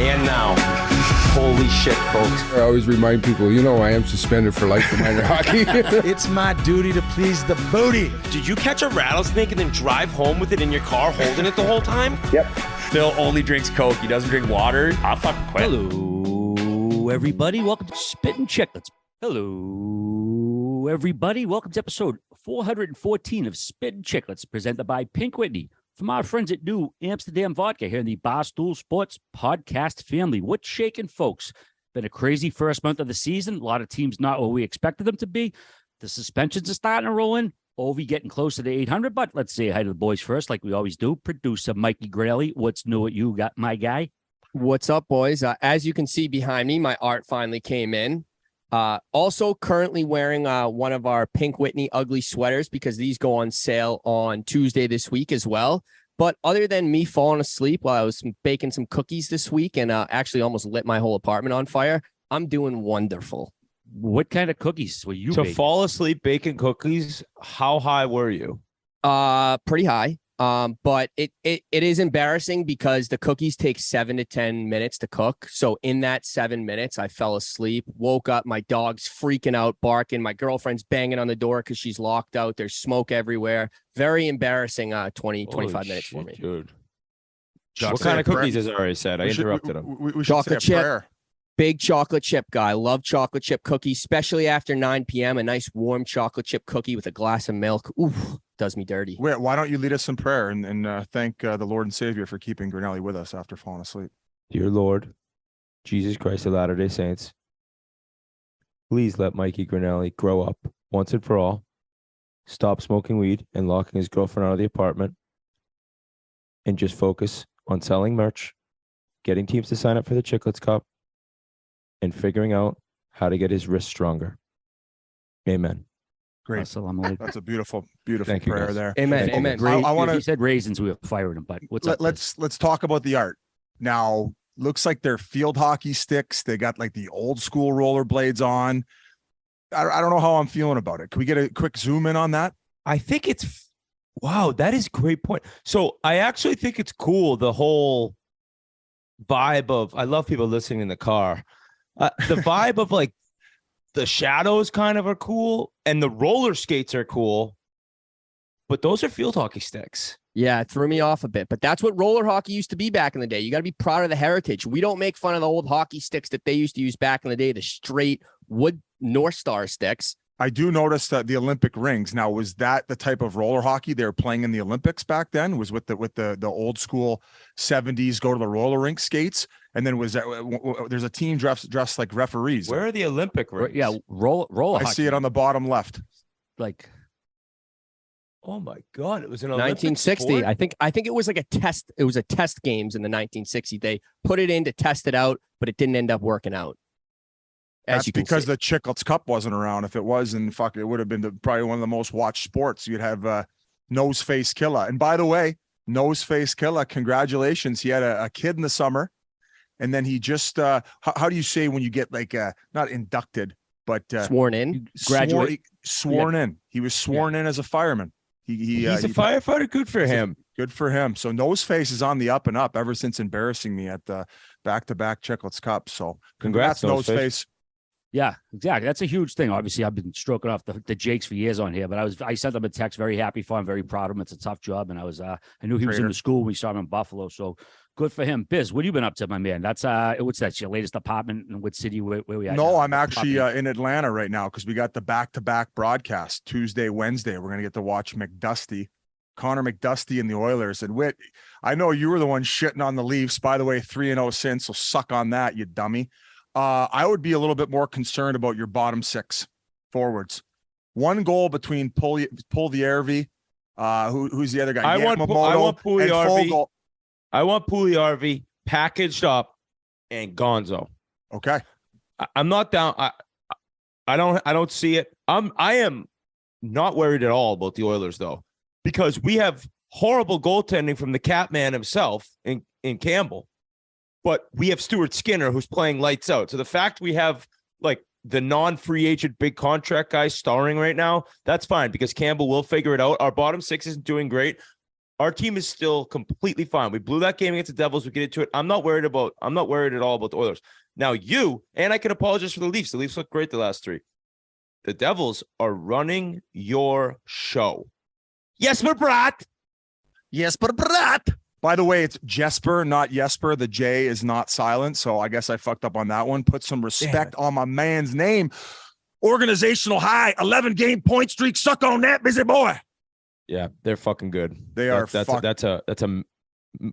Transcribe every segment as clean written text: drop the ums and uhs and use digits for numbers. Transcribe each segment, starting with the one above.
And now, holy shit, folks. I always remind people, I am suspended for life for minor hockey. It's my duty to please the booty. Did you catch a rattlesnake and then drive home with it in your car holding it the whole time? Yep. Phil only drinks Coke. He doesn't drink water. I'll fucking quit. Hello, everybody. Welcome to Spittin Chiclets. Hello, everybody. Welcome to episode 414 of Spittin Chiclets, presented by Pink Whitney. From our friends at New Amsterdam Vodka here in the Barstool Sports podcast family. What's shaking, folks? Been a crazy first month of the season. A lot of teams not what we expected them to be. The suspensions are starting to roll in. Ovi getting closer to 800, but let's say hi to the boys first, like we always do. Producer Mikey Graley, what's new at you, got my guy? What's up, boys? As you can see behind me, my art finally came in. Also currently wearing one of our Pink Whitney ugly sweaters because these go on sale on Tuesday this week as well. But other than me falling asleep while I was baking some cookies this week and actually almost lit my whole apartment on fire, I'm doing wonderful. What kind of cookies were you baking? Fall asleep baking cookies, how high were you? Pretty high. But it is embarrassing because the cookies take 7 to 10 minutes to cook. So in that 7 minutes, I fell asleep, woke up, my dog's freaking out, barking. My girlfriend's banging on the door because she's locked out. There's smoke everywhere. Very embarrassing 25 minutes for me. Dude. John, What kind of cookies, as I already said? I interrupted him. We should Chocolate say a chip. prayer. Big chocolate chip guy. Love chocolate chip cookies, especially after 9 p.m. A nice warm chocolate chip cookie with a glass of milk. Oof, does me dirty. Why don't you lead us in prayer and thank the Lord and Savior for keeping Grinelli with us after falling asleep? Dear Lord, Jesus Christ of Latter-day Saints, please let Mikey Grinelli grow up once and for all, stop smoking weed and locking his girlfriend out of the apartment, and just focus on selling merch, getting teams to sign up for the Chiclets Cup, and figuring out how to get his wrist stronger. Amen. Great. That's a beautiful Thank you, prayer guys. there. Amen. Amen. I want He to said raisins, we were firing him, but what's up? let's talk about the art. Now, looks like they're field hockey sticks. They got like the old school rollerblades on. I don't know how I'm feeling about it. Can we get a quick zoom in on that? I think wow, that is a great point. So I actually think it's cool, the whole vibe of, I love people listening in the car. The vibe of like the shadows kind of are cool and the roller skates are cool, but those are field hockey sticks. Yeah, it threw me off a bit, but that's what roller hockey used to be back in the day. You got to be proud of the heritage. We don't make fun of the old hockey sticks that they used to use back in the day, the straight wood North Star sticks. I do notice that the Olympic rings. Now, was that the type of roller hockey they were playing in the Olympics back then? Was with the old school 70s go to the roller rink skates, and then was that there's a team dressed like referees? Where are the Olympic rings? Yeah, roll. I see it on the bottom left. Like, oh my God, it was an Olympic 1960. sport? I think it was like a test. It was a test games in the 1960s. They put it in to test it out, but it didn't end up working out. That's because the Chiclets Cup wasn't around. If it was, and it would have been probably one of the most watched sports. You'd have Nose Face Killa. And by the way, Nose Face Killa, congratulations. He had a kid in the summer, and then he just how do you say when you get like not inducted, but sworn in, graduate, sworn in. He was sworn in as a fireman. He's a firefighter. Good for him. Good for him. So Nose Face is on the up and up ever since embarrassing me at the back-to-back Chiclets Cup. So congrats Nose Face. yeah, exactly. That's a huge thing. Obviously, I've been stroking off the Jakes for years on here, but I sent them a text, very happy for him, very proud of him. It's a tough job, and I knew he was in the school when we saw him in Buffalo, so good for him. Biz, what have you been up to, my man? That's what's that? Your latest apartment in what city? Where we at? No, now? I'm actually in Atlanta right now because we got the back-to-back broadcast Tuesday, Wednesday. We're gonna get to watch Connor McDusty and the Oilers. And Whit, I know you were the one shitting on the Leafs. By the way, 3-0 since, so suck on that, you dummy. I would be a little bit more concerned about your bottom six forwards. One goal between Puljujärvi, who's the other guy? I want Puljujärvi. I want Puljujärvi packaged up and Gonzo. Okay. I'm not down. I don't see it. I am not worried at all about the Oilers though, because we have horrible goaltending from the Catman himself in Campbell. But we have Stuart Skinner, who's playing lights out. So the fact we have like the non-free agent big contract guys starring right now, that's fine because Campbell will figure it out. Our bottom six isn't doing great. Our team is still completely fine. We blew that game against the Devils. We get into it. I'm not worried at all about the Oilers. Now and I can apologize for the Leafs. The Leafs look great the last 3. The Devils are running your show. Yes, but Brat. Yes, but Brat. By the way, it's Jesper, not Jesper. The J is not silent. So I guess I fucked up on that one. Put some respect on my man's name. Organizational high, 11-game point streak. Suck on that, busy boy. Yeah, they're fucking good. That's a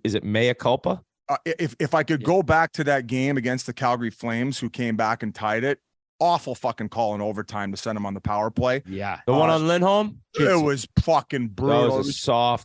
is it mea culpa? If I could go back to that game against the Calgary Flames, who came back and tied it, awful fucking call in overtime to send him on the power play. Yeah. The one on Lindholm? It was fucking brutal. That was a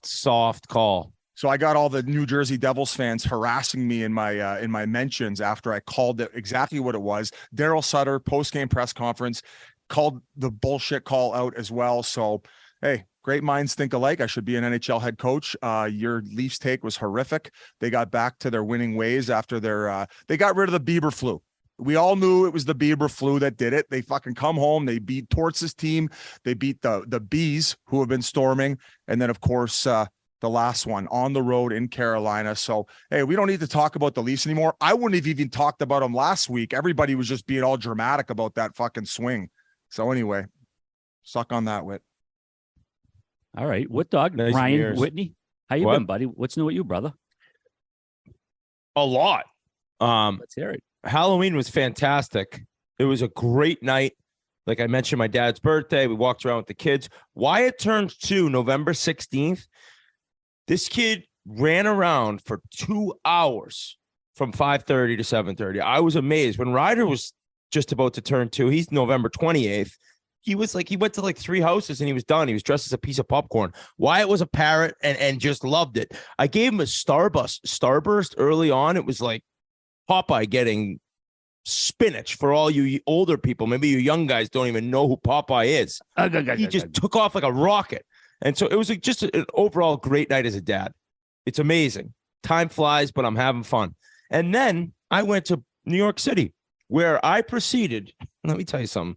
soft call. So I got all the New Jersey Devils fans harassing me in my mentions after I called it exactly what it was. Daryl Sutter, post-game press conference, called the bullshit call out as well. So, hey, great minds think alike. I should be an NHL head coach. Your Leafs take was horrific. They got back to their winning ways after they got rid of the Bieber flu. We all knew it was the Bieber flu that did it. They fucking come home. They beat Torts' team. They beat the Bees, who have been storming. And then, of course, the last one on the road in Carolina. So, hey, we don't need to talk about the Leafs anymore. I wouldn't have even talked about them last week. Everybody was just being all dramatic about that fucking swing. So anyway, suck on that, Whit. All right. What dog? Nice Ryan, years. Whitney. How you been, buddy? What's new with you, brother? A lot. Let's hear it. Halloween was fantastic. It was a great night. Like I mentioned, my dad's birthday. We walked around with the kids. Wyatt turned 2 November 16th. This kid ran around for 2 hours from 5:30 to 7:30. I was amazed. When Ryder was just about to turn 2, he's November 28th. He went to like 3 houses and he was done. He was dressed as a piece of popcorn. Wyatt was a parrot and just loved it. I gave him a Starburst early on. It was like Popeye getting spinach for all you older people. Maybe you young guys don't even know who Popeye is. He just took off like a rocket. And so it was just an overall great night as a dad. It's amazing. Time flies, but I'm having fun. And then I went to New York City, where I proceeded, let me tell you something,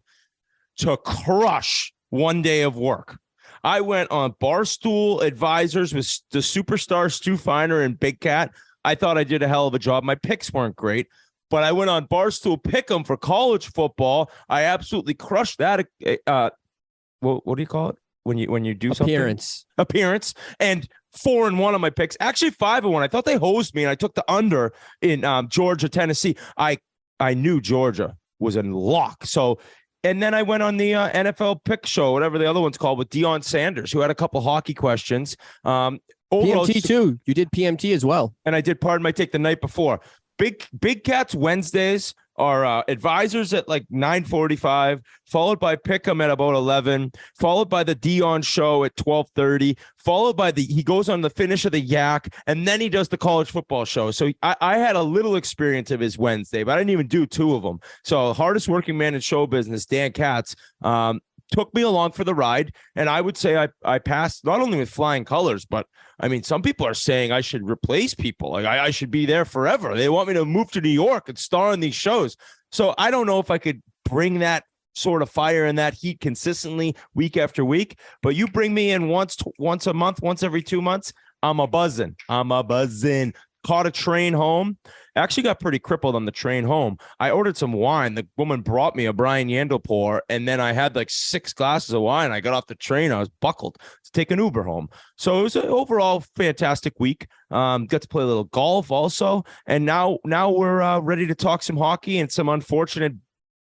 to crush one day of work. I went on Barstool Advisors with the superstar Stu Feiner and Big Cat. I thought I did a hell of a job. My picks weren't great, but I went on Barstool Pick'em for college football. I absolutely crushed that. What do you call it when you do appearance? And 4-1 on my picks. Actually 5-1. I thought they hosed me, and I took the under in Georgia, Tennessee. I knew Georgia was a lock. So. And then I went on the NFL pick show, whatever the other one's called, with Deion Sanders, who had a couple hockey questions. PMT too. You did PMT as well. And I did Pardon My Take the night before. Big Cats Wednesdays are advisors at like 9:45, followed by Pick'em at about 11, followed by the Deion show at 12:30, followed by he goes on the finish of the Yak, and then he does the college football show. So I had a little experience of his Wednesday, but I didn't even do 2 of them. So hardest working man in show business, Dan Katz, took me along for the ride, and I would say I passed not only with flying colors, but I mean, some people are saying I should replace people. Like I should be there forever. They want me to move to New York and star in these shows. So I don't know if I could bring that sort of fire and that heat consistently week after week, but you bring me in once a month, once every 2 months, I'm a buzzing. Caught a train home. Actually got pretty crippled on the train home. I ordered some wine. The woman brought me a Brian Yandel pour, and then I had like 6 glasses of wine. I got off the train. I was buckled to take an Uber home. So it was an overall fantastic week. Got to play a little golf also. And now we're ready to talk some hockey and some unfortunate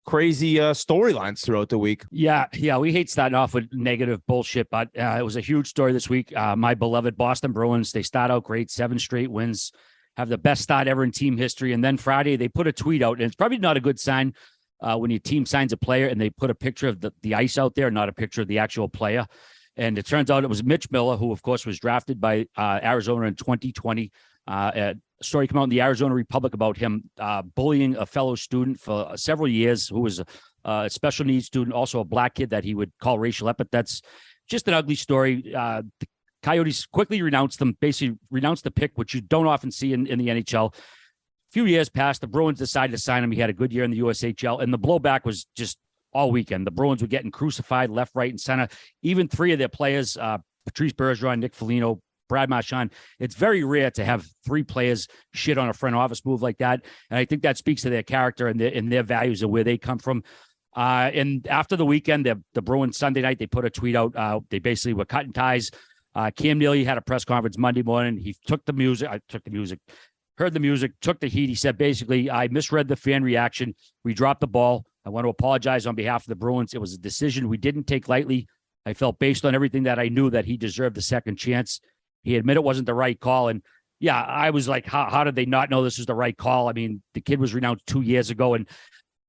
crazy storylines throughout the week. Yeah. We hate starting off with negative bullshit, but it was a huge story this week. My beloved Boston Bruins, they start out great, 7 straight wins, have the best start ever in team history. And then Friday, they put a tweet out, and it's probably not a good sign when your team signs a player and they put a picture of the ice out there, not a picture of the actual player. And it turns out it was Mitch Miller, who, of course, was drafted by Arizona in 2020. A story came out in the Arizona Republic about him bullying a fellow student for several years, who was a special needs student, also a black kid that he would call racial epithets. Just an ugly story. The Coyotes quickly renounced the pick, which you don't often see in the NHL. A few years passed. The Bruins decided to sign him. He had a good year in the USHL, and the blowback was just all weekend. The Bruins were getting crucified left, right, and center. Even 3 of their players, Patrice Bergeron, Nick Foligno, Brad Marchand. It's very rare to have 3 players shit on a front office move like that. And I think that speaks to their character and their values and where they come from. And after the weekend, the Bruins Sunday night, they put a tweet out. They basically were cutting ties. Cam Neely had a press conference Monday morning. He heard the music, took the heat. He said, basically, I misread the fan reaction. We dropped the ball. I want to apologize on behalf of the Bruins. It was a decision we didn't take lightly. I felt based on everything that I knew that he deserved the second chance. He admitted it wasn't the right call. And yeah, I was like, how did they not know this was the right call? I mean, the kid was renounced 2 years ago. And,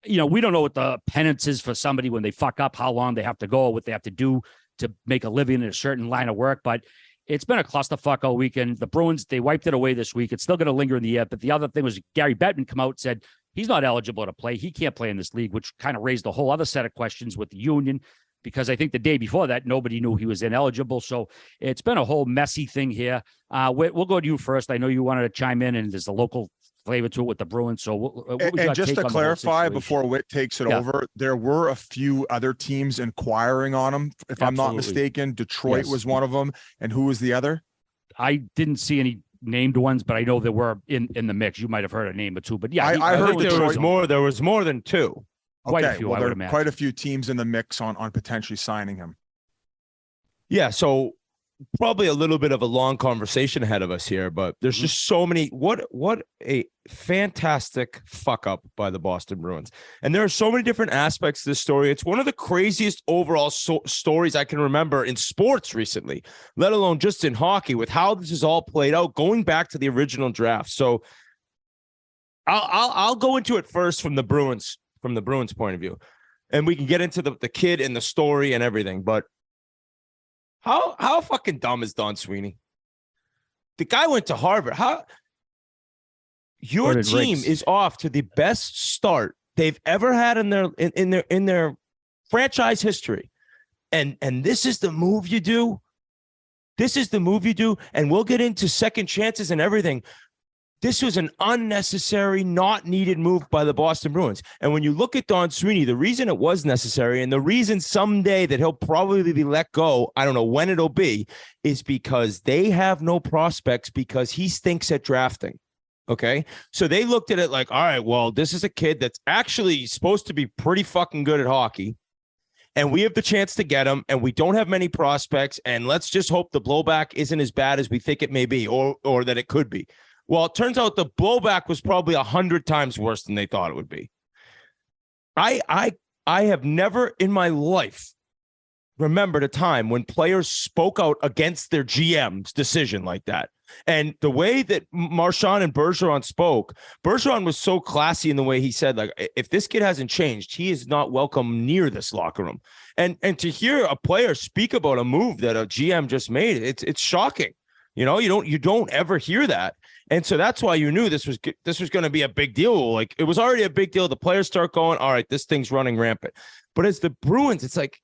we don't know what the penance is for somebody when they fuck up, how long they have to go, what they have to do to make a living in a certain line of work. But it's been a clusterfuck all weekend. The Bruins, they wiped it away this week. It's still going to linger in the air. But the other thing was Gary Bettman come out and said he's not eligible to play. He can't play in this league, which kind of raised a whole other set of questions with the union, because I think the day before that, nobody knew he was ineligible. So it's been a whole messy thing here. We'll go to you first. I know you wanted to chime in, and there's a local flavor to it with the Bruins. So what would and just to clarify before Whit takes it over, there were a few other teams inquiring on him. If I'm not mistaken, Detroit was one of them. And who was the other? I didn't see any named ones, but I know there were in the mix. You might have heard a name or two, but yeah, I heard there was more. There was more than 2. Quite a few, I would imagine. Quite a few teams in the mix on potentially signing him. Yeah, so probably a little bit of a long conversation ahead of us here, but there's just so many. What a fantastic fuck up by the Boston Bruins. And there are so many different aspects to this story. It's one of the craziest overall stories I can remember in sports recently, let alone just in hockey, with how this is all played out, going back to the original draft. So I'll go into it first from the Bruins point of view, and we can get into the kid and the story and everything. But how fucking dumb is Don Sweeney? The guy went to Harvard. How your team is off to the best start they've ever had in their franchise history, and this is the move you do. This is the move you do, and we'll get into second chances and everything. This was an unnecessary, not needed move by the Boston Bruins. And when you look at Don Sweeney, the reason it was necessary and the reason someday that he'll probably be let go, I don't know when it'll be, is because they have no prospects because he stinks at drafting. Okay. So they looked at it like, all right, well, this is a kid that's actually supposed to be pretty fucking good at hockey. And we have the chance to get him, and we don't have many prospects. And let's just hope the blowback isn't as bad as we think it may be, or that it could be. Well, it turns out the blowback was probably 100 times worse than they thought it would be. I have never in my life remembered a time when players spoke out against their GM's decision like that. And the way that Marchand and Bergeron spoke, Bergeron was so classy in the way he said, like, if this kid hasn't changed, he is not welcome near this locker room. And to hear a player speak about a move that a GM just made, it's shocking. You don't ever hear that. And so that's why you knew this was going to be a big deal. Like, it was already a big deal. The players start going, all right, this thing's running rampant. But as the Bruins, it's like,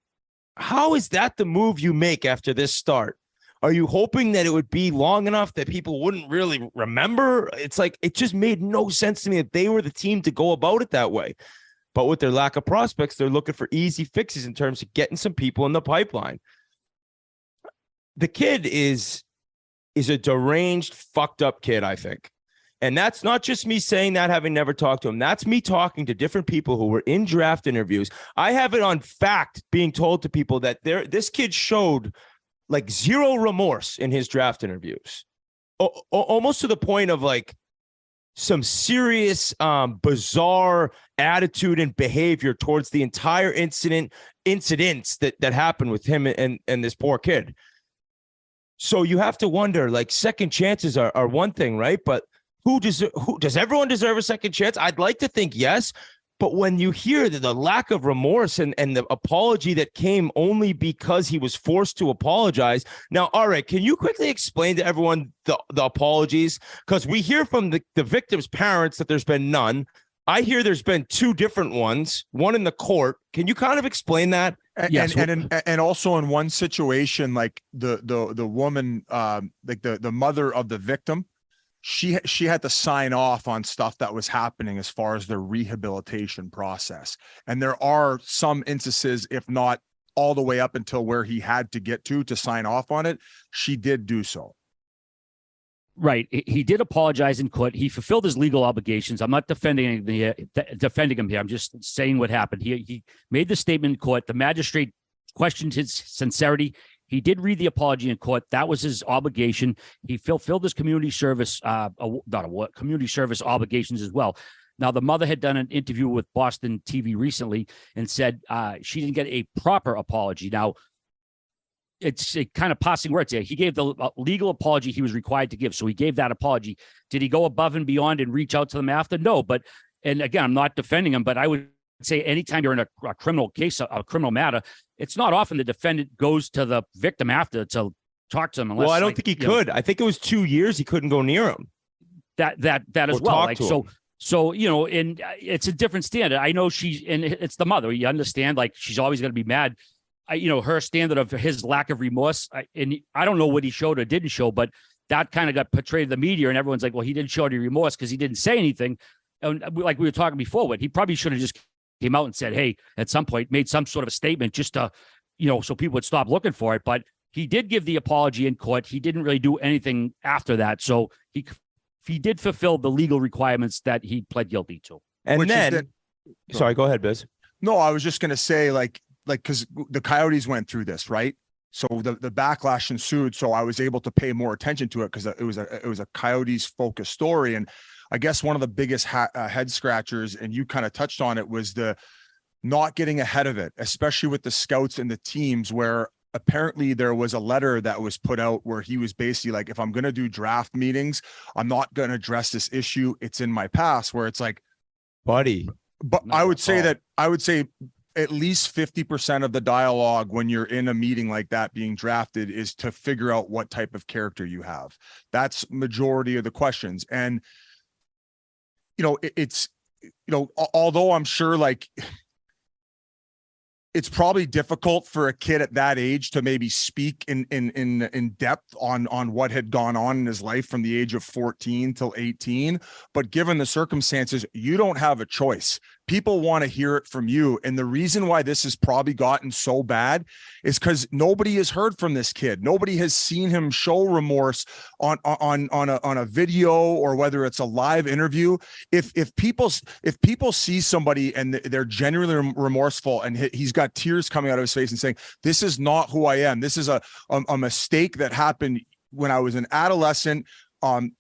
how is that the move you make after this start? Are you hoping that it would be long enough that people wouldn't really remember? It's like, it just made no sense to me that they were the team to go about it that way. But with their lack of prospects, they're looking for easy fixes in terms of getting some people in the pipeline. The kid is a deranged, fucked up kid, I think. And that's not just me saying that, having never talked to him. That's me talking to different people who were in draft interviews. I have it on fact being told to people that this kid showed like zero remorse in his draft interviews. Almost to the point of like some serious, bizarre attitude and behavior towards the entire incidents that happened with him and this poor kid. So you have to wonder, like, second chances are one thing, right? But does everyone deserve a second chance? I'd like to think yes. But when you hear the lack of remorse and the apology that came only because he was forced to apologize. Now, all right, can you quickly explain to everyone the apologies? Because we hear from the victim's parents that there's been none. I hear there's been 2 different ones, one in the court. Can you kind of explain that? And also in one situation, like the woman, like the mother of the victim, she had to sign off on stuff that was happening as far as the rehabilitation process. And there are some instances, if not all the way up until where he had to get to sign off on it, she did do so. Right. He did apologize in court. He fulfilled his legal obligations. I'm not defending him here. I'm just saying what happened. He made the statement in court. The magistrate questioned his sincerity. He did read the apology in court. That was his obligation. He fulfilled his community service, community service obligations as well. Now, the mother had done an interview with Boston TV recently and said she didn't get a proper apology. Now, it's a kind of passing words here. He gave the legal apology he was required to give. So he gave that apology. Did he go above and beyond and reach out to them after? No. But, and again, I'm not defending him, but I would say anytime you're in a criminal case, a criminal matter, it's not often the defendant goes to the victim after to talk to them. Unless, well, I don't think he could. I think it was 2 years he couldn't go near him. That as well. Like, so, you know, and it's a different standard. I know and it's the mother. You understand, like, she's always going to be mad. You know, her standard of his lack of remorse, and I don't know what he showed or didn't show, but that kind of got portrayed in the media, and everyone's like, well, he didn't show any remorse because he didn't say anything. And like we were talking before, he probably should have just came out and said, hey, at some point, made some sort of a statement just to, you know, so people would stop looking for it. But he did give the apology in court. He didn't really do anything after that. So he did fulfill the legal requirements that he pled guilty to. And then, sorry, go ahead, Biz. No, I was just going to say, like, because the Coyotes went through this, right? So the backlash ensued. So I was able to pay more attention to it because it was a Coyotes focused story. And I guess one of the biggest head scratchers, and you kind of touched on it, was the not getting ahead of it, especially with the scouts and the teams, where apparently there was a letter that was put out where he was basically like, if I'm going to do draft meetings, I'm not going to address this issue. It's in my past, where it's like, buddy. But I would say at least 50% of the dialogue when you're in a meeting like that being drafted is to figure out what type of character you have. That's majority of the questions. And, you know, it's, you know, although I'm sure, like, it's probably difficult for a kid at that age to maybe speak in depth on what had gone on in his life from the age of 14 till 18. But given the circumstances, you don't have a choice. People want to hear it from you. And the reason why this has probably gotten so bad is because nobody has heard from this kid. Nobody has seen him show remorse on a video, or whether it's a live interview. If people see somebody and they're genuinely remorseful, and he's got tears coming out of his face and saying, this is not who I am. This is a mistake that happened when I was an adolescent.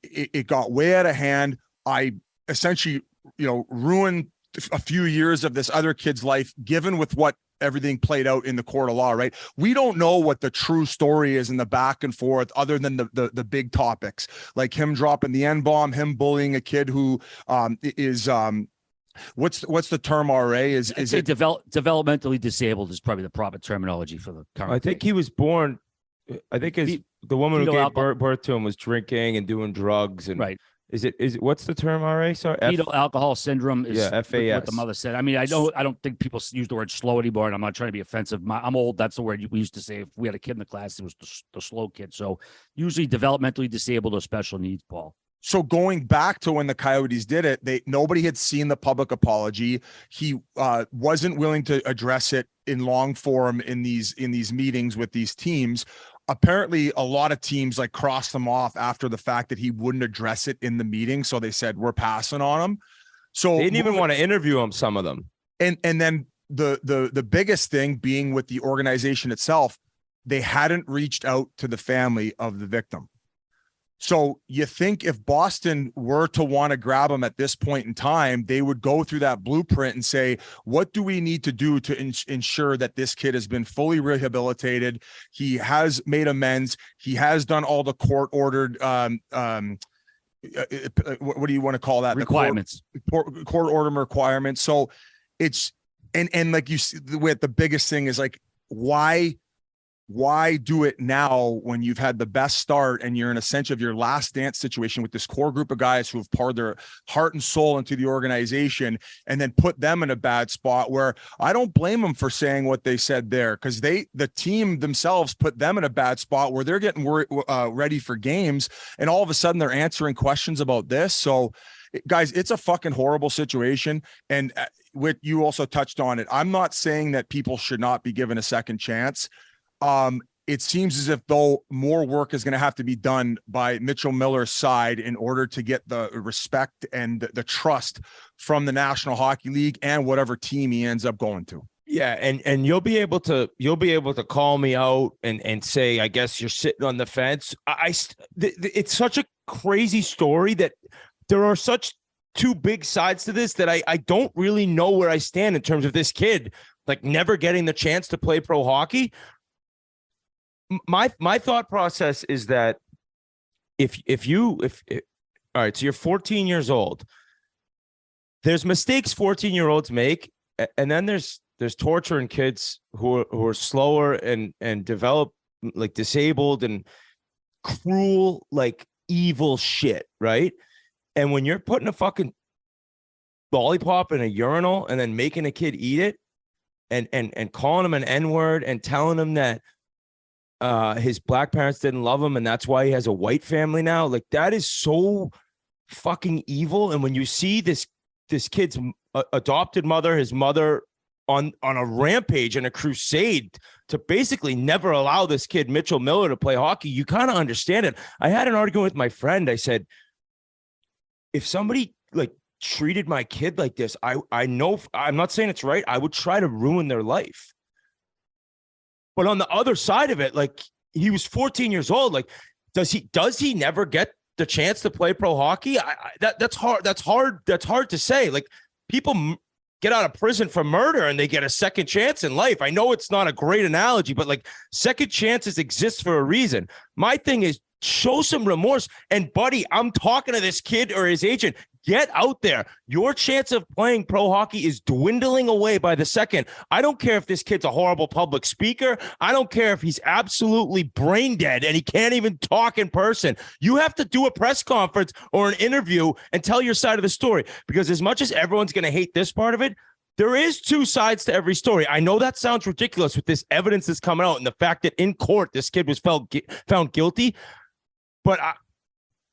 It got way out of hand. I essentially, you know, ruined a few years of this other kid's life, given with what everything played out in the court of law, right? We don't know what the true story is in the back and forth, other than the big topics, like him dropping the N-bomb, him bullying a kid who is what's the term, RA? Is it developmentally disabled is probably the proper terminology for the current. I think he was born. I think the woman who gave birth to him was drinking and doing drugs, and right. Is it what's the term, RA? Sorry, fetal alcohol syndrome is FAS. What the mother said. I mean, I don't think people use the word slow anymore, and I'm not trying to be offensive. I'm old. That's the word we used to say if we had a kid in the class. It was the slow kid. So usually developmentally disabled or special needs, Paul. So going back to when the Coyotes did it, nobody had seen the public apology. He wasn't willing to address it in long form in these meetings with these teams. Apparently, a lot of teams like crossed them off after the fact that he wouldn't address it in the meeting. So they said, we're passing on him. So they didn't even want to interview him, some of them. And then the biggest thing being with the organization itself, they hadn't reached out to the family of the victim. So you think if Boston were to want to grab him at this point in time, they would go through that blueprint and say, what do we need to do to ensure that this kid has been fully rehabilitated? He has made amends. He has done all the court ordered, what do you want to call that? Requirements. The court order requirements. So it's, and like you see, the biggest thing is like, why do it now when you've had the best start and you're in a sense of your last dance situation with this core group of guys who have poured their heart and soul into the organization, and then put them in a bad spot where I don't blame them for saying what they said there, because the team themselves put them in a bad spot where they're getting ready for games, and all of a sudden they're answering questions about this. So guys, it's a fucking horrible situation. And Whit, you also touched on it. I'm not saying that people should not be given a second chance. it seems as if though more work is going to have to be done by Mitchell Miller's side in order to get the respect and the trust from the National Hockey League and whatever team he ends up going to. Yeah, and you'll be able to call me out and say, I guess you're sitting on the fence. It's such a crazy story that there are such two big sides to this that I don't really know where I stand in terms of this kid like never getting the chance to play pro hockey. My thought process is that if all right, so you're 14 years old. There's mistakes 14-year-olds make, and then there's torturing kids who are slower and develop like disabled and cruel, like evil shit, right? And when you're putting a fucking lollipop in a urinal and then making a kid eat it and calling him an N-word and telling him that his black parents didn't love him and that's why he has a white family now, like that is so fucking evil. And when you see this kid's adopted mother, his mother on a rampage and a crusade to basically never allow this kid Mitchell Miller to play hockey, you kind of understand it. I had an argument with my friend. I said, if somebody like treated my kid like this, I know, I'm not saying it's right, I would try to ruin their life. But on the other side of it, like he was 14 years old. Like, does he never get the chance to play pro hockey? That's hard. That's hard to say. Like people get out of prison for murder and they get a second chance in life. I know it's not a great analogy, but like second chances exist for a reason. My thing is show some remorse. And buddy, I'm talking to this kid or his agent. Get out there. Your chance of playing pro hockey is dwindling away by the second. I don't care if this kid's a horrible public speaker. I don't care if he's absolutely brain dead and he can't even talk in person. You have to do a press conference or an interview and tell your side of the story, because as much as everyone's going to hate this part of it, there is two sides to every story. I know that sounds ridiculous with this evidence that's coming out and the fact that in court this kid was found guilty, but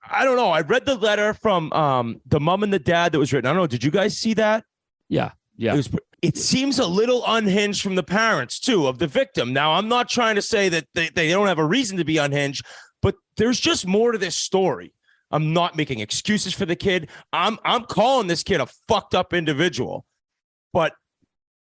I don't know. I read the letter from the mom and the dad that was written. I don't know. Did you guys see that? Yeah. It seems a little unhinged from the parents, too, of the victim. Now, I'm not trying to say that they don't have a reason to be unhinged, but there's just more to this story. I'm not making excuses for the kid. I'm calling this kid a fucked up individual. But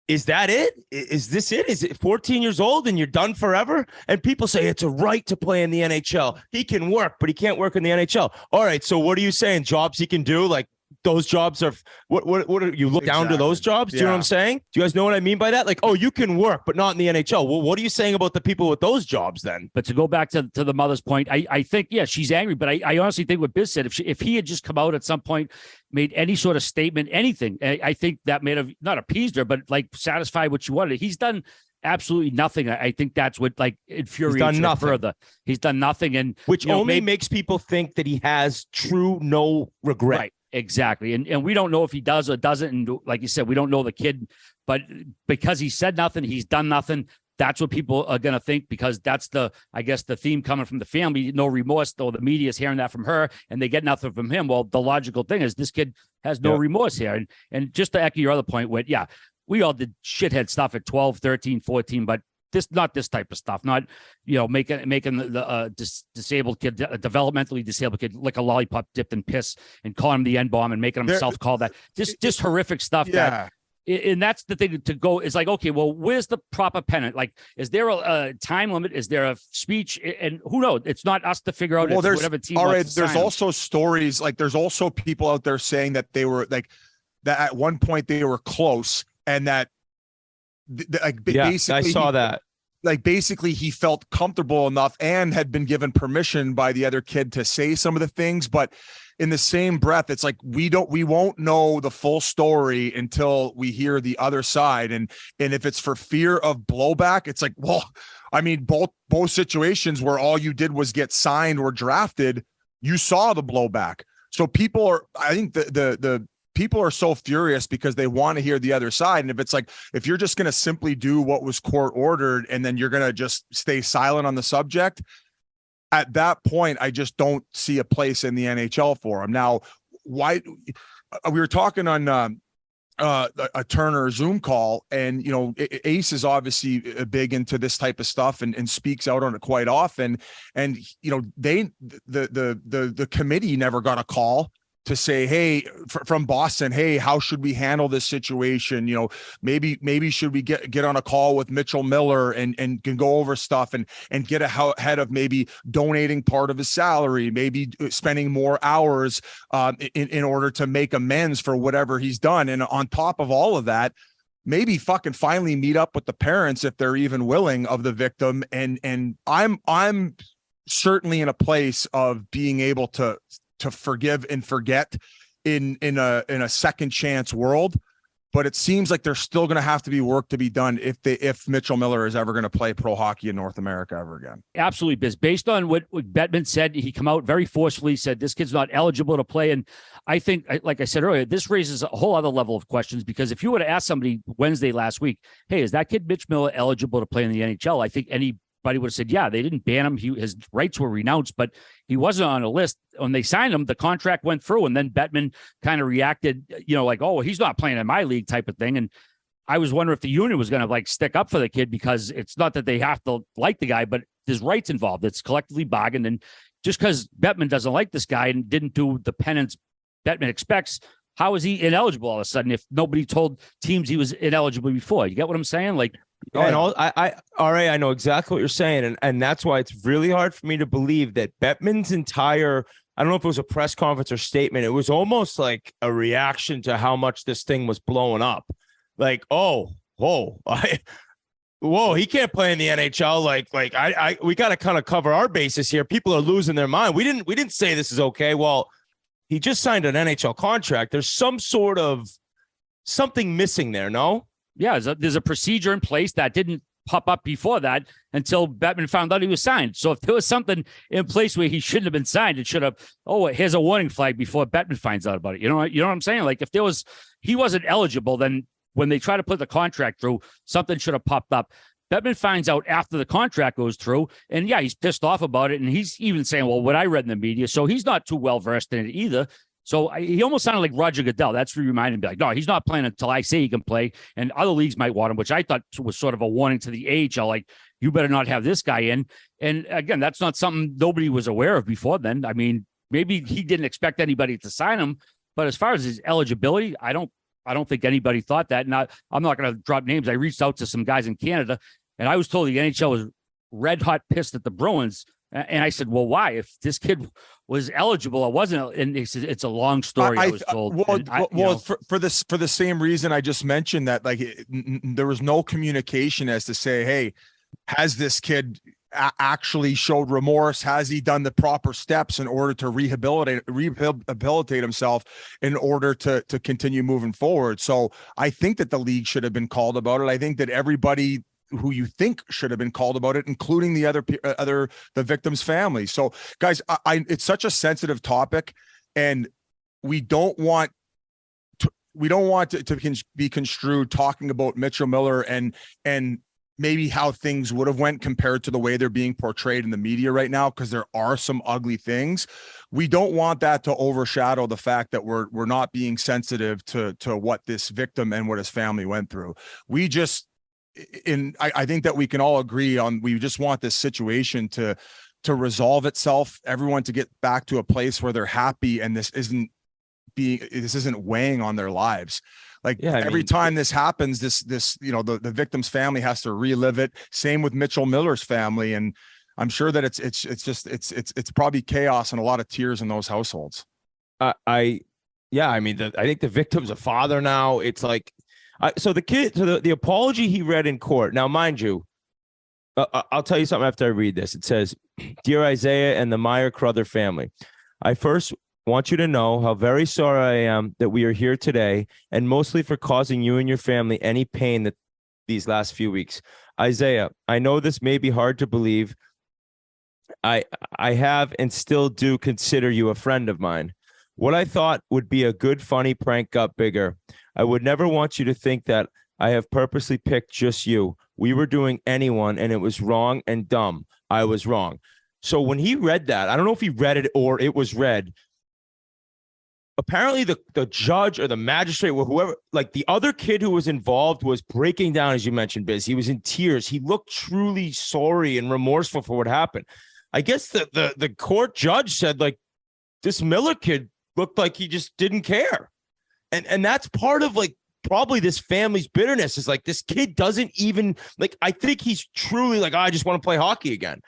is that it? Is this it? Is it 14 years old and you're done forever? And people say it's a right to play in the NHL. He can work, but he can't work in the NHL. All right. So what are you saying? Jobs he can do? Like those jobs are what are you look down to those jobs? Do you know what I'm saying? Do you guys know what I mean by that? Like, oh, you can work, but not in the NHL. Well, what are you saying about the people with those jobs then? But to go back to the mother's point, I think, yeah, she's angry, but I honestly think what Biz said, if he had just come out at some point, made any sort of statement, anything, I think that may have not appeased her, but like satisfied what she wanted. He's done absolutely nothing. I think that's what like infuriates her further. He's done nothing, and which only makes people think that he has true no regret. Right. Exactly. And we don't know if he does or doesn't. And like you said, we don't know the kid, but because he said nothing, he's done nothing. That's what people are going to think, because that's I guess the theme coming from the family, no remorse, though the media is hearing that from her and they get nothing from him. Well, the logical thing is this kid has no remorse here. And just to echo your other point, Whit, yeah, we all did shithead stuff at 12, 13, 14, but not this type of stuff, not, making the disabled kid, a developmentally disabled kid, like a lollipop dipped in piss and calling him the N-bomb and making himself call that. Just horrific stuff. Yeah. And that's the thing to go is like, okay, well, where's the proper pennant? Like, is there a time limit? Is there a speech? And who knows? It's not us to figure out. Well, there's whatever team. All right. There's also stories, like there's also people out there saying that they were like that at one point they were close and that basically I saw that. Like basically he felt comfortable enough and had been given permission by the other kid to say some of the things, but in the same breath, it's like we won't know the full story until we hear the other side. And if it's for fear of blowback, it's like, well, I mean, both situations where all you did was get signed or drafted, you saw the blowback. So I think the people are so furious because they want to hear the other side. And if it's like, if you're just going to simply do what was court ordered and then you're going to just stay silent on the subject, at that point, I just don't see a place in the NHL for him. Now, why we were talking on a Turner Zoom call, and Ace is obviously big into this type of stuff and speaks out on it quite often. And the committee never got a call to say, hey, from Boston, hey, how should we handle this situation? Maybe should we get on a call with Mitchell Miller and can go over stuff and get ahead of maybe donating part of his salary, maybe spending more hours in order to make amends for whatever he's done. And on top of all of that, maybe fucking finally meet up with the parents if they're even willing of the victim. And I'm certainly in a place of being able to forgive and forget in a second chance world, but it seems like there's still going to have to be work to be done if Mitchell Miller is ever going to play pro hockey in North America ever again. Absolutely, Biz. Based on what Bettman said, he come out very forcefully, said this kid's not eligible to play. And I think, like I said earlier, this raises a whole other level of questions, because if you would have asked somebody Wednesday last week, hey, is that kid Mitch Miller eligible to play in the NHL? I think anybody would have said, yeah, they didn't ban him. His rights were renounced, but he wasn't on a list. When they signed him, the contract went through, and then Bettman kind of reacted, like, oh, he's not playing in my league type of thing. And I was wondering if the union was going to stick up for the kid, because it's not that they have to like the guy, but there's rights involved. It's collectively bargained. And just because Bettman doesn't like this guy and didn't do the penance Bettman expects, how is he ineligible all of a sudden if nobody told teams he was ineligible before? You get what I'm saying? I know exactly what you're saying. And that's why it's really hard for me to believe that Bettman's entire, I don't know if it was a press conference or statement, it was almost like a reaction to how much this thing was blowing up. Like, whoa, he can't play in the NHL. We got to kind of cover our bases here. People are losing their mind. We didn't say this is okay. Well, he just signed an NHL contract. There's some sort of something missing there, no? Yeah, there's a procedure in place that didn't pop up before that until Bettman found out he was signed. So if there was something in place where he shouldn't have been signed, it should have, here's a warning flag before Bettman finds out about it. You know what I'm saying? Like, if he wasn't eligible, then when they try to put the contract through, something should have popped up. Bettman finds out after the contract goes through, and yeah, he's pissed off about it. And he's even saying, well, what I read in the media. So he's not too well versed in it either. So he almost sounded like Roger Goodell. That's what he reminded me. Like, no, he's not playing until I say he can play. And other leagues might want him, which I thought was sort of a warning to the AHL. Like, you better not have this guy in. And again, that's not something nobody was aware of before then. I mean, maybe he didn't expect anybody to sign him, but as far as his eligibility, I don't think anybody thought that. And I'm not going to drop names. I reached out to some guys in Canada, and I was told the NHL was red hot pissed at the Bruins. And I said, well, why? If this kid was eligible, it wasn't. And he said, it's a long story. I was told. For the same reason I just mentioned, that there was no communication as to say, hey, has this kid actually showed remorse? Has he done the proper steps in order to rehabilitate himself in order to continue moving forward? So I think that the league should have been called about it. I think that everybody who you think should have been called about it, including the victim's family. So guys, it's such a sensitive topic, and we don't want to be construed talking about Mitchell Miller and maybe how things would have went compared to the way they're being portrayed in the media right now, because there are some ugly things. We don't want that to overshadow the fact that we're not being sensitive to what this victim and what his family went through. I think that we can all agree on, we just want this situation to resolve itself, everyone to get back to a place where they're happy, and this isn't weighing on their lives. Every time this happens, the victim's family has to relive it. Same with Mitchell Miller's family. And I'm sure that it's probably chaos and a lot of tears in those households. I think the victim's a father now. It's like, so the kid, the apology he read in court. Now, mind you, I'll tell you something after I read this. It says, "Dear Isaiah and the Meyer Crother family, I first want you to know how very sorry I am that we are here today, and mostly for causing you and your family any pain these last few weeks. Isaiah, I know this may be hard to believe. I have and still do consider you a friend of mine. What I thought would be a good, funny prank got bigger. I would never want you to think that I have purposely picked just you. We were doing anyone, and it was wrong and dumb. I was wrong." So when he read that, I don't know if he read it or it was read, apparently the judge or the magistrate or whoever, like the other kid who was involved was breaking down, as you mentioned, Biz. He was in tears. He looked truly sorry and remorseful for what happened. I guess the court judge said, like, this Miller kid looked like he just didn't care. And that's part of, like, probably this family's bitterness is, like, this kid doesn't even, like, I think he's truly like, I just want to play hockey again.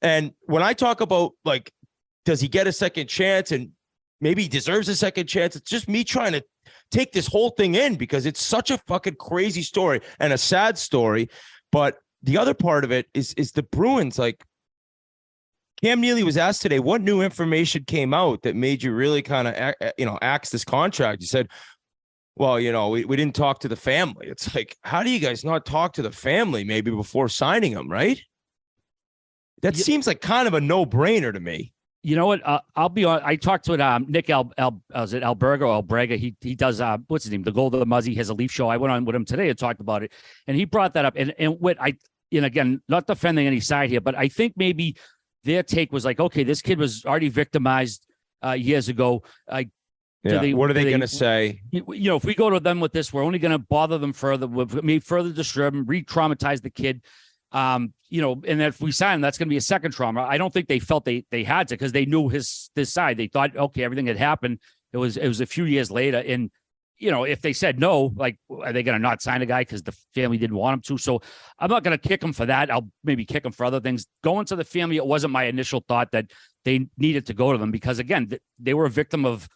And when I talk about, like, does he get a second chance and maybe he deserves a second chance, it's just me trying to take this whole thing in because it's such a fucking crazy story and a sad story. But the other part of it is the Bruins, like, Cam Neely was asked today, what new information came out that made you really kind of, axe this contract? He said, well, we didn't talk to the family. It's like, how do you guys not talk to the family maybe before signing him, right? That seems like kind of a no-brainer to me. You know what? I'll be on. I talked to Nick is it Alberga or Albrega? He does what's his name? The Gold of the Muzzy has a Leaf show. I went on with him today and talked about it, and he brought that up. And what again, not defending any side here, but I think maybe their take was like, okay, this kid was already victimized years ago. What are they going to say? If we go to them with this, we're only going to bother them further. Maybe further disturb them, re-traumatize the kid. And if we sign him, that's going to be a second trauma. I don't think they felt they had to because they knew this side. They thought, okay, everything had happened. It was a few years later. And, if they said no, like, are they going to not sign a guy because the family didn't want him to? So I'm not going to kick him for that. I'll maybe kick him for other things. Going to the family, it wasn't my initial thought that they needed to go to them because, again, they were a victim of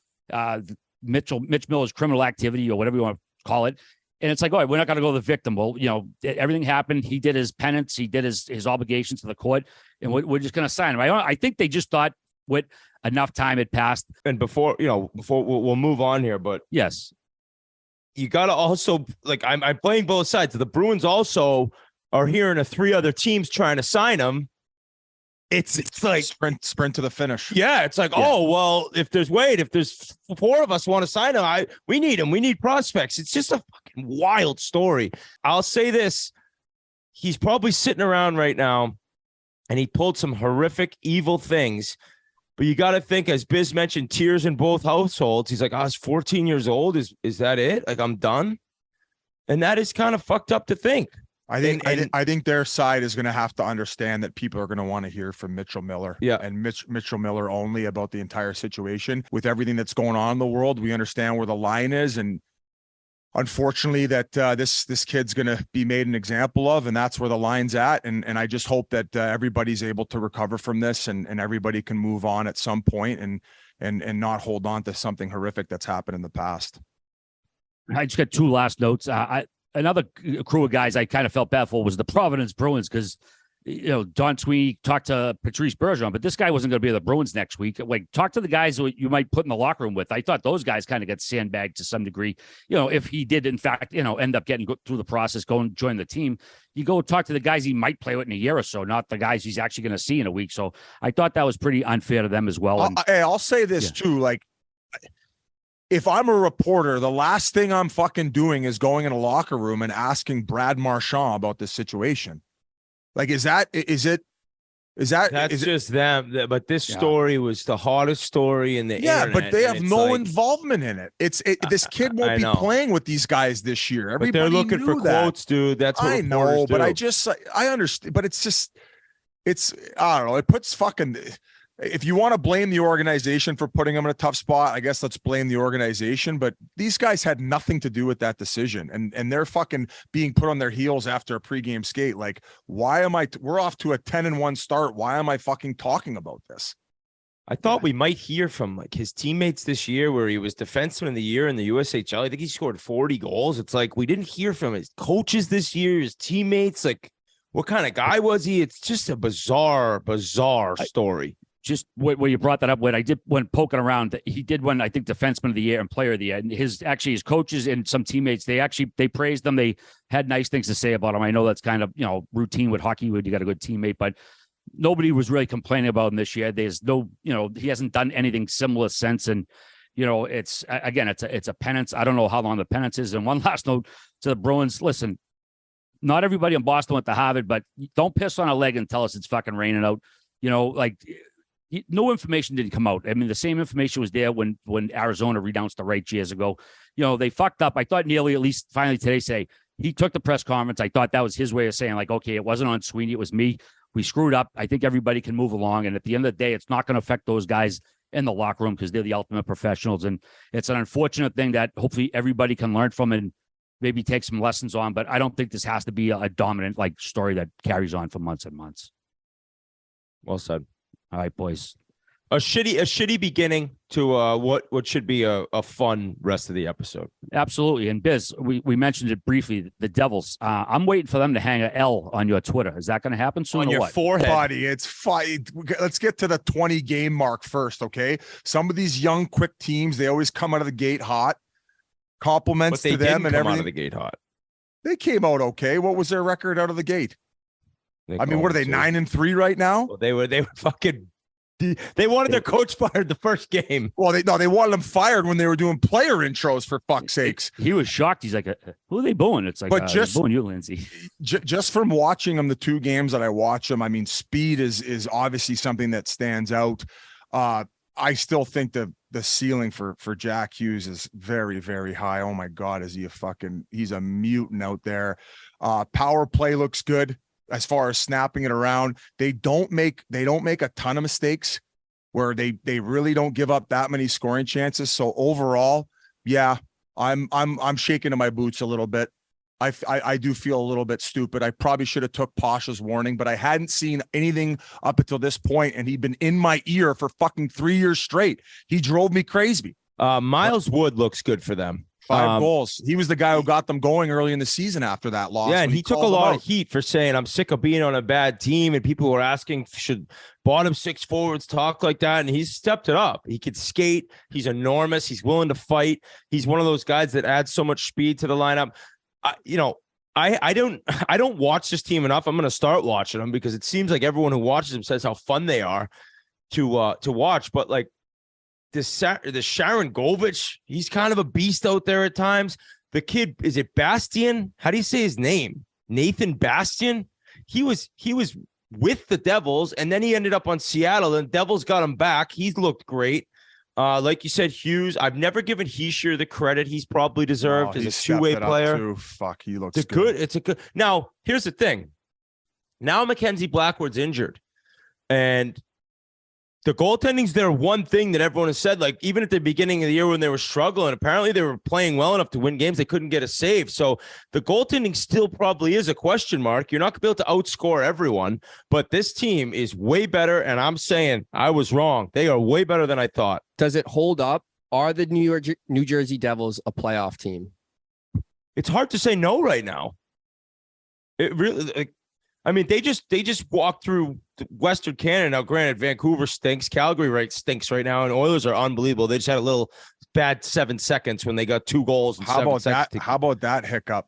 Mitch Miller's criminal activity or whatever you want to call it. And it's like, all right, we're not going to go to the victim. Well, everything happened. He did his penance. He did his obligations to the court, and we're just going to sign him. I think they just thought with enough time had passed. And before we'll move on here, but yes, you got to also, like, I'm playing both sides. The Bruins also are hearing of 3 other teams trying to sign him. It's like sprint to the finish. Yeah, it's like, oh, well, if there's 4 of us want to sign him, we need him. We need prospects. It's just a fucking wild story. I'll say this. He's probably sitting around right now and he pulled some horrific, evil things. But you got to think, as Biz mentioned, tears in both households. He's like, I was 14 years old. Is that it? Like, I'm done? And that is kind of fucked up to think. I think their side is going to have to understand that people are going to want to hear from Mitchell Miller, and Mitchell Miller only about the entire situation with everything that's going on in the world. We understand where the line is, and unfortunately, that this kid's going to be made an example of, and that's where the line's at. And I just hope that everybody's able to recover from this, and everybody can move on at some point, and not hold on to something horrific that's happened in the past. I just got 2 last notes. Another crew of guys I kind of felt bad for was the Providence Bruins because, Don Sweeney talked to Patrice Bergeron, but this guy wasn't going to be the Bruins next week. Like, talk to the guys who you might put in the locker room with. I thought those guys kind of got sandbagged to some degree. If he did, in fact, end up getting through the process, go and join the team, you go talk to the guys he might play with in a year or so, not the guys he's actually going to see in a week. So I thought that was pretty unfair to them as well. I'll say this too, like, if I'm a reporter, the last thing I'm fucking doing is going in a locker room and asking Brad Marchand about this situation. Like, is it? That's just them. But this story was the hottest story in the internet. But they have no involvement in it. This kid won't be playing with these guys this year. Everybody but they're looking for quotes, dude. That's what I know, but do. I understand. But I don't know. It puts fucking. If you want to blame the organization for putting them in a tough spot, I guess let's blame the organization. But these guys had nothing to do with that decision, and they're fucking being put on their heels after a pregame skate. Like, why am I? We're off to a 10-1 start. Why am I fucking talking about this? I thought we might hear from, like, his teammates this year, where he was defenseman of the year in the USHL. I think he scored 40 goals. It's like we didn't hear from his coaches this year, his teammates. Like, what kind of guy was he? It's just a bizarre story. Just when you brought that up, when I did when poking around, he did win, I think, defenseman of the year and player of the year. And his coaches and some teammates, they praised them. They had nice things to say about him. I know that's kind of routine with hockey when you got a good teammate, but nobody was really complaining about him this year. There's no, he hasn't done anything similar since. And it's a penance. I don't know how long the penance is. And one last note to the Bruins: listen, not everybody in Boston went to Harvard, but don't piss on a leg and tell us it's fucking raining out. no information didn't come out. I mean, the same information was there when Arizona renounced the rights years ago. They fucked up. I thought Neely, at least finally today, say he took the press conference. I thought that was his way of saying, like, okay, it wasn't on Sweeney, it was me. We screwed up. I think everybody can move along. And at the end of the day, it's not going to affect those guys in the locker room because they're the ultimate professionals. And it's an unfortunate thing that hopefully everybody can learn from and maybe take some lessons on. But I don't think this has to be a dominant story that carries on for months and months. Well said. All right, boys. A shitty beginning to what should be a fun rest of the episode. Absolutely. And Biz, we mentioned it briefly, the Devils. I'm waiting for them to hang an L on your Twitter. Is that going to happen soon On or your what? forehead. Buddy, it's fine. Let's get to the 20 game mark first, okay? Some of these young, quick teams, they always come out of the gate hot. Compliments But they to them didn't and come everything. out of the gate hot. They came out okay. What was their record out of the gate? I mean, what are they, 9-3 right now? Well, they were fucking. They wanted their coach fired the first game. Well, they wanted them fired when they were doing player intros, for fuck's sakes. He was shocked. He's like, who are they booing? It's like, But just booing you, Lindsay. Just from watching them, the 2 games that I watch them, I mean, speed is obviously something that stands out. I still think the ceiling for Jack Hughes is very, very high. Oh my God, he's a mutant out there. Power play looks good. As far as snapping it around, they don't make a ton of mistakes where they really don't give up that many scoring chances. So overall, yeah, I'm shaking in my boots a little bit. I do feel a little bit stupid. I probably should have took Pasha's warning, but I hadn't seen anything up until this point, and he'd been in my ear for fucking 3 years straight. He drove me crazy. Miles Wood looks good for them. 5 goals. He was the guy who got them going early in the season after that loss. Yeah, and he took a lot of heat for saying, I'm sick of being on a bad team. And people were asking, should bottom 6 forwards talk like that? And he's stepped it up. He could skate. He's enormous. He's willing to fight. He's one of those guys that adds so much speed to the lineup. I don't watch this team enough. I'm going to start watching them because it seems like everyone who watches them says how fun they are to watch. But the Sharon Govich, he's kind of a beast out there at times. The kid, is it Bastian? How do you say his name? Nathan Bastian. He was with the Devils, and then he ended up on Seattle, and Devils got him back. He's looked great. Like you said, Hughes, I've never given Heischer the credit he's probably deserved as a two-way player. Fuck, he looks good. It's a good. Now, here's the thing. Now Mackenzie Blackwood's injured, and the goaltending's their one thing that everyone has said, even at the beginning of the year when they were struggling, apparently they were playing well enough to win games. They couldn't get a save. So the goaltending still probably is a question mark. You're not going to be able to outscore everyone, but this team is way better. And I'm saying I was wrong. They are way better than I thought. Does it hold up? Are the New Jersey Devils a playoff team? It's hard to say no right now. It really, they just walked through Western Canada. Now, granted, Vancouver stinks. Calgary stinks right now, and Oilers are unbelievable. They just had a little bad 7 seconds when they got 2 goals. How about that hiccup?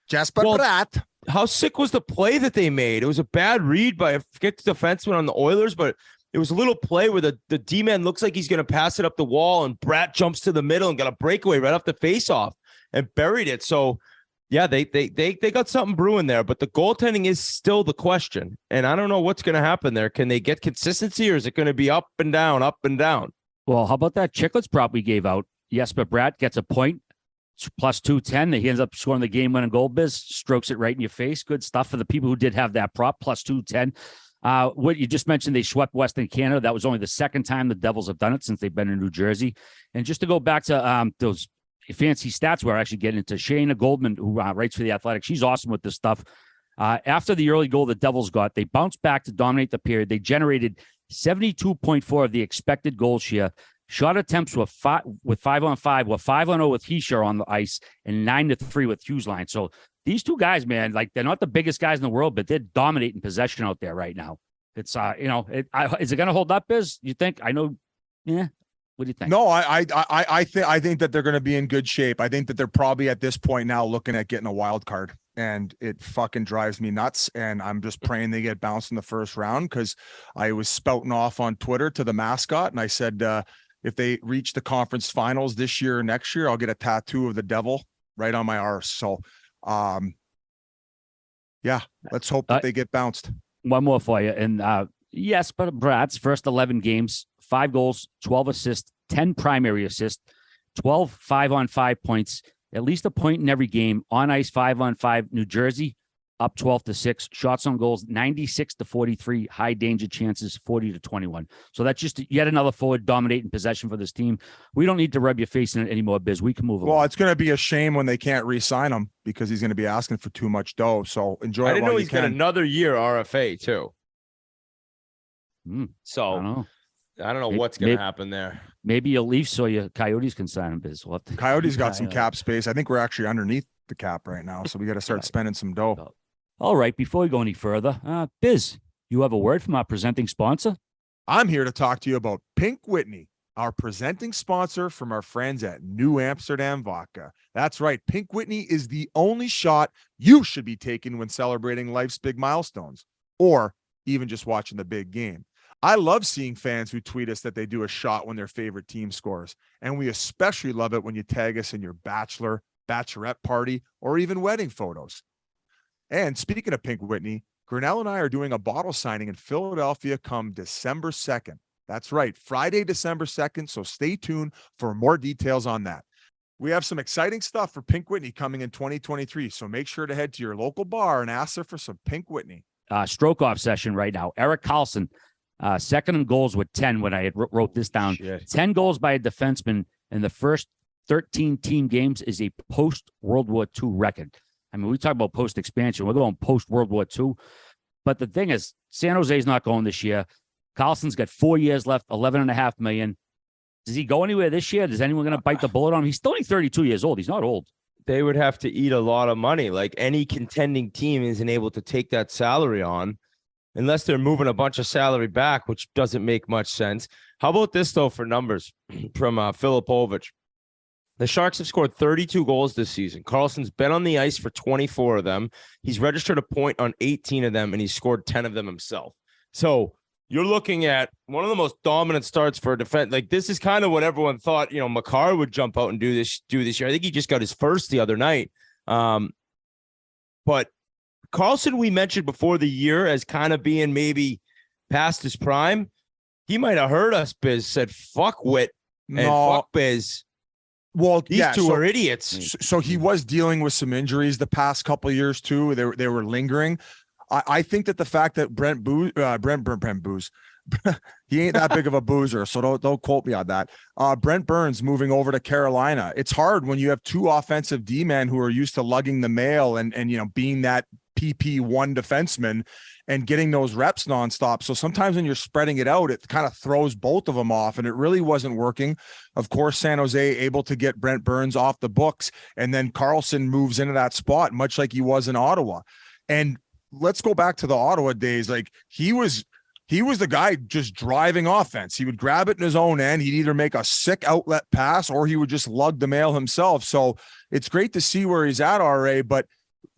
Jesper Bratt. How sick was the play that they made? It was a bad read by, I forget the defenseman on the Oilers, but it was a little play where the D-man looks like he's going to pass it up the wall, and Bratt jumps to the middle and got a breakaway right off the face-off and buried it. So, yeah, they got something brewing there, but the goaltending is still the question. And I don't know what's going to happen there. Can they get consistency, or is it going to be up and down, up and down? Well, how about that Chiclets prop we gave out? Jesper Bratt gets a point, plus 210. He ends up scoring the game-winning goal. Biz strokes it right in your face. Good stuff for the people who did have that prop, plus 210. What you just mentioned, they swept Western Canada. That was only the second time the Devils have done it since they've been in New Jersey. And just to go back to those fancy stats we're actually getting into, Shayna Goldman, who writes for The Athletic, she's awesome with this stuff. After the early goal the Devils got, they bounced back to dominate the period. They generated 72.4 of the expected goal share. Shot attempts were 5-on-5, were 5-on-0 with Heischer on the ice, and 9-3 with Hughes line. So these two guys, man, they're not the biggest guys in the world, but they're dominating possession out there right now. It's is it going to hold up? Biz, you think? I know. Yeah. What do you think? No, I think that they're going to be in good shape. I think that they're probably at this point now looking at getting a wild card, and it fucking drives me nuts. And I'm just praying they get bounced in the first round, because I was spouting off on Twitter to the mascot, and I said, if they reach the conference finals this year or next year, I'll get a tattoo of the devil right on my arse. So, yeah, let's hope that they get bounced. One more for you. And, Yes, but Brad's first 11 games, 5 goals, 12 assists, 10 primary assists, 12 5-on-5 points, at least a point in every game. On ice 5-on-5. New Jersey up 12-6. Shots on goals 96-43. High danger chances 40-21. So that's just yet another forward dominating possession for this team. We don't need to rub your face in it anymore, Biz. We can move on. Well, it's going to be a shame when they can't re-sign him because he's going to be asking for too much dough. So enjoy. I it didn't while know you he's got can. another year RFA too. I So don't know. I don't know Maybe- what's going maybe- to happen there. Maybe your Leafs so your Coyotes can sign him, Biz. We'll have to Coyotes keep got an some eye on cap space. I think we're actually underneath the cap right now, so we got to start Right. spending some dough. it. All right. Before we go any further, Biz, you have a word from our presenting sponsor? I'm here to talk to you about Pink Whitney, our presenting sponsor from our friends at New Amsterdam Vodka. That's right. Pink Whitney is the only shot you should be taking when celebrating life's big milestones or even just watching the big game. I love seeing fans who tweet us that they do a shot when their favorite team scores. And we especially love it when you tag us in your bachelor, bachelorette party, or even wedding photos. And speaking of Pink Whitney, Grinnell and I are doing a bottle signing in Philadelphia come December 2nd. That's right, Friday, December 2nd. So stay tuned for more details on that. We have some exciting stuff for Pink Whitney coming in 2023. So make sure to head to your local bar and ask her for some Pink Whitney. Stroke off session right now. Eric Carlson, second in goals with 10 when I had wrote this down. Shit. 10 goals by a defenseman in the first 13 team games is a post-World War II record. I mean, we talk about post-expansion. We're going post-World War II. But the thing is, San Jose's not going this year. Carlson's got 4 years left, $11.5 million. Does he go anywhere this year? Is anyone going to bite the bullet on him? He's still only 32 years old. He's not old. They would have to eat a lot of money. Like any contending team isn't able to take that salary on unless they're moving a bunch of salary back, which doesn't make much sense. How about this, though, for numbers from Filipovich? The Sharks have scored 32 goals this season. Carlson's been on the ice for 24 of them. He's registered a point on 18 of them, and he's scored 10 of them himself. So you're looking at one of the most dominant starts for a defense. Like, this is kind of what everyone thought, Makar would jump out and do this year. I think he just got his first the other night. But Carlson, we mentioned before the year as kind of being maybe past his prime. He might have heard us, Biz, said, fuck Whit and fuck Biz. Well, These two so, are idiots. So he was dealing with some injuries the past couple of years too. They were lingering. I think that the fact that Brent Booze, he ain't that big of a boozer, so don't quote me on that. Brent Burns moving over to Carolina. It's hard when you have two offensive D-men who are used to lugging the mail and being that PP1 defenseman and getting those reps nonstop. So sometimes when you're spreading it out, it kind of throws both of them off, and it really wasn't working. Of course, San Jose able to get Brent Burns off the books, and then Carlson moves into that spot, much like he was in Ottawa. And let's go back to the Ottawa days. Like he was the guy just driving offense. He would grab it in his own end. He'd either make a sick outlet pass or he would just lug the mail himself. So it's great to see where he's at, RA, but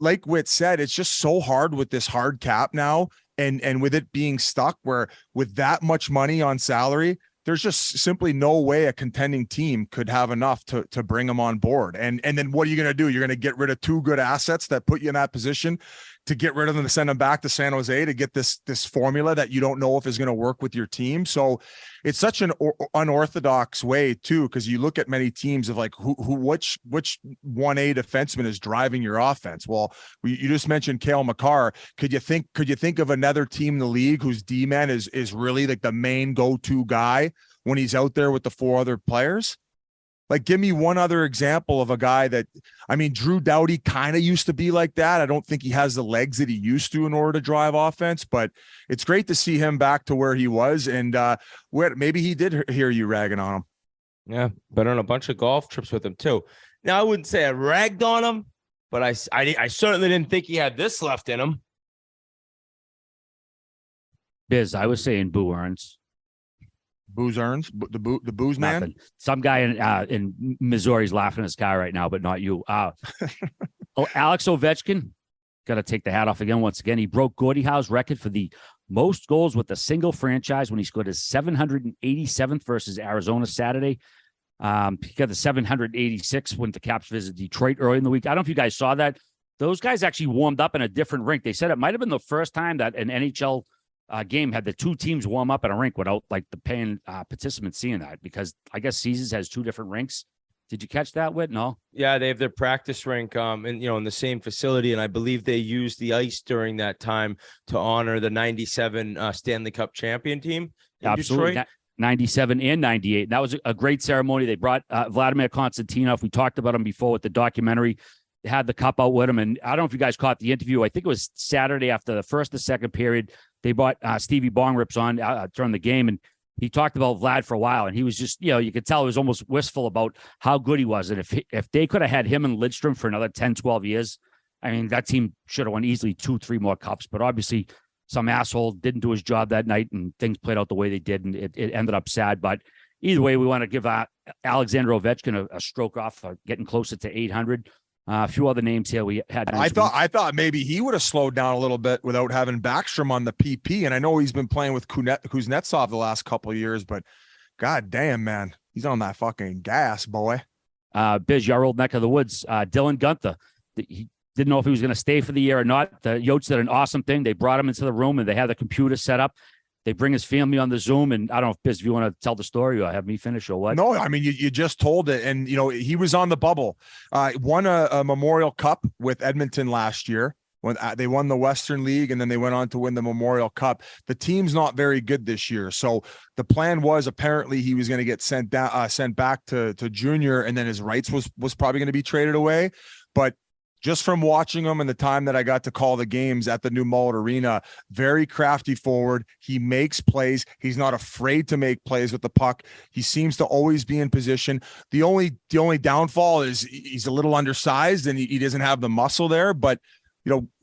like Whit said, it's just so hard with this hard cap now, and with it being stuck where with that much money on salary, there's just simply no way a contending team could have enough to bring him on board. And then what are you going to do? You're going to get rid of two good assets that put you in that position to get rid of them, to send them back to San Jose to get this formula that you don't know if is going to work with your team. So it's such an unorthodox way too, because you look at many teams of like which 1A defenseman is driving your offense. Well, you just mentioned Cale Makar. Could you think of another team in the league whose D-man is really like the main go-to guy when he's out there with the four other players? Like, give me one other example of a guy that, I mean, Drew Doughty kind of used to be like that. I don't think he has the legs that he used to in order to drive offense, but it's great to see him back to where he was. And maybe he did hear you ragging on him. Yeah, been on a bunch of golf trips with him too. Now, I wouldn't say I ragged on him, but I certainly didn't think he had this left in him. Biz, I was saying Boo Earns. Booze Earns, the booze man. Nothing. Some guy in Missouri's laughing in his car right now, but not you. Alex Ovechkin, got to take the hat off again. Once again, he broke Gordie Howe's record for the most goals with a single franchise when he scored his 787th versus Arizona Saturday. He got the 786 when the Caps visited Detroit early in the week. I don't know if you guys saw that. Those guys actually warmed up in a different rink. They said it might have been the first time that an NHL game had the two teams warm up at a rink without like the paying participants seeing that, because I guess Caesars has two different rinks. Did you catch that, Whit? No. Yeah, they have their practice rink, and in the same facility, and I believe they used the ice during that time to honor the '97 Stanley Cup champion team in Absolutely. Detroit. 97 and 98. And that was a great ceremony. They brought Vladimir Konstantinov. We talked about him before with the documentary. They had the cup out with him. And I don't know if you guys caught the interview. I think it was Saturday after the first or second period. They brought Stevie Bongrips on during the game. And he talked about Vlad for a while. And he was just, you could tell he was almost wistful about how good he was. And if they could have had him and Lidstrom for another 10, 12 years, I mean, that team should have won easily 2-3 more cups. But obviously, some asshole didn't do his job that night, and things played out the way they did, and it ended up sad. But either way, we want to give Alexander Ovechkin a stroke off for getting closer to 800. A few other names here we had. I thought maybe he would have slowed down a little bit without having Backstrom on the PP. And I know he's been playing with Kuznetsov the last couple of years, but god damn, man, he's on that fucking gas, boy. Biz, your old neck of the woods. Dylan Guenther. He didn't know if he was going to stay for the year or not. The Yotes did an awesome thing. They brought him into the room and they had the computer set up. They bring his family on the Zoom. And I don't know if Biz, if you want to tell the story or have me finish or what. No, I mean, you just told it. And, he was on the bubble. Won a Memorial Cup with Edmonton last year when they won the Western League, and then they went on to win the Memorial Cup. The team's not very good this year. So the plan was apparently he was going to get sent back to junior, and then his rights was probably going to be traded away. But just from watching him and the time that I got to call the games at the new Mullet Arena, very crafty forward. He makes plays. He's not afraid to make plays with the puck. He seems to always be in position. The only downfall is he's a little undersized and he doesn't have the muscle there. But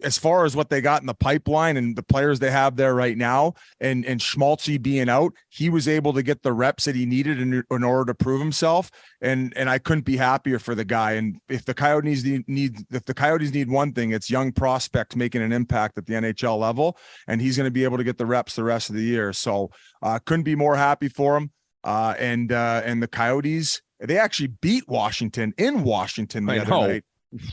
as far as what they got in the pipeline and the players they have there right now, and Schmaltzy being out, he was able to get the reps that he needed in order to prove himself. And I couldn't be happier for the guy. And if the Coyotes need one thing, it's young prospects making an impact at the NHL level, and he's going to be able to get the reps the rest of the year. So couldn't be more happy for him. And the Coyotes, they actually beat Washington in Washington the other night.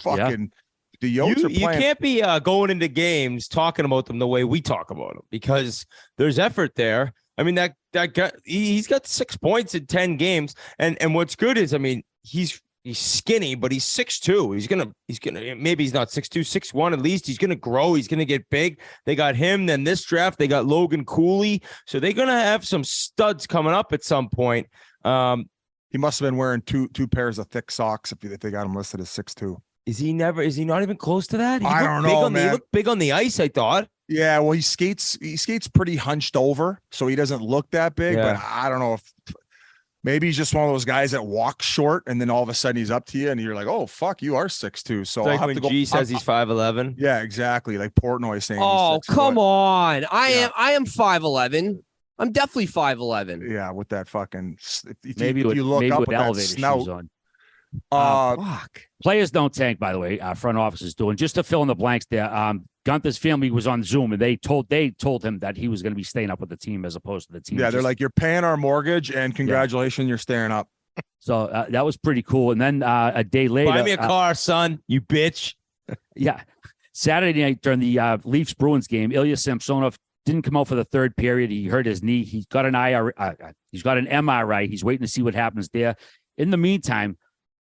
Fucking. Yeah. The Yotes are playing. You can't be going into games talking about them the way we talk about them, because there's effort there. I mean, that guy, he's got 6 points in 10 games. And what's good is, I mean, he's skinny, but he's 6'2". He's gonna maybe he's not 6'2", 6'1", at least. He's gonna grow. He's gonna get big. They got him. Then this draft, they got Logan Cooley. So they're gonna have some studs coming up at some point. He must have been wearing two pairs of thick socks if they got him listed as 6'2". Is he not even close to that? I don't know, man. He looked big on the ice, I thought. Yeah, well, he skates pretty hunched over, so he doesn't look that big. Yeah. But I don't know if maybe he's just one of those guys that walks short, and then all of a sudden he's up to you, and you're like, "Oh, fuck, you are 6'2". So I'll have to go. G says he's 5'11". Yeah, exactly. Like Portnoy saying. Oh, come on! I am 5'11". I'm definitely 5'11". Yeah, with that fucking. If you look up with that snout on. Fuck. Players don't tank, by the way. Front office is doing. Just to fill in the blanks there. Gunther's family was on Zoom, and they told him that he was going to be staying up with the team as opposed to the team. Yeah, they're like, you're paying our mortgage, and congratulations, you're staying up. So that was pretty cool. And then a day later, buy me a car, son, you bitch. Yeah, Saturday night during the Leafs Bruins game, Ilya Samsonov didn't come out for the third period. He hurt his knee. He's got an he's got an MRI. He's waiting to see what happens there. In the meantime,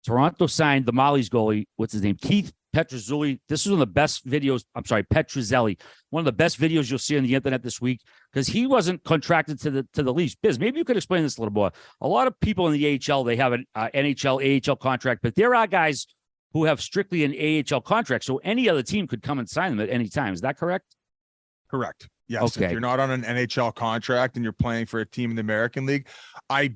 Toronto signed the Molly's goalie. What's his name? Keith Petruzzelli. This is one of the best videos. I'm sorry, Petruzzelli. One of the best videos you'll see on the internet this week, because he wasn't contracted to the Leafs. Biz, maybe you could explain this a little more. A lot of people in the AHL, they have an NHL, AHL contract, but there are guys who have strictly an AHL contract. So any other team could come and sign them at any time. Is that correct? Correct. Yes. Okay. If you're not on an NHL contract and you're playing for a team in the American League, I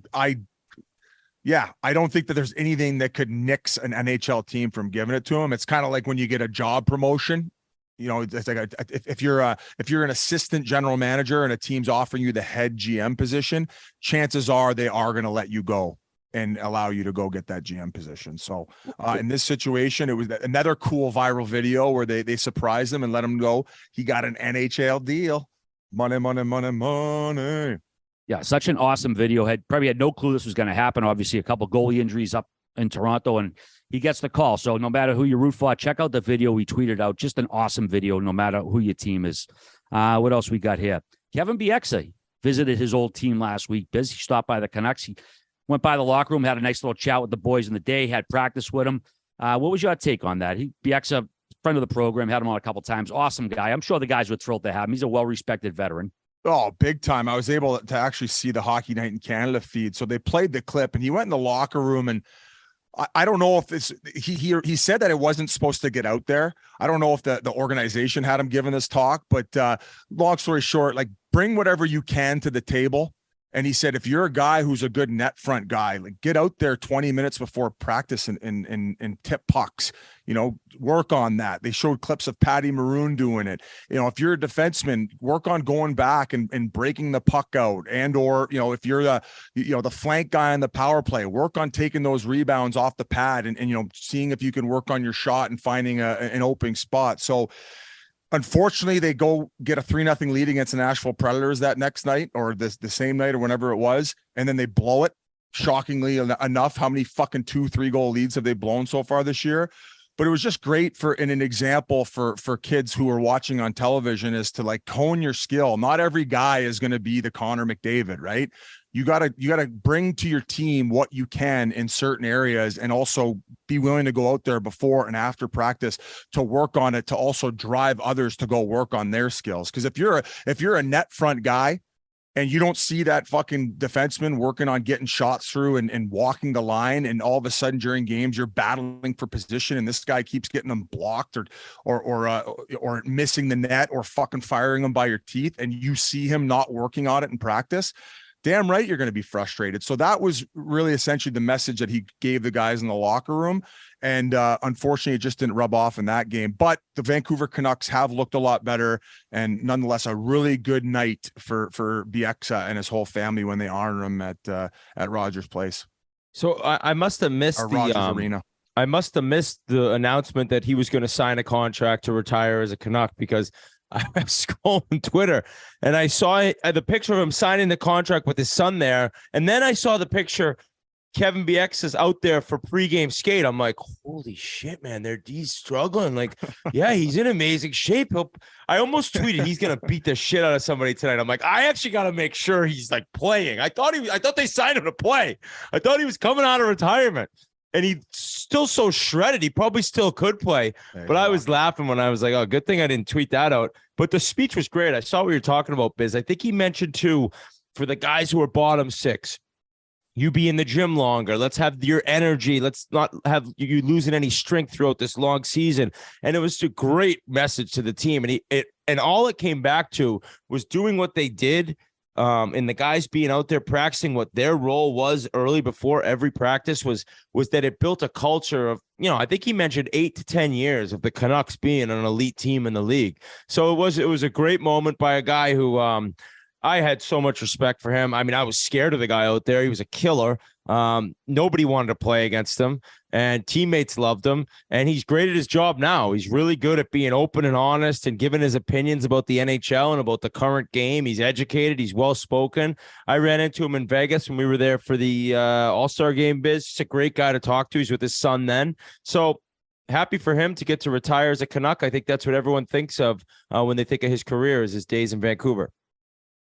don't think that there's anything that could nix an NHL team from giving it to them. It's kind of like when you get a job promotion. It's like if you're an assistant general manager and a team's offering you the head GM position, chances are they are going to let you go and allow you to go get that GM position. So in this situation, it was another cool viral video where they surprised him and let him go. He got an NHL deal. Money, money, money, money. Yeah, such an awesome video. Probably had no clue this was going to happen. Obviously, a couple goalie injuries up in Toronto, and he gets the call. So no matter who you root for, check out the video we tweeted out. Just an awesome video, no matter who your team is. What else we got here? Kevin Bieksa visited his old team last week. He stopped by the Canucks. He went by the locker room, had a nice little chat with the boys in the day, had practice with him. What was your take on that? Bieksa, friend of the program, had him on a couple times. Awesome guy. I'm sure the guys were thrilled to have him. He's a well-respected veteran. Oh, big time. I was able to actually see the Hockey Night in Canada feed. So they played the clip and he went in the locker room, and I don't know if this, he said that it wasn't supposed to get out there. I don't know if the organization had him giving this talk, but long story short, like, bring whatever you can to the table. And he said, if you're a guy who's a good net front guy, like, get out there 20 minutes before practice and tip pucks, work on that. They showed clips of Patty Maroon doing it. If you're a defenseman, work on going back and breaking the puck out. And, or, if you're the flank guy on the power play, work on taking those rebounds off the pad and seeing if you can work on your shot and finding an opening spot. So, unfortunately, they go get a 3-0 lead against the Nashville Predators that next night, or the same night, or whenever it was, and then they blow it. Shockingly enough, how many fucking 2-3 goal leads have they blown so far this year? But it was just great an example for kids who are watching on television, is to, like, hone your skill. Not every guy is going to be the Connor McDavid, right? You gotta bring to your team what you can in certain areas, and also be willing to go out there before and after practice to work on it, to also drive others to go work on their skills. Because if you're a net front guy and you don't see that fucking defenseman working on getting shots through and walking the line, and all of a sudden during games you're battling for position and this guy keeps getting them blocked or missing the net, or fucking firing them by your teeth, and you see him not working on it in practice, damn right you're going to be frustrated. So that was really essentially the message that he gave the guys in the locker room. And unfortunately, it just didn't rub off in that game. But the Vancouver Canucks have looked a lot better, and nonetheless, a really good night for Bieksa and his whole family when they honor him at Rogers Place. So I must have missed the Rogers Arena. I must have missed the announcement that he was going to sign a contract to retire as a Canuck, because I was scrolling Twitter and I saw the picture of him signing the contract with his son there. And then I saw the picture, Kevin Bieksa's out there for pregame skate. I'm like, holy shit, man, he's struggling. Like, yeah, he's in amazing shape. I almost tweeted he's going to beat the shit out of somebody tonight. I'm like, I actually got to make sure he's, like, playing. I thought they signed him to play. I thought he was coming out of retirement. And he's still so shredded. He probably still could play. But I was laughing when I was like, oh, good thing I didn't tweet that out. But the speech was great. I saw what you were talking about, Biz. I think he mentioned, too, for the guys who are bottom six, you be in the gym longer. Let's have your energy. Let's not have you losing any strength throughout this long season. And it was a great message to the team. And all it came back to was doing what they did. And the guys being out there practicing what their role was early before every practice was that it built a culture of, I think he mentioned 8 to 10 years of the Canucks being an elite team in the league. So it was a great moment by a guy who I had so much respect for him. I mean, I was scared of the guy out there. He was a killer. Nobody wanted to play against him, and teammates loved him. And he's great at his job now. He's really good at being open and honest and giving his opinions about the NHL and about the current game. He's educated. He's well-spoken. I ran into him in Vegas when we were there for the All-Star game, Biz. He's a great guy to talk to. He's with his son then. So happy for him to get to retire as a Canuck. I think that's what everyone thinks of when they think of his career, is his days in Vancouver.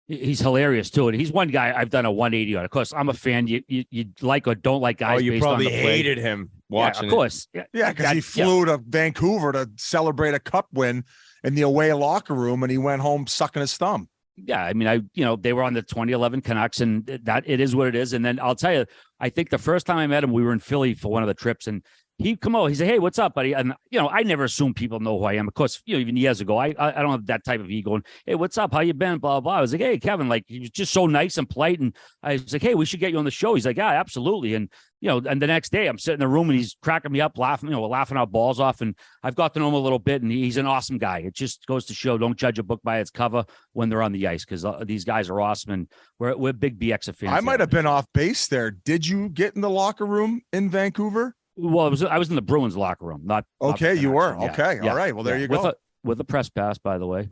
He's hilarious too, and he's one guy I've done a 180 on. Of course, I'm a fan. You like or don't like guys. Oh, you based probably on the play. hated him watching. Yeah, of course. Yeah, because he flew to Vancouver to celebrate a cup win in the away locker room, and he went home sucking his thumb. Yeah, I mean, they were on the 2011 Canucks, and that it is what it is. And then I'll tell you, I think the first time I met him, we were in Philly for one of the trips, and he'd come over. He said, "Hey, what's up, buddy?" And I never assume people know who I am. Of course, even years ago, I don't have that type of ego. And, hey, what's up? How you been? Blah, blah, blah. I was like, hey, Kevin, like, he was just so nice and polite. And I was like, hey, we should get you on the show. He's like, yeah, absolutely. And and the next day I'm sitting in the room and he's cracking me up, laughing, we're laughing our balls off. And I've got to know him a little bit, and he's an awesome guy. It just goes to show, don't judge a book by its cover when they're on the ice, because these guys are awesome, and we're big BX fans. I might have been off base there. Did you get in the locker room in Vancouver? Well, I was in the Bruins locker room. Not okay. You were okay. Yeah. All right. Well, there you go. With a press pass, by the way.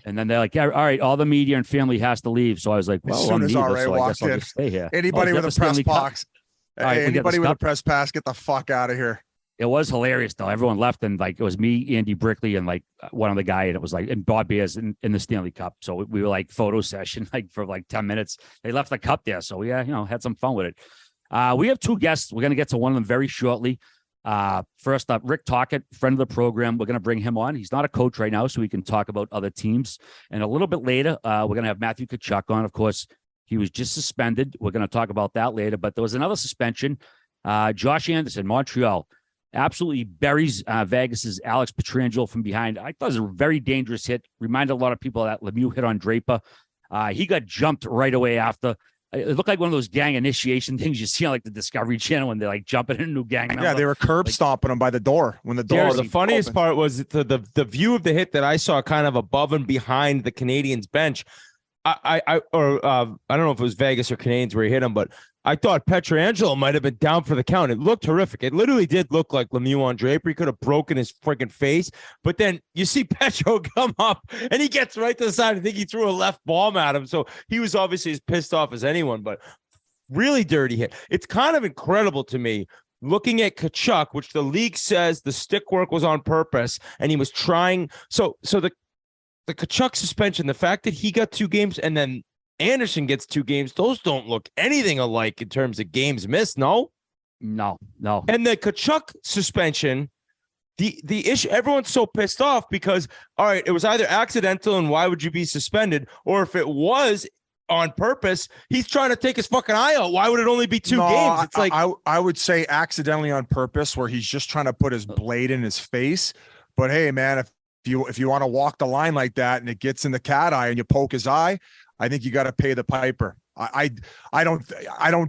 And then they're like, yeah, all right, all the media and family has to leave. So I was like, well, as soon as RA so walked in, stay here. Anybody with a press box, anybody with a press pass, get the fuck out of here. It was hilarious though. Everyone left, and like it was me, Andy Brickley, and like one other guy, and it was like and Bob Beers in the Stanley Cup. So we were like photo session like for like 10 minutes. They left the cup there, so we had some fun with it. We have two guests. We're gonna get to one of them very shortly. First up, Rick Tocchet, friend of the program. We're gonna bring him on. He's not a coach right now, so we can talk about other teams. And a little bit later, we're gonna have Matthew Tkachuk on. Of course, he was just suspended. We're gonna talk about that later. But there was another suspension. Josh Anderson, Montreal. Absolutely buries Vegas's Alex Pietrangelo from behind. I thought it was a very dangerous hit. Reminded a lot of people of that Lemieux hit on Draper. He got jumped right away after. It looked like one of those gang initiation things you see on like the Discovery Channel when they're like jumping in a new gang member. Yeah, they were curb stomping him by the door when the door. The funniest part was the view of the hit that I saw kind of above and behind the Canadians bench. I don't know if it was Vegas or Canadians where he hit him, but I thought Pietrangelo might have been down for the count. It looked horrific. It literally did look like Lemieux on Draper. He could have broken his freaking face. But then you see Petro come up and he gets right to the side. I think he threw a left bomb at him. So he was obviously as pissed off as anyone, but really dirty hit. It's kind of incredible to me looking at Tkachuk, which the league says the stick work was on purpose and he was trying. So the Tkachuk suspension, the fact that he got 2 games and then Anderson gets 2 games, those don't look anything alike in terms of games missed. No. No. And the Tkachuk suspension, the issue, everyone's so pissed off because, all right, it was either accidental and why would you be suspended? Or if it was on purpose, he's trying to take his fucking eye out. Why would it only be 2 games? It's like I would say accidentally on purpose, where he's just trying to put his blade in his face. But hey, man, if you want to walk the line like that and it gets in the cat eye and you poke his eye, I think you got to pay the piper. I don't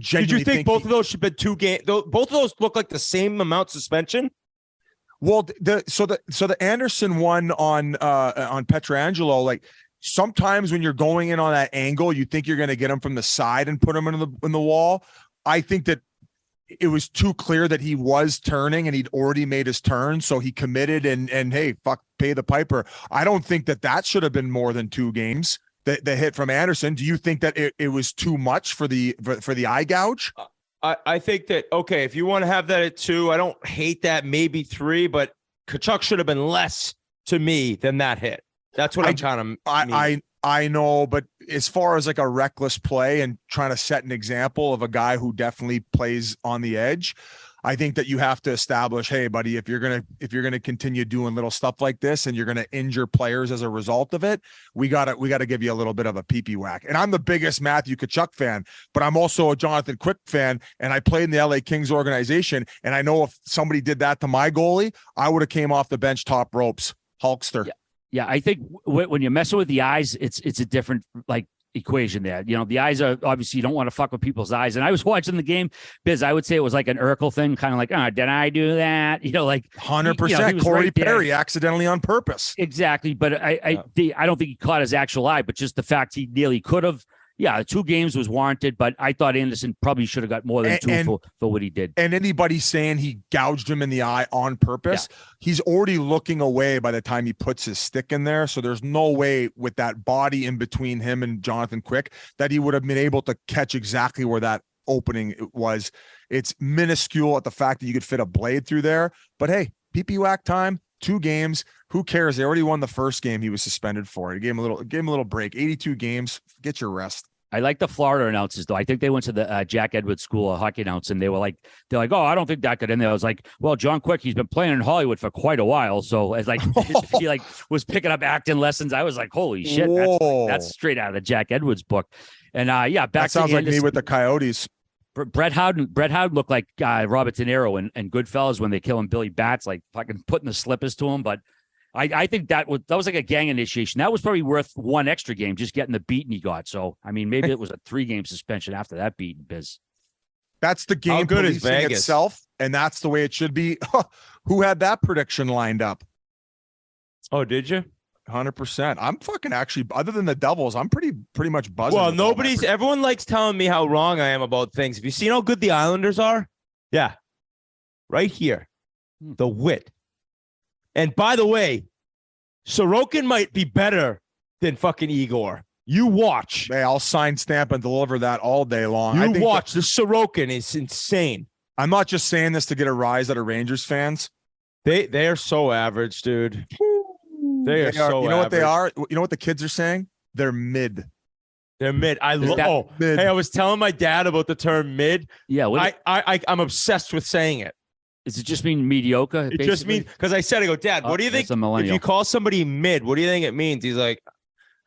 genuinely. Did you think both of those should have been 2 games? Both of those look like the same amount suspension. Well, the Anderson one on Pietrangelo, like sometimes when you're going in on that angle, you think you're going to get him from the side and put him in the wall. I think that it was too clear that he was turning and he'd already made his turn, so he committed and hey, fuck, pay the piper. I don't think that should have been more than 2 games. The hit from Anderson. Do you think that it was too much for the eye gouge? I think that, okay, if you want to have that at 2, I don't hate that, maybe 3, but Tkachuk should have been less to me than that hit. That's what I know, but as far as like a reckless play and trying to set an example of a guy who definitely plays on the edge, I think that you have to establish, hey, buddy, if you're gonna continue doing little stuff like this and you're gonna injure players as a result of it, we gotta give you a little bit of a pee-pee whack. And I'm the biggest Matthew Tkachuk fan, but I'm also a Jonathan Quick fan, and I played in the LA Kings organization, and I know if somebody did that to my goalie, I would have came off the bench top ropes, Hulkster. Yeah, I think when you're messing with the eyes, it's a different like equation there. You know, the eyes are obviously, you don't want to fuck with people's eyes. And I was watching the game, Biz, I would say it was like an Urkel thing, kind of like, did I do that? You know, like 100%. Corey Perry accidentally on purpose. Exactly. But I don't think he caught his actual eye, but just the fact he nearly could have. Yeah, 2 games was warranted, but I thought Anderson probably should have got more than 2 for what he did. And anybody saying he gouged him in the eye on purpose, he's already looking away by the time he puts his stick in there. So there's no way with that body in between him and Jonathan Quick that he would have been able to catch exactly where that opening was. It's minuscule at the fact that you could fit a blade through there. But hey, pee-pee whack time. 2 games. Who cares? They already won the first game he was suspended for. He gave him a little break. 82 games. Get your rest. I like the Florida announcers though. I think they went to the Jack Edwards School of Hockey Announce, and they're like, oh, I don't think that got in there. I was like, well, John Quick, he's been playing in Hollywood for quite a while, so it's like he like was picking up acting lessons. I was like, holy shit, that's straight out of the Jack Edwards book. And back that sounds like me with the Coyotes. Brett Howden looked like Robert De Niro and Goodfellas when they killing Billy Bats, like fucking putting the slippers to him. But I think that was like a gang initiation. That was probably worth 1 extra game, just getting the beating he got. So I mean, maybe it was a 3-game suspension after that beating. Biz. That's the game policing itself, and that's the way it should be. Who had that prediction lined up? Oh, did you? 100%. I'm fucking actually, other than the Devils, I'm pretty much buzzing. Well, everyone likes telling me how wrong I am about things. Have you seen how good the Islanders are? Yeah. Right here. The wit. And by the way, Sorokin might be better than fucking Igor. You watch. Hey, I'll sign, stamp, and deliver that all day long. You watch. The Sorokin is insane. I'm not just saying this to get a rise out of Rangers fans. They are so average, dude. They are so You know what they average. are? You know what the kids are saying? They're mid. They're mid. mid. Hey, I was telling my dad about the term mid. Yeah. I'm obsessed with saying it. Does it just mean mediocre? It just means because I said, I go, Dad, what do you think? If you call somebody mid, what do you think it means? He's like,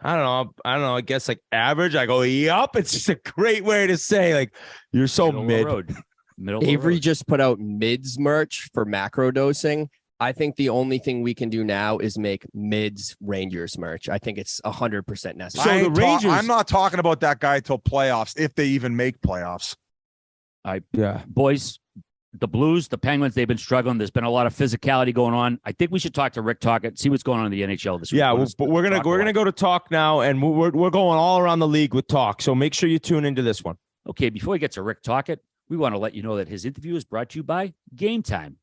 I don't know. I guess like average. I go, yup. It's just a great way to say like you're so mid. Avery just put out mids merch for macro dosing. I think the only thing we can do now is make mids Rangers merch. I think it's 100% necessary. So the Rangers, I'm not talking about that guy till playoffs, if they even make playoffs. Boys, the Blues, the Penguins, they've been struggling. There's been a lot of physicality going on. I think we should talk to Rick Tocchet, see what's going on in the NHL this week. Yeah, but we're gonna go to Tocc now, and we're going all around the league with Tocc. So make sure you tune into this one. Okay, before we get to Rick Tocchet, we want to let you know that his interview is brought to you by Game Time.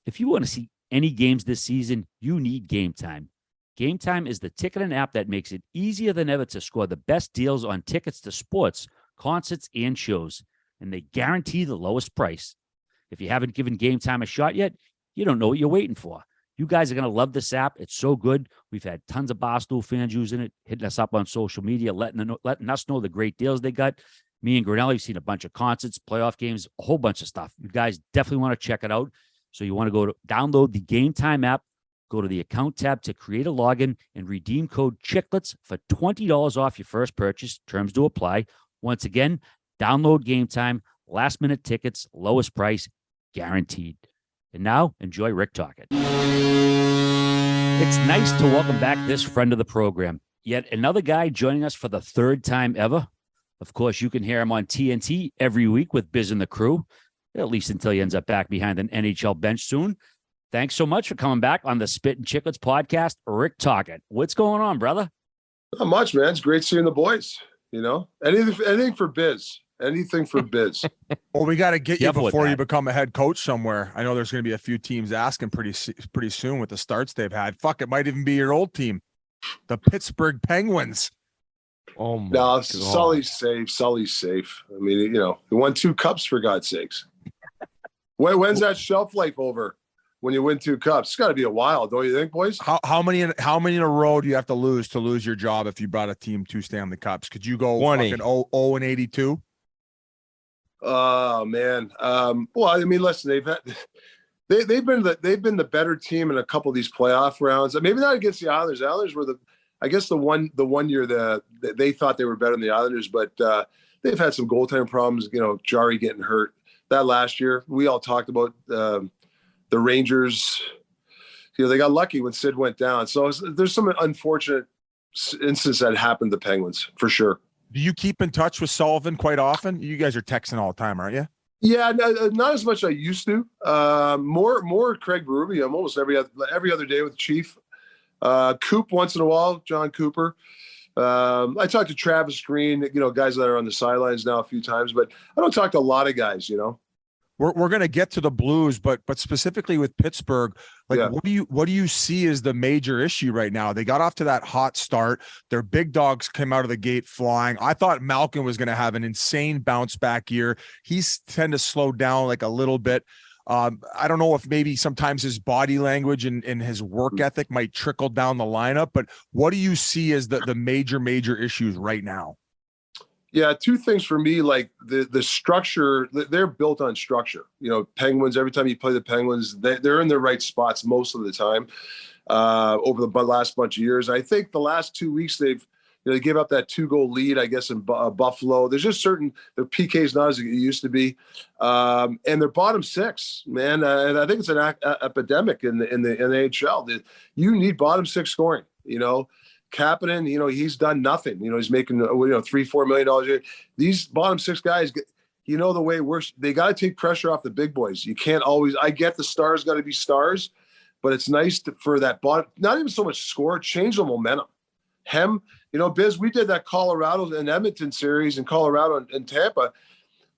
If you want to see any games this season, you need Game Time. Game Time is the ticketing app that makes it easier than ever to score the best deals on tickets to sports, concerts, and shows, and they guarantee the lowest price. If you haven't given Game Time a shot yet, you don't know what you're waiting for. You guys are going to love this app. It's so good. We've had tons of Barstool fans using it, hitting us up on social media, letting us know the great deals they got. Me and Grinelli have seen a bunch of concerts, playoff games, a whole bunch of stuff. You guys definitely want to check it out. So you want to go to download the Game Time app, go to the account tab to create a login and redeem code Chiclets for $20 off your first purchase. Terms to apply. Once again, download Game Time, last minute tickets, lowest price, guaranteed. And now enjoy Rick Tocchet. It's nice to welcome back this friend of the program. Yet another guy joining us for the third time ever. Of course, you can hear him on TNT every week with Biz and the crew, at least until he ends up back behind an NHL bench soon. Thanks so much for coming back on the Spittin Chiclets podcast, Rick Tocchet. What's going on, brother? Not much, man. It's great seeing the boys. You know, anything for Biz. Anything for Biz. Well, we got to get you Careful before with you that. become a head coach somewhere. I know there's going to be a few teams asking pretty soon with the starts they've had. Fuck, it might even be your old team, the Pittsburgh Penguins. Oh my No, God. Sully's safe. Sully's safe. I mean, you know, he won 2 cups for God's sakes. When's that shelf life over? When you win 2 cups, it's got to be a while, don't you think, boys? How many in a row do you have to lose your job if you brought a team 2 Stanley Cups? Could you go 20. fucking 0-82? Oh man. Well, I mean, listen, they've been the better team in a couple of these playoff rounds. Maybe not against the Islanders. The Islanders were the one year they thought they were better than the Islanders, but they've had some goaltending problems. You know, Jari getting hurt. That last year, we all talked about the Rangers. You know, they got lucky when Sid went down. So there's some unfortunate instances that happened to the Penguins for sure. Do you keep in touch with Sullivan quite often? You guys are texting all the time, aren't you? Yeah, not as much as I used to. More Craig Berube. I'm almost every other day with the Chief. Coop once in a while, John Cooper. I talked to Travis Green, you know, guys that are on the sidelines now a few times, but I don't talk to a lot of guys, you know. We're going to get to the Blues, but specifically with Pittsburgh, like what do you see as the major issue right now? They got off to that hot start. Their big dogs came out of the gate flying. I thought Malkin was going to have an insane bounce back year. He's tend to slow down like a little bit. I don't know if maybe sometimes his body language and his work ethic might trickle down the lineup, but what do you see as the major issues right now? Yeah, 2 things for me, like the structure, they're built on structure. You know, Penguins, every time you play the Penguins, they're in the right spots most of the time over the last bunch of years. I think the last 2 weeks they gave up that 2-goal lead, I guess, in Buffalo. There's just their PK is not as it used to be. And their bottom 6, man, and I think it's an epidemic in the NHL. You need bottom 6 scoring, you know. Kapanen, you know, he's done nothing. You know, he's making $3-4 million a year. These bottom 6 guys, you know, the way they got to take pressure off the big boys. You can't always. I get the stars got to be stars, but it's nice for that bottom. Not even so much score, change the momentum. You know, Biz, we did that Colorado and Edmonton series in Colorado and Tampa.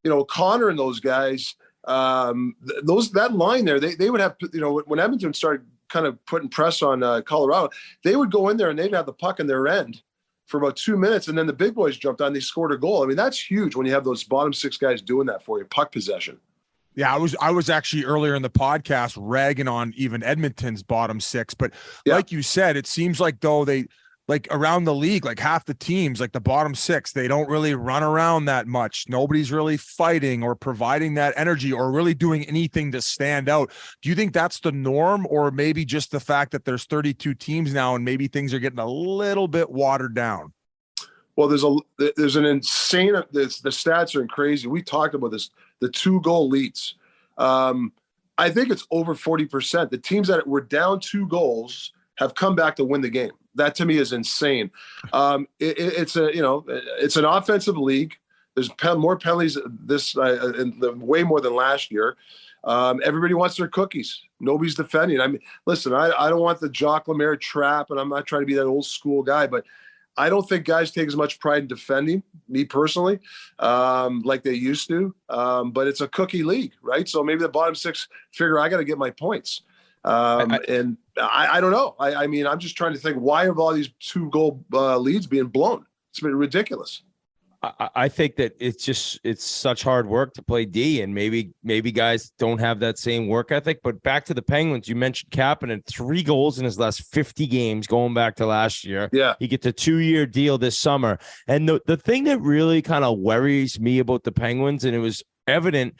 You know, Connor and those guys, that line there, they would have. You know, when Edmonton started kind of putting press on Colorado, they would go in there and they'd have the puck in their end for about 2 minutes, and then the big boys jumped on, they scored a goal. I mean, that's huge when you have those bottom 6 guys doing that for you, puck possession. Yeah, I was actually earlier in the podcast ragging on even Edmonton's bottom six, but like you said, it seems like though they like around the league, like half the teams, like the bottom six, they don't really run around that much. Nobody's really fighting or providing that energy or really doing anything to stand out. Do you think that's the norm, or maybe just the fact that there's 32 teams now and maybe things are getting a little bit watered down? Well, there's an insane. The stats are crazy. We talked about this. The 2-goal leads. I think it's over 40%. The teams that were down 2 goals have come back to win the game. That to me is insane. It's an offensive league. There's more penalties way more than last year. Everybody wants their cookies. Nobody's defending. I mean, listen, I don't want the Jacques Lemaire trap, and I'm not trying to be that old school guy, but I don't think guys take as much pride in defending, me personally, like they used to. But it's a cookie league, right? So maybe the bottom six figure I got to get my points. And I don't know. I mean, I'm just trying to think, why are all these 2-goal leads being blown? It's been ridiculous. I think that it's such hard work to play D, and maybe guys don't have that same work ethic. But back to the Penguins, you mentioned Kapanen, 3 goals in his last 50 games going back to last year. Yeah. He gets a 2-year deal this summer. And the thing that really kind of worries me about the Penguins, and it was evident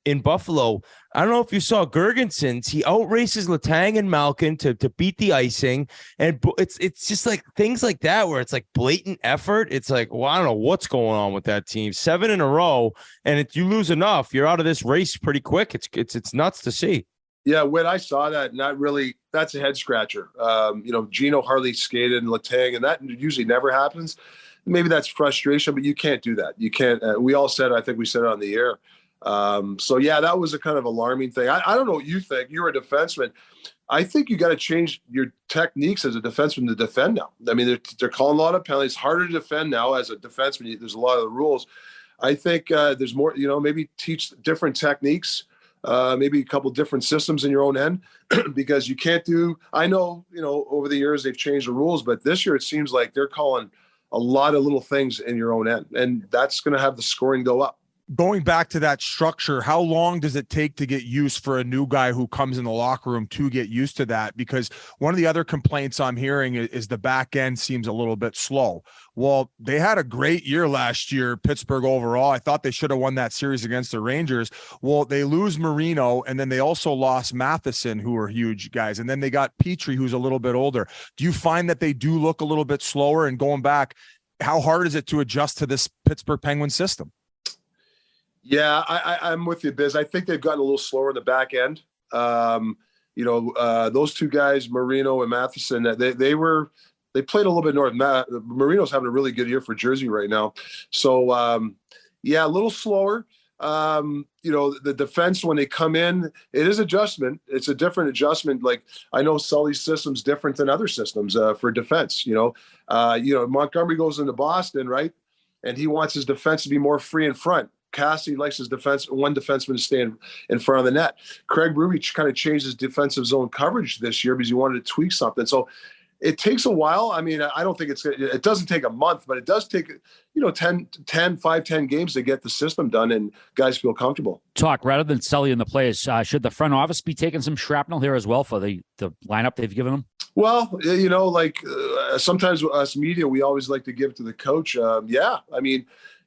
in Buffalo, I don't know if you saw Gergensons. He outraces Letang and Malkin to beat the icing, and it's just like things like that where it's like blatant effort. It's like, well, I don't know what's going on with that team. 7 in a row, and if you lose enough, you're out of this race pretty quick. It's nuts to see. Yeah, when I saw that, that's a head scratcher. Gino hardly skated and Letang, and that usually never happens. Maybe that's frustration, but you can't do that. You can't. We all said, I think we said it on the air. So yeah, that was a kind of alarming thing. I don't know what you think. You're a defenseman. I think you got to change your techniques as a defenseman to defend now. I mean, they're calling a lot of penalties. It's harder to defend now as a defenseman. There's a lot of the rules. I think there's more, maybe teach different techniques, maybe a couple different systems in your own end, because you can't I know, over the years they've changed the rules, but this year it seems like they're calling a lot of little things in your own end, and that's going to have the scoring go up. Going back to that structure, how long does it take to get used for a new guy who comes in the locker room to get used to that? Because one of the other complaints I'm hearing is the back end seems a little bit slow. Well, they had a great year last year, Pittsburgh overall. I thought they should have won that series against the Rangers. Well, they lose Marino, and then they also lost Matheson, who are huge guys. And then they got Petrie, who's a little bit older. Do you find that they do look a little bit slower? And going back, how hard is it to adjust to this Pittsburgh Penguins system? Yeah, I'm with you, Biz. I think they've gotten a little slower in the back end. Those two guys, Marino and Matheson, they played a little bit north. Marino's having a really good year for Jersey right now. So, a little slower. The defense, when they come in, it is adjustment. It's a different adjustment. Like, I know Sully's system's different than other systems for defense. Montgomery goes into Boston, right? And he wants his defense to be more free in front. Cassidy likes his one defenseman to stay in front of the net. Craig Berube kind of changed his defensive zone coverage this year because he wanted to tweak something. So it takes a while. I mean, I don't think it doesn't take a month, but it does take, 10 games to get the system done and guys feel comfortable. Tocc, rather than Sully and the players, should the front office be taking some shrapnel here as well for the lineup they've given them? Well, sometimes us media, we always like to give to the coach.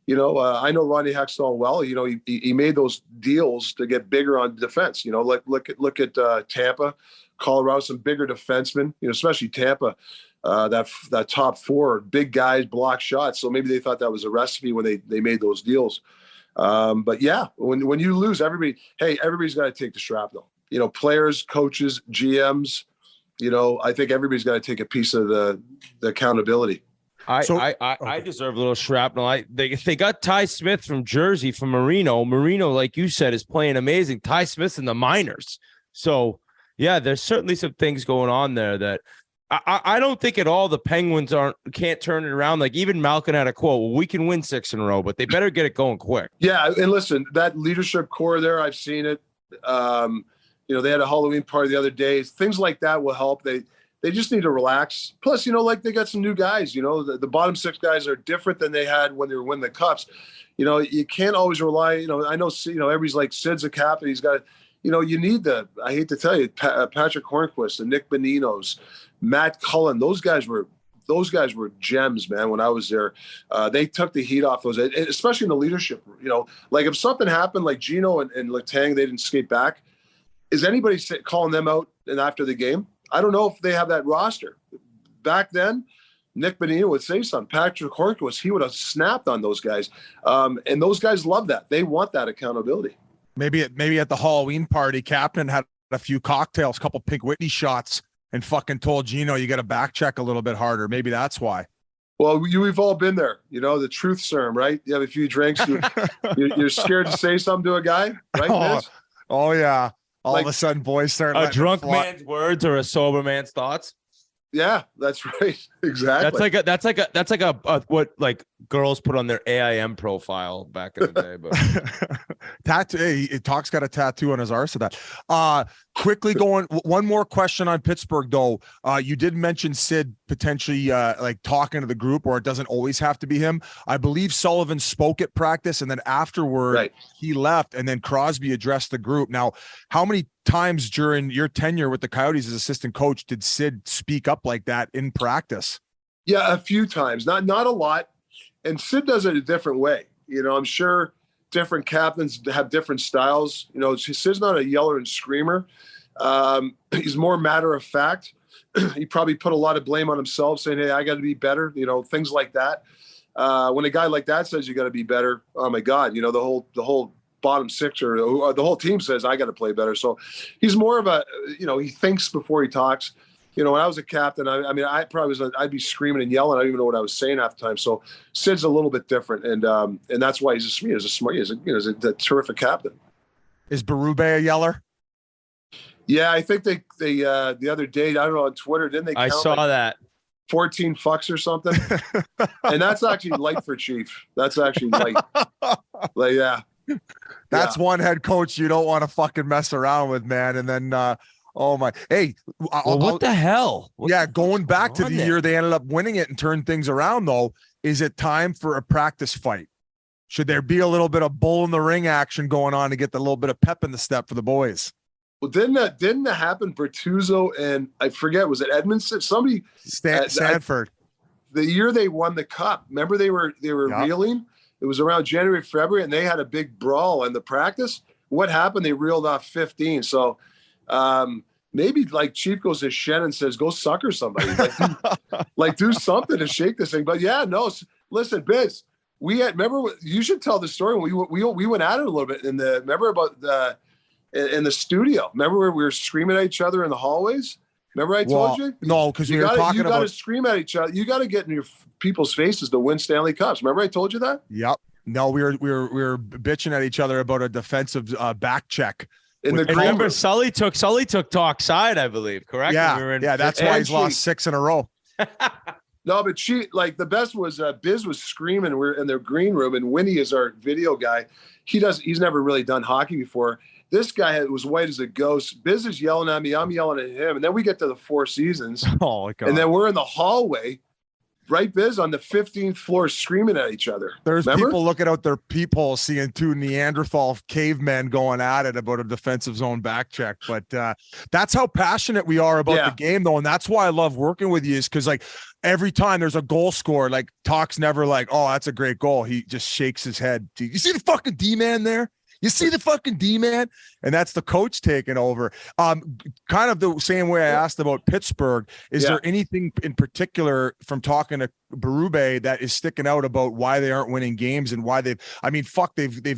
I know Ronnie Hextall well. He made those deals to get bigger on defense. Look at Tampa, Colorado, some bigger defensemen. Especially Tampa, that top 4 big guys block shots. So maybe they thought that was a recipe when they made those deals. But yeah, when you lose, everybody's got to take the shrapnel. Players, coaches, GMs. I think everybody's got to take a piece of the accountability. I deserve a little shrapnel. They got Ty Smith from Jersey from Marino. Marino, like you said, is playing amazing. Ty Smith's in the minors. So, yeah, there's certainly some things going on there that I don't think at all the Penguins can't turn it around. Like, even Malkin had a quote, well, we can win 6 in a row, but they better get it going quick. Yeah, and listen, that leadership core there, I've seen it. They had a Halloween party the other day. Things like that will help. they just need to relax. Plus, like they got some new guys. The bottom six guys are different than they had when they were winning the cups. You can't always rely. I know. Everybody's like Sid's a captain. He's got. You need I hate to tell you, Patrick Hornquist, the Nick Boninos, Matt Cullen. Those guys were gems, man. When I was there, they took the heat off those, especially in the leadership. Like if something happened, like Gino and Letang, they didn't skate back. Is anybody calling them out and after the game? I don't know if they have that roster. Back then, Nick Bonino would say something. Patrick Hornquist, he would have snapped on those guys. And those guys love that. They want that accountability. Maybe at the Halloween party, Captain had a few cocktails, couple Pink Whitney shots, and fucking told Gino you got to back check a little bit harder. Maybe that's why. Well, we've all been there. The truth serum, right? You have a few drinks. You're scared to say something to a guy, right? Oh yeah. All of a sudden, boys start a drunk man's words or a sober man's thoughts. Yeah, that's right. Exactly. That's like a what like girls put on their AIM profile back in the day. But tattoo. Hey, Tocc's got a tattoo on his arse of that. Quickly going. One more question on Pittsburgh, though. You did mention Sid potentially like talking to the group, or it doesn't always have to be him. I believe Sullivan spoke at practice, and then afterward he left, and then Crosby addressed the group. Now, how many times during your tenure with the Coyotes as assistant coach did Sid speak up like that in practice? Yeah, a few times, not a lot. And Sid does it a different way. I'm sure different captains have different styles. Sid's not a yeller and screamer. He's more matter of fact. He probably put a lot of blame on himself, saying, "Hey, I got to be better." Things like that. When a guy like that says you got to be better, oh my God, the whole bottom six or the whole team says I got to play better. So he's more of a, he thinks before he talks. When I was a captain, I probably I'd be screaming and yelling. I don't even know what I was saying half the time. So Sid's a little bit different, and that's why he's a terrific captain. Is Berube a yeller? Yeah, I think they the other day, I don't know, on Twitter, didn't they? I saw that 14 fucks or something, and that's actually light for Chief. That's actually light. Like, yeah. That's one head coach you don't want to fucking mess around with, man. And then, oh my, hey, what the hell? Going back to the year they ended up winning it and turned things around, though, is it time for a practice fight? Should there be a little bit of bull in the ring action going on to get the little bit of pep in the step for the boys? Well, didn't that happen? Bertuzzo and I forget, was it Edmondson? Somebody Stanford. The year they won the cup. Remember they were reeling. It was around January, February, and they had a big brawl in the practice. What happened? They reeled off 15. So maybe like Chief goes to Shen and says, "Go sucker somebody, do something to shake this thing." But yeah, no. Listen, Biz, remember you should tell the story. We went at it a little bit in the studio. Remember where we were screaming at each other in the hallways? Remember I told you? No, because we were talking about. You got to scream at each other. You got to get in your people's faces to win Stanley Cups. Remember I told you that? Yep. No, we were bitching at each other about a defensive back check. Remember Sully took Tocc side, I believe. Correct? Yeah, that's why he's lost 6 in a row. No, but the best was Biz was screaming. We're in their green room, and Whitney is our video guy. He's never really done hockey before. This guy was white as a ghost. Biz is yelling at me. I'm yelling at him. And then we get to the Four Seasons. Oh, my God. And then we're in the hallway, right, Biz, on the 15th floor screaming at each other. There's people looking out their peephole seeing 2 Neanderthal cavemen going at it about a defensive zone back check. But that's how passionate we are about the game, though. And that's why I love working with you, is because, like, every time there's a goal scored, like, Tocc's never like, "Oh, that's a great goal." He just shakes his head. You see the fucking D-man there? You see the fucking D-man? And that's the coach taking over. Kind of the same way I asked about Pittsburgh. Is there anything in particular from talking to Berube that is sticking out about why they aren't winning games and why they've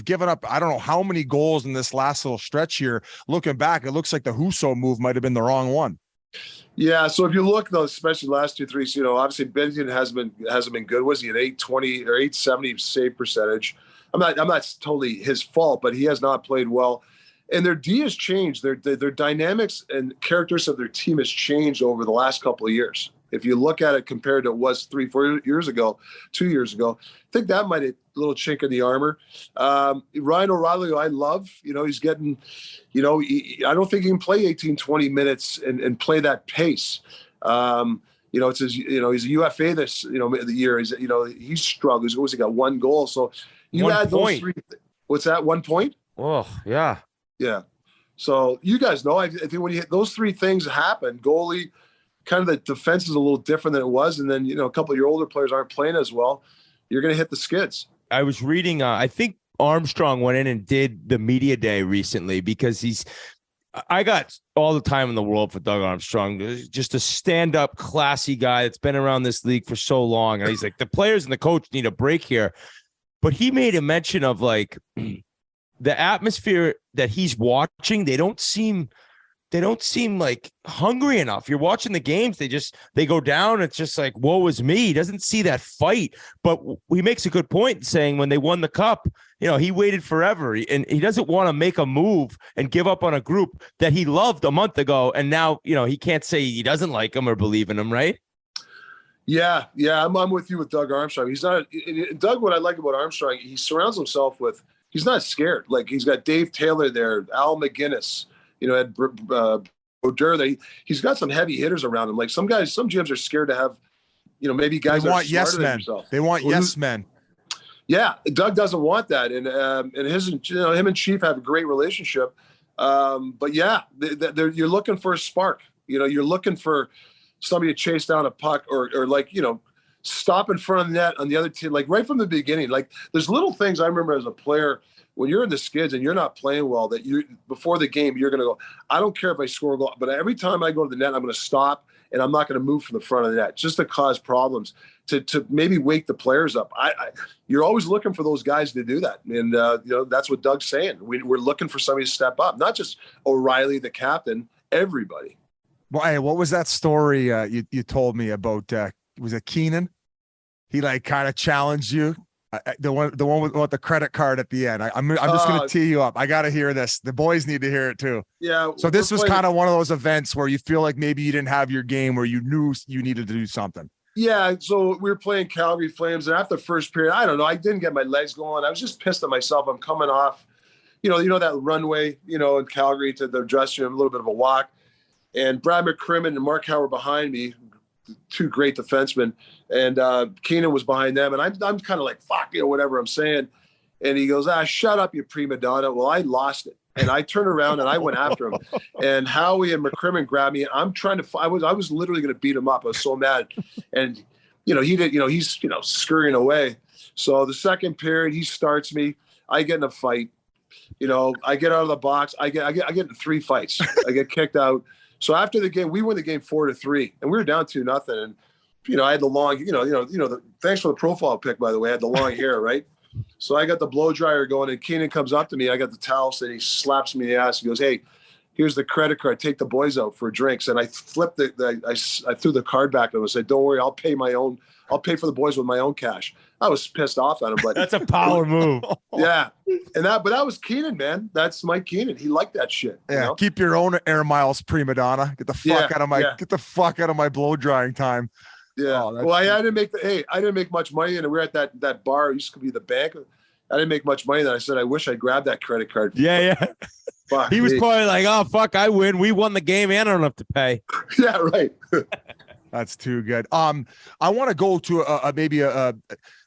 given up, I don't know how many goals in this last little stretch here. Looking back, it looks like the Husso move might have been the wrong one. Yeah, so if you look, though, especially the last 2 threes, obviously Bennington hasn't been good. Was he at 820 or 870 save percentage? I'm not totally his fault, but he has not played well. And their D has changed. Their dynamics and characteristics of their team has changed over the last couple of years. If you look at it compared to what it was 3-4 years ago, 2 years ago, I think that might have a little chink in the armor. Ryan O'Reilly, I love. He's getting, I don't think he can play 18, 20 minutes and play that pace. It's his, he's a UFA this, the year. He's struggled. He's always got one goal. So you 1 add those point. 3. What's that? 1 point? Oh, yeah. Yeah. So you guys know, I think when those 3 things happen, goalie, kind of the defense is a little different than it was. And then, a couple of your older players aren't playing as well. You're going to hit the skids. I was reading, I think Armstrong went in and did the media day recently because I got all the time in the world for Doug Armstrong, just a stand-up, classy guy that's been around this league for so long. And he's like, the players and the coach need a break here. But he made a mention of like the atmosphere that he's watching. They don't seem like hungry enough. You're watching the games. They go down. It's just like, woe is me. He doesn't see that fight, but he makes a good point saying when they won the cup, he waited forever and he doesn't want to make a move and give up on a group that he loved a month ago. And now, he can't say he doesn't like him or believe in him. Right. Yeah. I'm with you with Doug Armstrong. He's not Doug. What I like about Armstrong, he surrounds himself with, he's not scared. Like he's got Dave Taylor there, Al McGinnis, Ed Brodeur. He's got some heavy hitters around him. Like some GMs are scared to have, maybe guys they that want are yes men. They want yes men. Yeah, Doug doesn't want that, and him and Chief have a great relationship. But yeah, you're looking for a spark. You're looking for somebody to chase down a puck or stop in front of the net on the other team. Like right from the beginning, like there's little things I remember as a player. When you're in the skids and you're not playing well, that before the game, you're going to go, I don't care if I score a goal, but every time I go to the net, I'm going to stop and I'm not going to move from the front of the net just to cause problems, to maybe wake the players up. You're always looking for those guys to do that. And, that's what Doug's saying. We're looking for somebody to step up, not just O'Reilly, the captain, everybody. Well, hey, what was that story you told me about? Was it Keenan? He kind of challenged you. The one with the credit card at the end. I'm just going to tee you up. I got to hear this. The boys need to hear it too. Yeah. So this was kind of one of those events where you feel like maybe you didn't have your game, where you knew you needed to do something. Yeah. So we were playing Calgary Flames, and after the first period, I don't know, I didn't get my legs going. I was just pissed at myself. I'm coming off, that runway, in Calgary to the dressing room, a little bit of a walk, and Brad McCrimmon and Mark Howe were behind me, 2 great defensemen, and Keenan was behind them, and I'm kind of like, fuck, whatever I'm saying, and he goes, shut up, you prima donna. Well, I lost it, and I turned around and I went after him, and Howie and McCrimmon grabbed me, and I'm trying to, I was literally going to beat him up. I was so mad, and he did, he's scurrying away. So the second period, he starts me. I get in a fight. I get out of the box. I get in 3 fights. I get kicked out. So after the game, we win the game 4-3, and we were down 2-0. And I had the long, thanks for the profile pic, by the way. I had the long hair, right? So I got the blow dryer going, and Keenan comes up to me. I got the towel, and he slaps me in the ass. He goes, "Hey, here's the credit card. Take the boys out for drinks." And I flipped I threw the card back at him and said, "Don't worry, I'll pay for the boys with my own cash." I was pissed off at him, but that's a power move. Yeah. But that was Keenan, man. That's Mike Keenan. He liked that shit. Yeah. Keep your own air miles, prima donna. Get the fuck out of my blow drying time. Yeah. Well, I didn't make much money, and we were at that bar. It used to be the bank. I didn't make much money. Then I said, I wish I grabbed that credit card. Yeah. Fuck he was me. probably like, oh, fuck, I win. We won the game and I don't have to pay. Yeah, right. That's too good. I want to go to maybe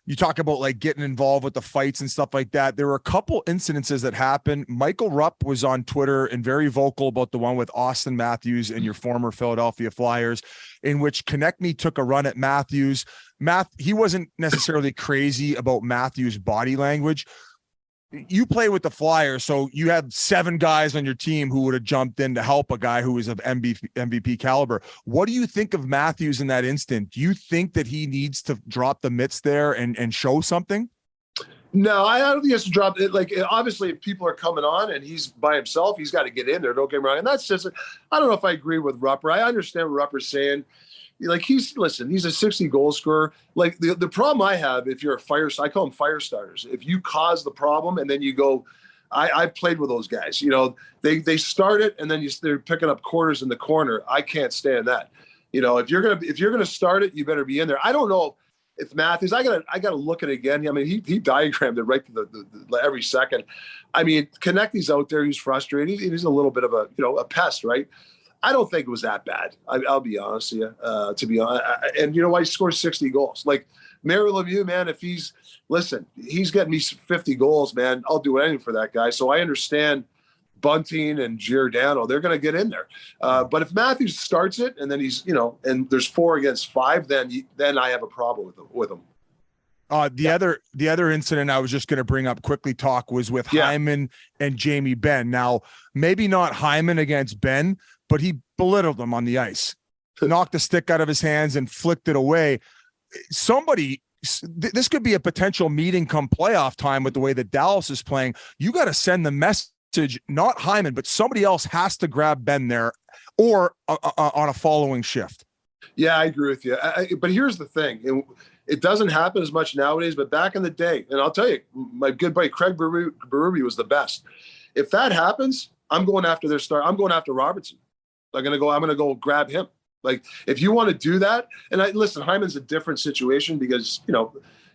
you talk about like getting involved with the fights and stuff like that. There were a couple incidences that happened. Michael Rupp was on Twitter and very vocal about the one with Austin Matthews and your former Philadelphia Flyers, in which Konechny took a run at Matthews. He wasn't necessarily crazy about Matthews' body language. You play with the Flyers, so you had 7 guys on your team who would have jumped in to help a guy who was of MVP caliber. What do you think of Matthews in that instant? Do you think that he needs to drop the mitts there and show something? No, I don't think he has to drop it. Like, obviously, if people are coming on and he's by himself, he's got to get in there. Don't get me wrong. And that's just, I don't know if I agree with Rupper. I understand what Rupper's saying. Like, he's a 60 goal scorer. Like, the problem I have, if you're a I call them fire starters. If you cause the problem and then you go, I played with those guys. They start it and then they're picking up quarters in the corner. I can't stand that. If you're gonna start it, you better be in there. I don't know if Matthews. I gotta look at it again. I mean, he diagrammed it right to the every second. I mean, Konechny's out there. He's frustrated. He's a little bit of a pest, right? I don't think it was that bad. I'll be honest with you. To be honest, and you know why, he scored 60 goals. Like Mario Lemieux, man, if he's getting me 50 goals, man, I'll do anything for that guy. So I understand Bunting and Giordano, they're going to get in there. But if Matthews starts it and then he's, and there's 4 against 5, then I have a problem with him. The other incident I was just going to bring up quickly, Tocc, was with Hyman and Jamie Benn. Now, maybe not Hyman against Ben, but he belittled him on the ice, knocked the stick out of his hands and flicked it away. This could be a potential meeting come playoff time with the way that Dallas is playing. You got to send the message, not Hyman, but somebody else has to grab Ben there or on a following shift. Yeah, I agree with you. But here's the thing. It doesn't happen as much nowadays, but back in the day, and I'll tell you, my good buddy Craig Berube was the best. If that happens, I'm going after their star. I'm going after Robertson. I'm going to go grab him. Like, if you want to do that, and listen, Hyman's a different situation because,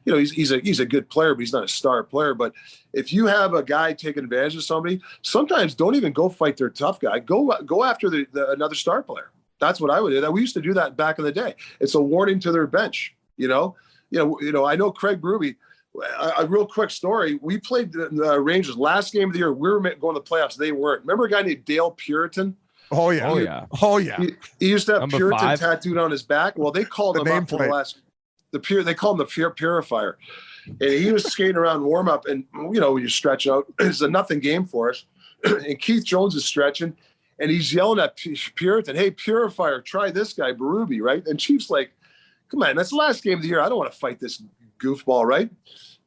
he's a good player, but he's not a star player. But if you have a guy taking advantage of somebody, sometimes don't even go fight their tough guy. Go after another star player. That's what I would do. We used to do that back in the day. It's a warning to their bench. I know Craig Berube. A real quick story. We played the Rangers last game of the year. We were going to the playoffs. They weren't. Remember a guy named Dale Puritan? Oh yeah. He used to have Number Puritan 5 tattooed on his back. Well, they called him up for they call him the Purifier. And he was skating around warm up, and when you stretch out, it's a nothing game for us. And Keith Jones is stretching, and he's yelling at Puritan, "Hey, Purifier, try this guy, Berube," right? And Chief's like, "Come on, that's the last game of the year. I don't want to fight this goofball," right?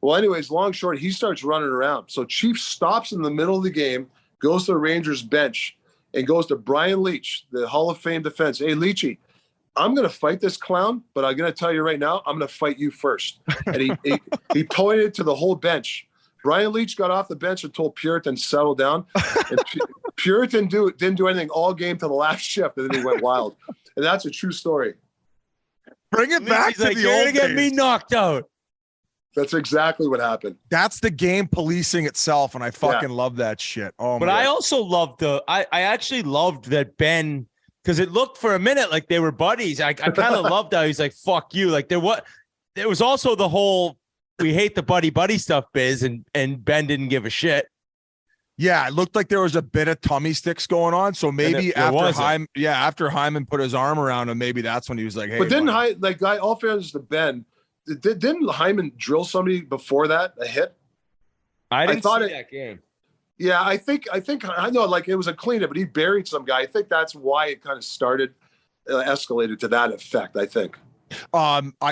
Well, anyways, long short, he starts running around. So Chief stops in the middle of the game, goes to the Rangers bench, and goes to Brian Leach, the Hall of Fame defense. "Hey, Leachy, I'm going to fight this clown, but I'm going to tell you right now, I'm going to fight you first." And he pointed to the whole bench. Brian Leach got off the bench and told Puritan to settle down. And Puritan didn't do anything all game till the last shift, and then he went wild. And that's a true story. Bring it back to the old days. You're going to get me knocked out. That's exactly what happened. That's the game policing itself, and I fucking love that shit. Oh, but I also loved I actually loved that Ben, because it looked for a minute like they were buddies. I kind of loved how he's like, "Fuck you." Like there was also the whole we hate the buddy stuff biz, and Ben didn't give a shit. Yeah, it looked like there was a bit of tummy sticks going on. So maybe after Hyman put his arm around him, maybe that's when he was like, "Hey." But didn't all fairness to Ben, didn't Hyman drill somebody before that, a hit? I didn't see that game. Yeah, I think I know, like, it was a cleanup, but he buried some guy. I think that's why it kind of started, escalated to that effect, I think.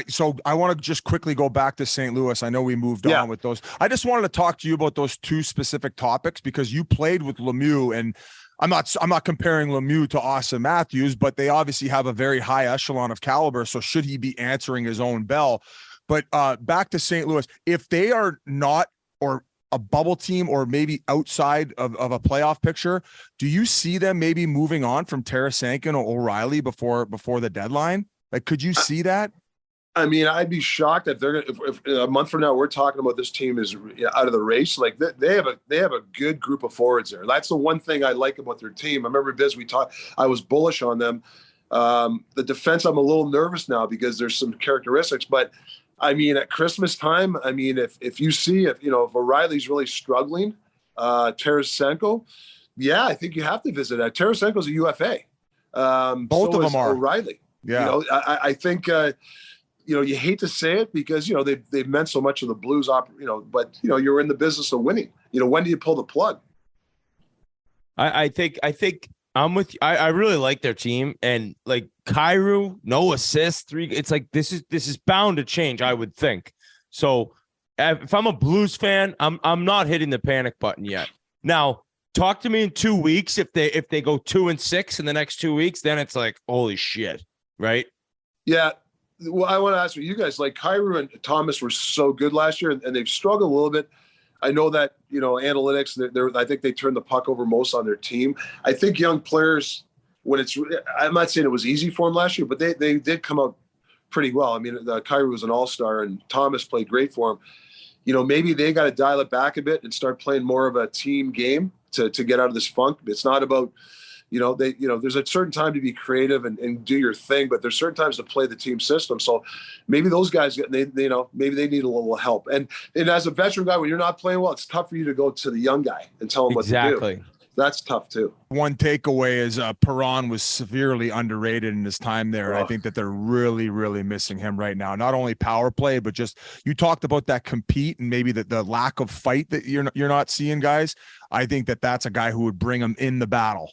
So I want to just quickly go back to St. Louis. I know we moved on with those. I just wanted to talk to you about those 2 specific topics because you played with Lemieux, and I'm not comparing Lemieux to Austin Matthews, but they obviously have a very high echelon of caliber. So should he be answering his own bell? But back to St. Louis, if they are not or a bubble team or maybe outside of a playoff picture, do you see them maybe moving on from Tarasenko or O'Reilly before the deadline? Like, could you see that? I mean, I'd be shocked if if a month from now we're talking about this team is out of the race. Like they have a good group of forwards there. That's the one thing I like about their team. I remember Biz, I was bullish on them. The defense, I'm a little nervous now because there's some characteristics. But I mean, at Christmas time, I mean, if you see if O'Reilly's really struggling, Tarasenko, yeah, I think you have to visit that. Tarasenko's a UFA. Both of them are. O'Reilly. Yeah, I think. You hate to say it because, they've meant so much of the Blues, but, you're in the business of winning. When do you pull the plug? I think I'm with you. I really like their team, and like Kyrou, no assists, 3. It's like, this is bound to change, I would think. So if I'm a Blues fan, I'm not hitting the panic button yet. Now, talk to me in 2 weeks. If they go 2-6 in the next 2 weeks, then it's like, holy shit. Right. Yeah. Well, I want to ask you guys, like Kyrou and Thomas were so good last year, and they've struggled a little bit. I know that, analytics, I think they turned the puck over most on their team. I think young players, I'm not saying it was easy for them last year, but they did come out pretty well. I mean, Kyrou was an all-star and Thomas played great for him. Maybe they got to dial it back a bit and start playing more of a team game to get out of this funk. It's not about, there's a certain time to be creative and do your thing, but there's certain times to play the team system. So maybe those guys, maybe they need a little help. And as a veteran guy, when you're not playing well, it's tough for you to go to the young guy and tell him what to do. That's tough too. One takeaway is Perron was severely underrated in his time there. I think that they're really, really missing him right now. Not only power play, but just you talked about that compete and maybe the lack of fight that you're not seeing, guys. I think that that's a guy who would bring him in the battle.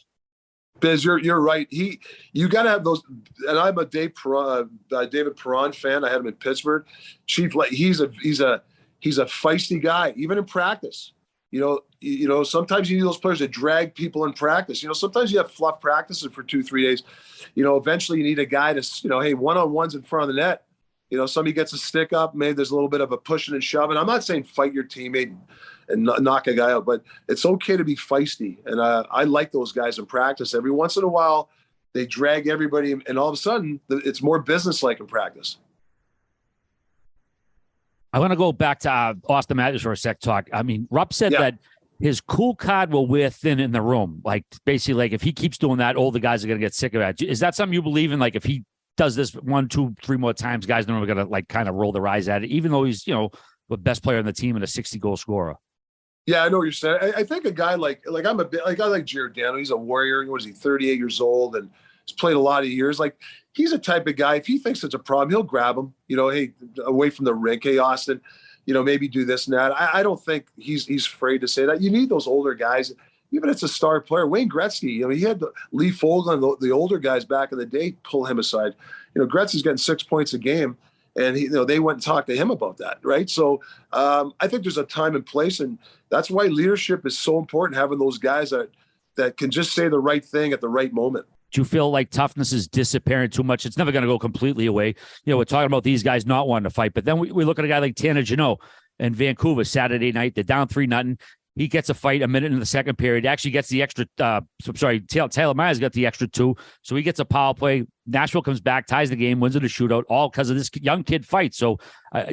Biz, you're right. You got to have those. And I'm a David Perron fan. I had him in Pittsburgh. Chief, he's a feisty guy, even in practice. Sometimes you need those players that drag people in practice. Sometimes you have fluff practices for 2-3 days. Eventually you need a guy to, hey, one-on-ones in front of the net. Somebody gets a stick up, maybe there's a little bit of a pushing and shoving. I'm not saying fight your teammate and knock a guy out, but it's okay to be feisty. And I like those guys in practice. Every once in a while, they drag everybody, and all of a sudden, it's more business-like in practice. I want to go back to Austin Matthews for a sec, Tocc. I mean, Rupp said that his cool card will wear thin in the room. Like, basically, like, if he keeps doing that, all the guys are going to get sick of it. Is that something you believe in? Like, if he does this 1, 2, 3 more times, guys are going to, like, kind of roll their eyes at it, even though he's, the best player on the team and a 60-goal scorer. Yeah, I know what you're saying. I think a guy like I'm a bit like I like Giordano. He's a warrior. What is he, 38 years old, and he's played a lot of years. Like, he's a type of guy, if he thinks it's a problem, he'll grab him, hey, away from the rink. Hey, Austin, maybe do this and that. I don't think he's afraid to say that. You need those older guys, even if it's a star player. Wayne Gretzky, he had Lee Fogel, the older guys back in the day, pull him aside. Gretzky's getting 6 points a game, and they went and talked to him about that, right? So I think there's a time and place, and that's why leadership is so important, having those guys that can just say the right thing at the right moment. Do you feel like toughness is disappearing too much? It's never going to go completely away. We're talking about these guys not wanting to fight, but then we look at a guy like Tanner Jeannot in Vancouver Saturday night. They're down 3-0. He gets a fight a minute in the second period. Actually gets the extra. Taylor Myers got the extra 2, so he gets a power play. Nashville comes back, ties the game, wins it a shootout, all because of this young kid fight. So,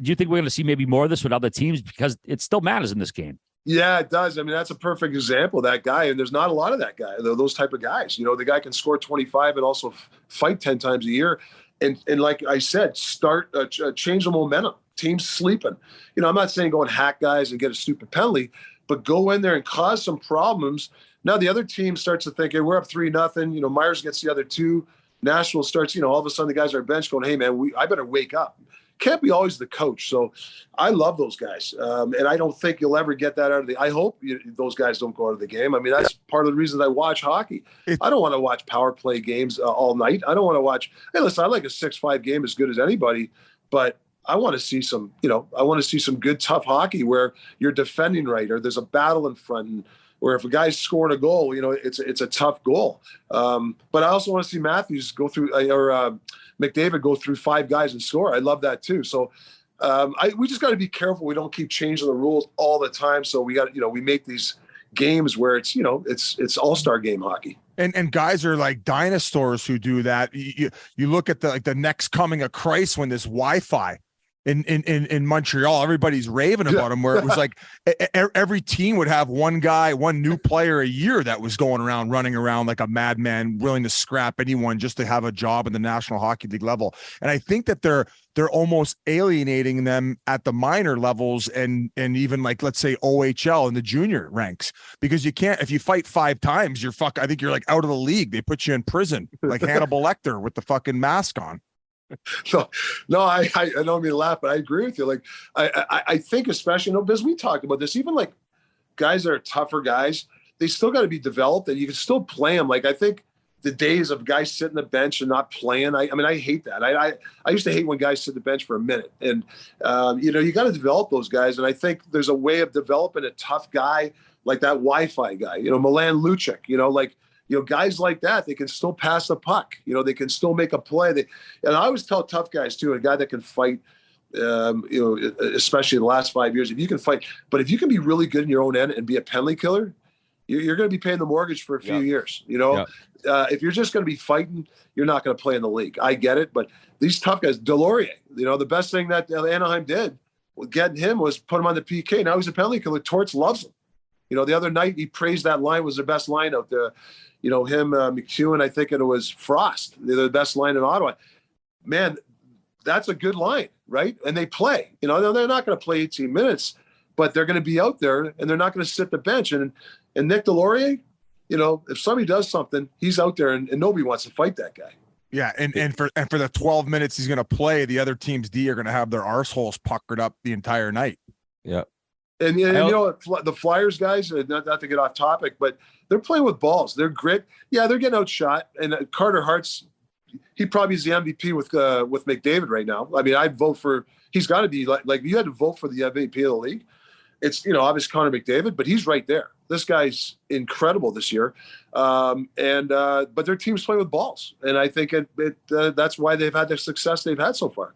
do you think we're going to see maybe more of this with other teams, because it still matters in this game? Yeah, it does. I mean, that's a perfect example of that guy, and there's not a lot of that guy. Those type of guys. The guy can score 25 and also fight 10 times a year, and like I said, start change the momentum. Teams sleeping. I'm not saying go and hack guys and get a stupid penalty, but go in there and cause some problems. Now the other team starts to think, hey, we're up 3-0. Myers gets the other 2. Nashville starts, all of a sudden the guys on our bench going, hey, man, I better wake up. Can't be always the coach. So I love those guys. And I don't think you'll ever get that out of I hope those guys don't go out of the game. I mean, that's part of the reason I watch hockey. I don't want to watch power play games all night. I don't want to watch, hey, listen, I like a 6-5 game as good as anybody, but I want to see some, good, tough hockey where you're defending right, or there's a battle in front, and where if a guy's scoring a goal, it's a tough goal. But I also want to see Matthews go through, or McDavid go through 5 guys and score. I love that too. So we just got to be careful. We don't keep changing the rules all the time. So we got, we make these games where it's, it's all-star game hockey. And guys are like dinosaurs who do that. You look at the next coming of Christ when this Wi-Fi in Montreal, everybody's raving about him, where it was like every team would have one new player a year that was going around, running around like a madman, willing to scrap anyone just to have a job in the National Hockey League level. And I think that they're almost alienating them at the minor levels and even, like, let's say OHL in the junior ranks, because you can't, if you fight 5 times, I think you're like out of the league. They put you in prison like Hannibal Lecter with the fucking mask on. So, no, I don't mean to laugh, but I agree with you. Like, I think, especially, because we talked about this, even like guys that are tougher guys, they still got to be developed, and you can still play them. Like, I think the days of guys sitting the bench and not playing, I mean, I hate that. I used to hate when guys sit the bench for a minute, and you got to develop those guys. And I think there's a way of developing a tough guy like that Wi-Fi guy, Milan Lucic, guys like that, they can still pass the puck. They can still make a play. And I always tell tough guys too, a guy that can fight, especially in the last 5 years, if you can fight, but if you can be really good in your own end and be a penalty killer, you're going to be paying the mortgage for a few years. If you're just going to be fighting, you're not going to play in the league. I get it, but these tough guys, Delorier, the best thing that Anaheim did, getting him, was put him on the PK. Now he's a penalty killer. Torts loves him. The other night he praised that line was the best line out there. him, McEwen, I think it was Frost. They're the best line in Ottawa. Man, that's a good line, right? And they play. They're not going to play 18 minutes, but they're going to be out there and they're not going to sit the bench. And Nick Delorier, if somebody does something, he's out there and nobody wants to fight that guy. Yeah, and for the 12 minutes he's going to play, the other team's D are going to have their arseholes puckered up the entire night. Yeah. And the Flyers guys, not to get off topic, but they're playing with balls. They're grit. Yeah, they're getting outshot. And Carter Hart's, he probably is the MVP with McDavid right now. I mean, I'd vote for. He's got to be like you had to vote for the MVP of the league. It's obviously Connor McDavid, but he's right there. This guy's incredible this year, but their team's playing with balls, and I think that's why they've had the success they've had so far.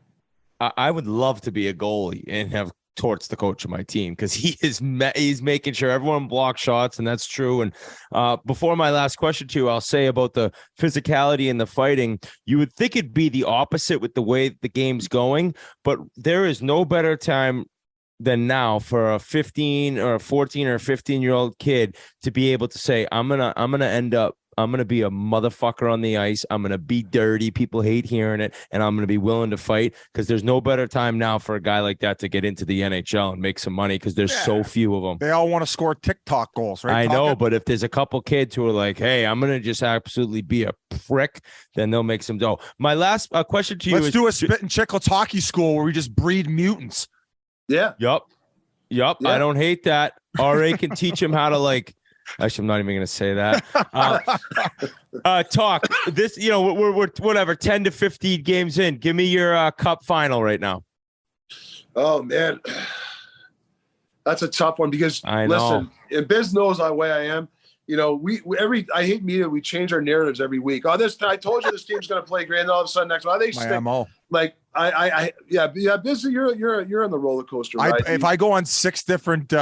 I would love to be a goalie and have Torts the coach of my team because he's making sure everyone blocks shots, and that's true. And before my last question to you, I'll say about the physicality and the fighting. You would think it'd be the opposite with the way the game's going, but there is no better time than now for a 15 or a 14 or 15-year-old kid to be able to say, I'm gonna be a motherfucker on the ice. I'm gonna be dirty. People hate hearing it, and I'm gonna be willing to fight because there's no better time now for a guy like that to get into the NHL and make some money because there's so few of them. They all want to score TikTok goals, right? I know, but if there's a couple kids who are like, "Hey, I'm gonna just absolutely be a prick," then they'll make some dough. My last question to you Let's is: do a Spittin Chiclets hockey school where we just breed mutants. Yeah. Yup. Yeah. I don't hate that. RA can teach him how to Actually, I'm not even going to say that. Talk this, we're whatever 10 to 15 games in. Give me your cup final right now. Oh man, that's a tough one because I know. Listen, and Biz knows the way I am. I hate media. We change our narratives every week. Oh, I told you this team's going to play great, and all of a sudden next one they stick. MO. Biz, you're on the roller coaster ride. If I go on 6 different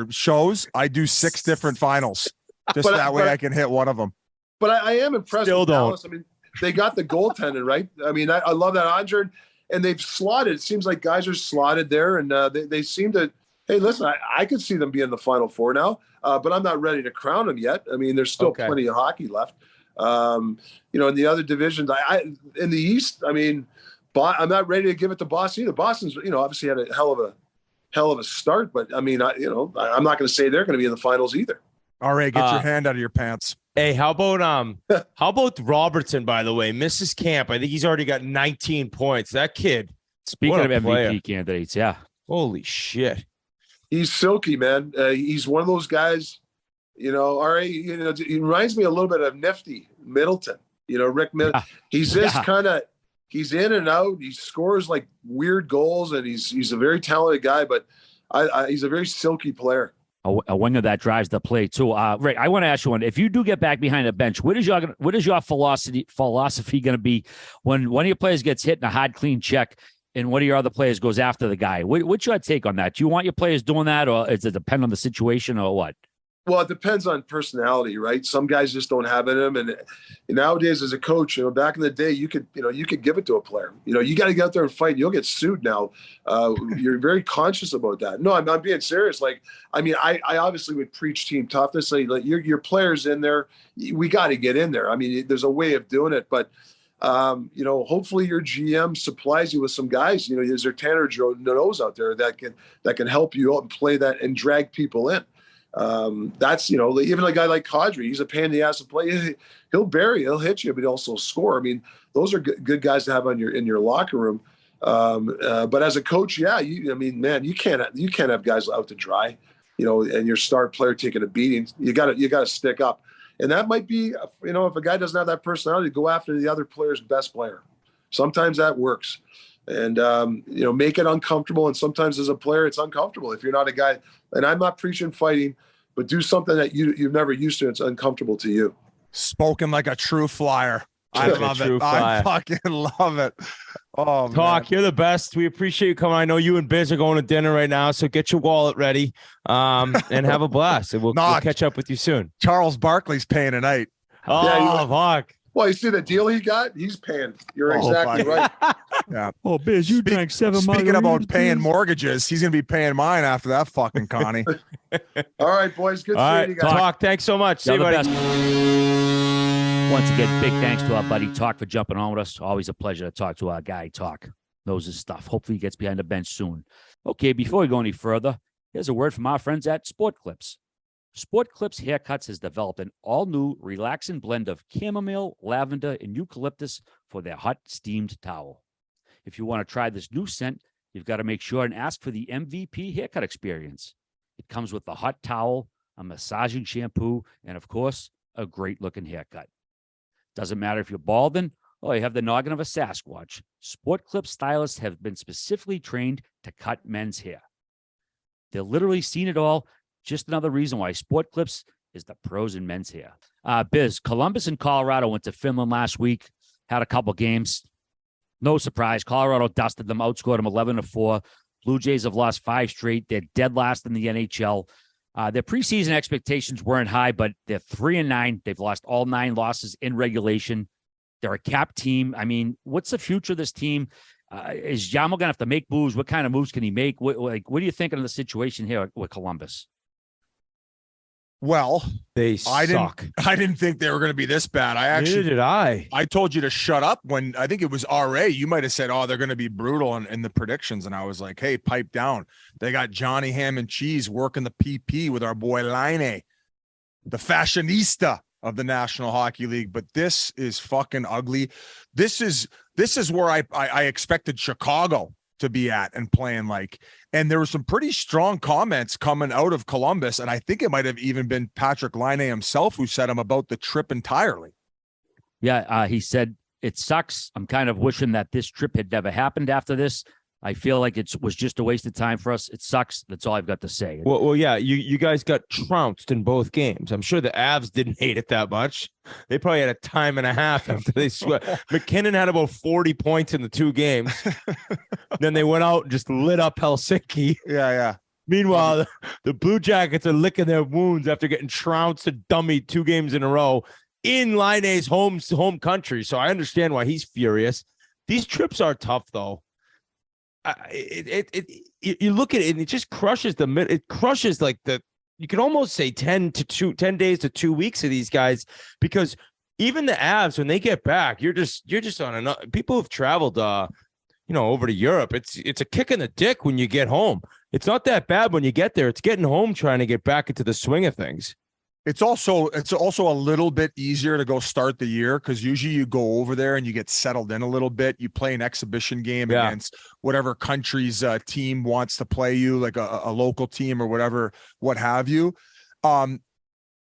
shows, I do 6 different finals. Just that way I can hit one of them. But I am impressed Still with don't. Dallas. I mean, they got the goaltending right. I mean, I love that Andre, and they've slotted. It seems like guys are slotted there, and they seem to. Hey, listen, I could see them be in the Final Four now, but I'm not ready to crown them yet. I mean, there's still plenty of hockey left. In the other divisions, in the East, I mean, I'm not ready to give it to Boston either. Boston's, obviously had a hell of a start, but I mean, I'm not going to say they're going to be in the finals either. All right, get your hand out of your pants. Hey, how about Robertson? By the way, misses camp. I think he's already got 19 points. That kid. Speaking of MVP player. candidates, yeah. Holy shit. He's silky, man. He's one of those guys, he reminds me a little bit of Nifty Middleton, Rick Middleton. He's just kind of, he's in and out. He scores like weird goals and he's a very talented guy, but he's a very silky player. A winger that drives the play too. Rick, I want to ask you one. If you do get back behind the bench, what is your philosophy going to be when one of your players gets hit in a hard, clean check and one of your other players goes after the guy? What's your take on that? Do you want your players doing that, or does it depend on the situation, or what? Well, it depends on personality, right? Some guys just don't have it in them. And nowadays, as a coach, back in the day, you could give it to a player. You got to get out there and fight. You'll get sued now. You're very conscious about that. No, I'm being serious. I obviously would preach team toughness. Your players in there, we got to get in there. I mean, there's a way of doing it, but hopefully your GM supplies you with some guys. Is there Tanner Jones out there that can help you out and play that and drag people in? That's even a guy like Kadri, he's a pain in the ass to play. He'll hit you, but he'll also score. I mean, those are good guys to have in your locker room. But as a coach, you can't have guys out to dry, and your star player taking a beating. You got to stick up, and that might be, if a guy doesn't have that personality, go after the other player's best player. Sometimes that works. And, make it uncomfortable. And sometimes as a player, it's uncomfortable if you're not a guy. And I'm not preaching fighting, but do something that you've never used to. It's uncomfortable to you. Spoken like a true Flyer. I love it. I fucking love it. Oh, Tocc, you're the best. We appreciate you coming. I know you and Biz are going to dinner right now, so get your wallet ready and have a blast. And we'll catch up with you soon. Charles Barkley's paying tonight. Oh, fuck. Well, you see the deal he got? He's paying. You're exactly right. Yeah. Oh, Biz, you drank 7 Speaking about paying Biz. mortgages, he's going to be paying mine after that fucking Connie. All right, boys. Good seeing you guys. Tocc, thanks so much. See you, buddy. Best. Once again, big thanks to our buddy Tocc for jumping on with us. Always a pleasure to talk to our guy, Tocc. Knows his stuff. Hopefully he gets behind the bench soon. Okay, before we go any further, here's a word from our friends at Sport Clips. Sport Clips Haircuts has developed an all-new relaxing blend of chamomile, lavender, and eucalyptus for their hot steamed towel. If you want to try this new scent, you've got to make sure and ask for the MVP haircut experience. It comes with a hot towel, a massaging shampoo, and of course, a great-looking haircut. Doesn't matter if you're balding or you have the noggin of a Sasquatch. Sport Clip stylists have been specifically trained to cut men's hair. They've literally seen it all. Just another reason why Sport Clips is the pros in men's hair. Biz, Columbus and Colorado went to Finland last week, had a couple games. No surprise. Colorado dusted them, outscored them 11-4. Blue Jays have lost 5 straight. They're dead last in the NHL. Their preseason expectations weren't high, but they're 3-9. They've lost all 9 losses in regulation. They're a cap team. I mean, what's the future of this team? Is Jamo going to have to make moves? What kind of moves can he make? What are you thinking of the situation here with Columbus? Well, They I suck. didn't think they were going to be this bad. Neither did I. I told you to shut up when I think it was RA. You might have said, oh, they're going to be brutal in the predictions. And I was like, hey, pipe down. They got Johnny Ham and Cheese working the PP with our boy Laine, the fashionista of the National Hockey League. But this is fucking ugly. This is where I expected Chicago to be at and playing like. And there were some pretty strong comments coming out of Columbus. And I think it might have even been Patrick Laine himself who said him about the trip entirely. Yeah, he said, it sucks. I'm kind of wishing that this trip had never happened after this. I feel like it was just a waste of time for us. It sucks. That's all I've got to say. Well, yeah, you guys got trounced in both games. I'm sure the Avs didn't hate it that much. They probably had a time and a half after they sweat. McKinnon had about 40 points in the 2 games. Then they went out and just lit up Helsinki. Yeah. Meanwhile, the Blue Jackets are licking their wounds after getting trounced and dummied 2 games in a row in Laine's home country. So I understand why he's furious. These trips are tough, though. You look at it and it just crushes it crushes like you can almost say 10 days to 2 weeks of these guys, because even the Avs, when they get back, you're just on another. People who've traveled over to Europe, it's a kick in the dick when you get home. It's not that bad when you get there. It's getting home trying to get back into the swing of things. It's also a little bit easier to go start the year because usually you go over there and you get settled in a little bit. You play an exhibition game against whatever country's team wants to play you, like a local team or whatever, what have you. And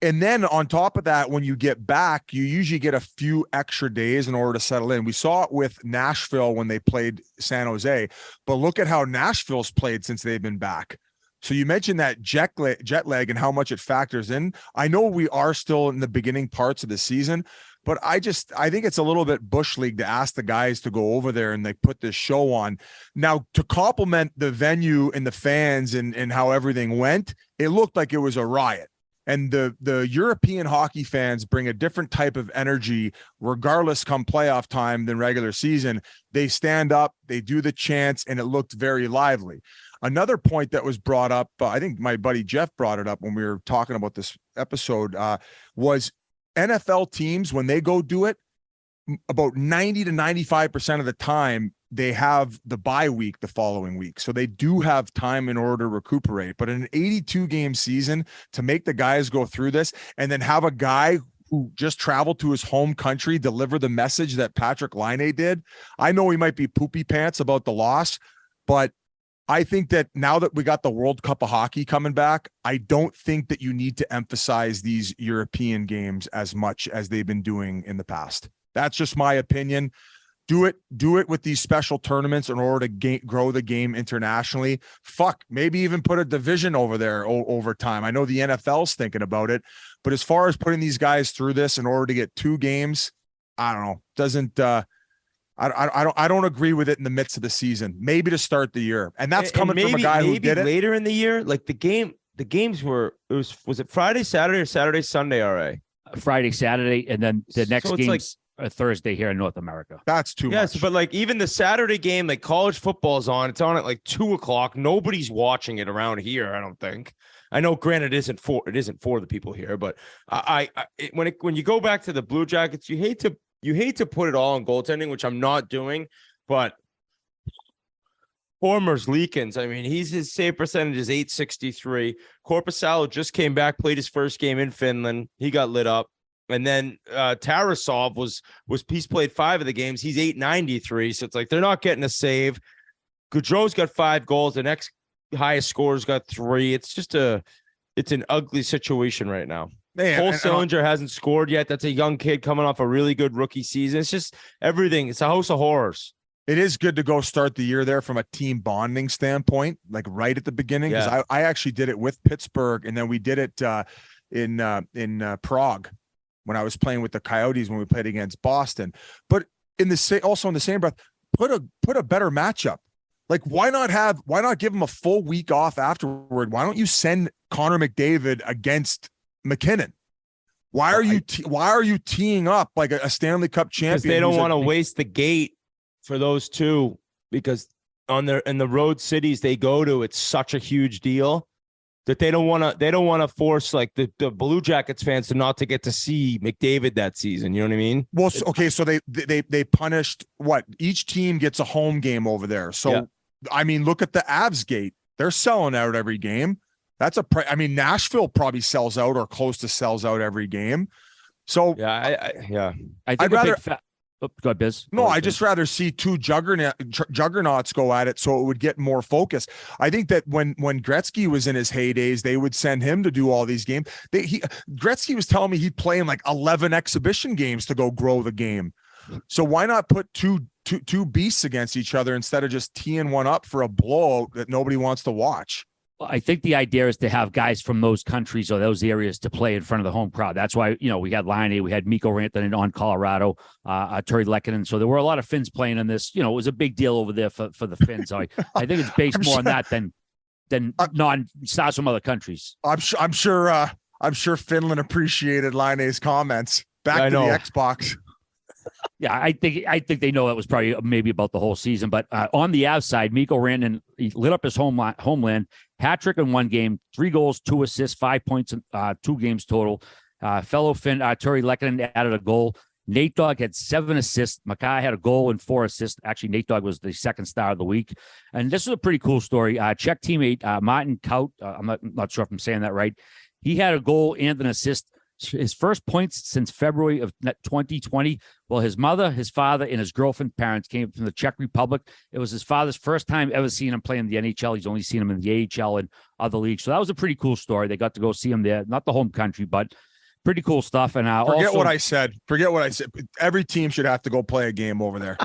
then on top of that, when you get back, you usually get a few extra days in order to settle in. We saw it with Nashville when they played San Jose, but look at how Nashville's played since they've been back. So you mentioned that jet lag and how much it factors in. I know we are still in the beginning parts of the season, but I think it's a little bit bush league to ask the guys to go over there and they put this show on. Now, to compliment the venue and the fans and how everything went, it looked like it was a riot. And the European hockey fans bring a different type of energy, regardless come playoff time than regular season. They stand up, they do the chants, and it looked very lively. Another point that was brought up, I think my buddy Jeff brought it up when we were talking about this episode, was NFL teams, when they go do it, about 90 to 95% of the time, they have the bye week the following week. So they do have time in order to recuperate. But in an 82-game season, to make the guys go through this and then have a guy who just traveled to his home country deliver the message that Patrick Laine did, I know he might be poopy pants about the loss, but I think that now that we got the World Cup of Hockey coming back, I don't think that you need to emphasize these European games as much as they've been doing in the past. That's just my opinion. Do it with these special tournaments in order to grow the game internationally. Maybe even put a division over there over time. I know the NFL's thinking about it, but as far as putting these guys through this in order to get 2 games, I don't know. I don't agree with it in the midst of the season. Maybe to start the year, and that's coming from a guy who did it later in the year. Like the games were. Was it Friday, Saturday, or Saturday, Sunday? Friday, Saturday, and then the next game's Thursday here in North America. That's too much. Yes, but like even the Saturday game, like college football's on. It's on at like 2:00. Nobody's watching it around here, I don't think. I know, granted, it isn't for the people here, but when you go back to the Blue Jackets, you hate to put it all on goaltending, which I'm not doing, but Former's Leakins. I mean, his save percentage is .863. Korpisalo just came back, played his first game in Finland. He got lit up. And then Tarasov he's played 5 of the games. He's .893. So it's like they're not getting a save. Gaudreau's got 5 goals. The next highest scorer's got 3. It's just it's an ugly situation right now. Cole Sillinger hasn't scored yet. That's a young kid coming off a really good rookie season. It's just everything. It's a house of horrors. It is good to go start the year there from a team bonding standpoint, like right at the beginning. Because I actually did it with Pittsburgh, and then we did it in Prague when I was playing with the Coyotes when we played against Boston. But in the same breath, put a better matchup. Like why not give him a full week off afterward? Why don't you send Connor McDavid against McKinnon? Why are you teeing up like a Stanley Cup champion? Because they don't want to waste the gate for those two, because in the road cities they go to, it's such a huge deal that they don't want to force like the Blue Jackets fans to get to see McDavid that season. You know what I mean? Well, so they punished what? Each team gets a home game over there. So I mean, look at the Avs gate. They're selling out every game. That's I mean, Nashville probably sells out or close to sells out every game. So I think I'd rather. Go ahead, Biz. No, I just rather see two juggernauts go at it, so it would get more focus. I think that when Gretzky was in his heydays, they would send him to do all these games. Gretzky was telling me he'd play in like 11 exhibition games to go grow the game. So why not put two beasts against each other instead of just teeing one up for a blowout that nobody wants to watch? I think the idea is to have guys from those countries or those areas to play in front of the home crowd. That's why, we had Laine, we had Mikko Rantanen on Colorado, Terry Lehkonen. So there were a lot of Finns playing in this. It was a big deal over there for the Finns. So I think it's based more on that than non-stars from other countries. I'm sure Finland appreciated Laine's comments. Back to the Xbox. Yeah, I think they know that was probably maybe about the whole season. But on the outside, Mikko Rantanen, he lit up his homeland, hat trick in 1 game, 3 goals, 2 assists, 5 points in 2 games total. Fellow Finn Terry Lehkonen added a goal. Nate Dogg had 7 assists. Mackay had a goal and 4 assists. Actually, Nate Dogg was the second star of the week. And this is a pretty cool story. Czech teammate Martin Kaut, I'm not sure if I'm saying that right. He had a goal and an assist. His first points since February of 2020. Well, his mother, his father, and his girlfriend parents came from the Czech Republic. It was his father's first time ever seeing him play in the NHL. He's only seen him in the AHL and other leagues. So that was a pretty cool story. They got to go see him there. Not the home country, but pretty cool stuff. And Forget what I said. Every team should have to go play a game over there.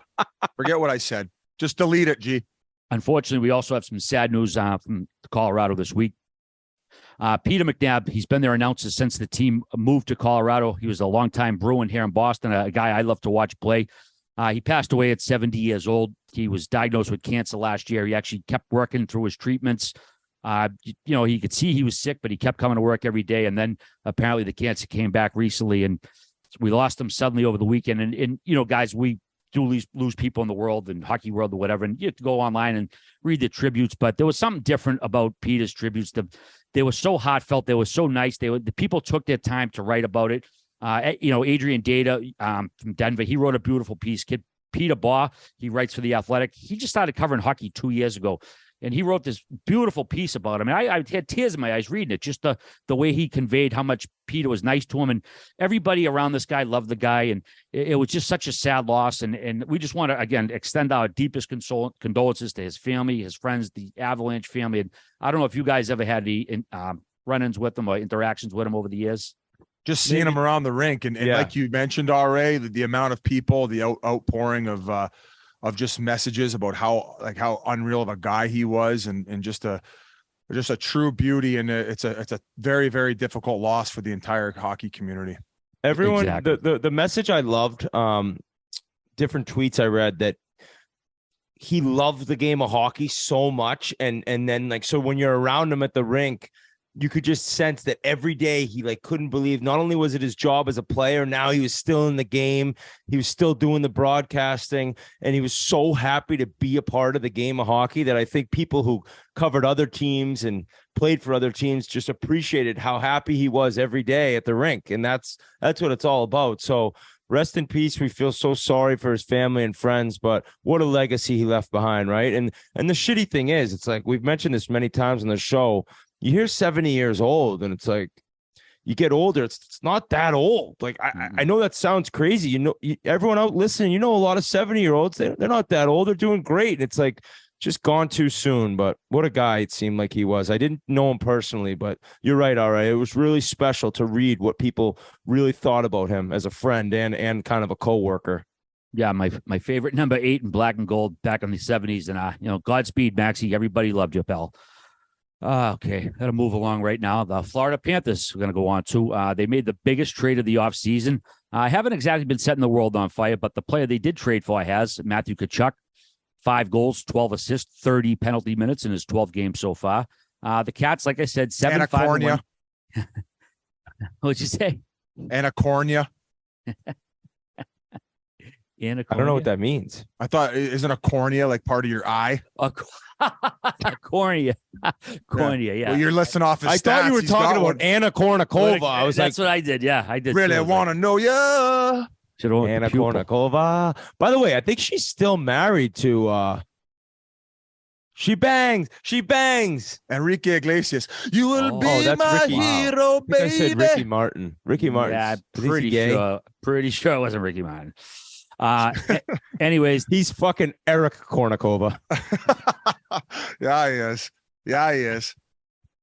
Forget what I said. Just delete it, G. Unfortunately, we also have some sad news from Colorado this week. Peter McNabb, he's been their announcer since the team moved to Colorado. He was a longtime Bruin here in Boston, a guy I love to watch play. He passed away at 70 years old. He was diagnosed with cancer last year. He actually kept working through his treatments. He could see he was sick, but he kept coming to work every day. And then apparently the cancer came back recently, and we lost him suddenly over the weekend. And guys, we do lose people in the world and hockey world or whatever, and you have to go online and read the tributes. But there was something different about Peter's tributes. They were so heartfelt. They were so nice. The people took their time to write about it. Adrian Data from Denver, he wrote a beautiful piece. Peter Baugh, he writes for The Athletic. He just started covering hockey 2 years ago, and he wrote this beautiful piece about him. I had tears in my eyes reading it, just the way he conveyed how much Peter was nice to him, and everybody around this guy loved the guy, and it was just such a sad loss. And we just want to, again, extend our deepest condolences to his family, his friends, the Avalanche family. And I don't know if you guys ever had any run-ins with him or interactions with him over the years. Just seeing him around the rink, and like you mentioned, RA, the amount of people, the outpouring of just messages about how unreal of a guy he was, and just a true beauty. And it's a very, very difficult loss for the entire hockey community. Everyone, exactly. the message I loved, different tweets I read, that he loved the game of hockey so much. And then so when you're around him at the rink, you could just sense that every day he like couldn't believe, not only was it his job as a player, now he was still in the game. He was still doing the broadcasting, and he was so happy to be a part of the game of hockey that I think people who covered other teams and played for other teams just appreciated how happy he was every day at the rink. And that's what it's all about. So rest in peace. We feel so sorry for his family and friends, but what a legacy he left behind, right? And the shitty thing is, it's like we've mentioned this many times on the show. You hear 70 years old, and it's like you get older. It's not that old. Like I know that sounds crazy. You know, everyone out listening, you know, a lot of 70-year-olds, they're not that old. They're doing great. It's like just gone too soon. But what a guy it seemed like he was. I didn't know him personally, but you're right. All right, it was really special to read what people really thought about him as a friend and kind of a coworker. Yeah, my favorite number 8 in black and gold back in the 70s. And Godspeed, Maxie. Everybody loved you, pal. Okay, got to move along right now. The Florida Panthers, we're going to go on to. They made the biggest trade of the offseason. I haven't exactly been setting the world on fire, but the player they did trade for has Matthew Tkachuk, 5 goals, 12 assists, 30 penalty minutes in his 12 games so far. The Cats, like I said, 7-5. What'd you say? Anacornia. I don't know what that means. I thought, isn't a cornea like part of your eye? Cornea. Cornea, yeah. Well, you're listing off his I stats. thought you were He's talking got about one. Anna Kournikova. I was That's what I did. Yeah, I did. Really want to know ya. Anna Kournikova. By the way, I think she's still married to She bangs. Enrique Iglesias. You will be that's my Ricky. hero, I think I said baby. Ricky Martin. Ricky Martin. Yeah, pretty sure it wasn't Ricky Martin. Anyways, he's fucking Eric Kournikova. Yeah, he is.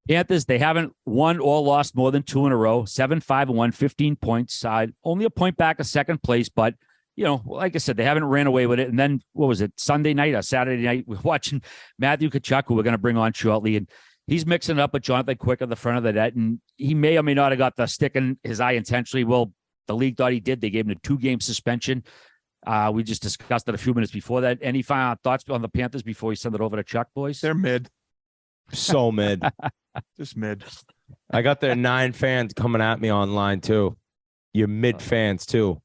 Panthers, they haven't won or lost more than 2 in a row. 7-5-1, 15 points. Only a point back of second place, but like I said, they haven't ran away with it. And then what was it? Sunday night or Saturday night? We're watching Matthew Tkachuk, who we're going to bring on shortly, and he's mixing it up with Jonathan Quick at the front of the net, and he may or may not have got the stick in his eye intentionally. Well, the league thought he did. They gave him a 2-game suspension. We just discussed it a few minutes before that. Any final thoughts on the Panthers before we send it over to Chuck, boys? They're mid. So mid. Just mid. I got their 9 fans coming at me online too. You're mid fans too.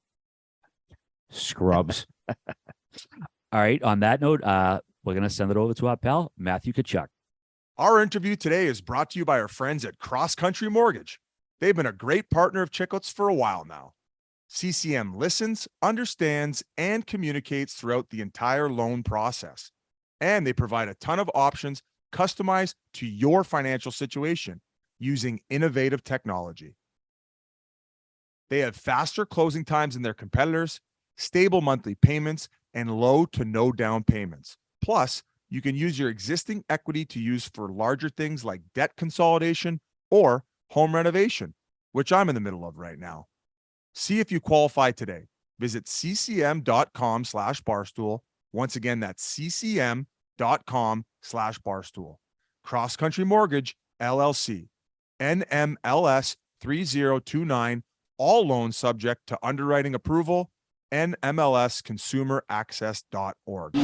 Scrubs. All right. On that note, we're going to send it over to our pal, Matthew Tkachuk. Our interview today is brought to you by our friends at CrossCountry Mortgage. They've been a great partner of Chiclets for a while now. CCM listens, understands, and communicates throughout the entire loan process. And they provide a ton of options customized to your financial situation using innovative technology. They have faster closing times than their competitors, stable monthly payments, and low to no down payments. Plus, you can use your existing equity to use for larger things like debt consolidation or home renovation, which I'm in the middle of right now. See if you qualify today. Visit ccm.com/barstool. Once again, that's ccm.com/barstool. CrossCountry Mortgage, LLC. NMLS 3029. All loans subject to underwriting approval. NMLSconsumeraccess.org.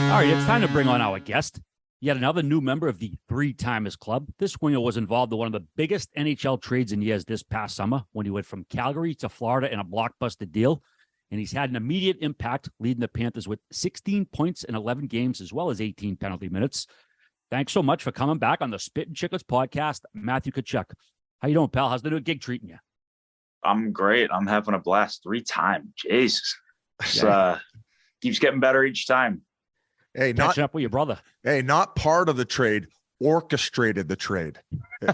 All right, it's time to bring on our guest. Yet another new member of the Three-Timers Club. This winger was involved in one of the biggest NHL trades in years this past summer when he went from Calgary to Florida in a blockbuster deal. And he's had an immediate impact, leading the Panthers with 16 points in 11 games, as well as 18 penalty minutes. Thanks so much for coming back on the Spittin Chiclets podcast, Matthew Tkachuk. How you doing, pal? How's the new gig treating you? I'm great. I'm having a blast. 3-time. Jesus. Keeps getting better each time. Hey, Catching up with your brother. Hey, not part of the trade, orchestrated the trade.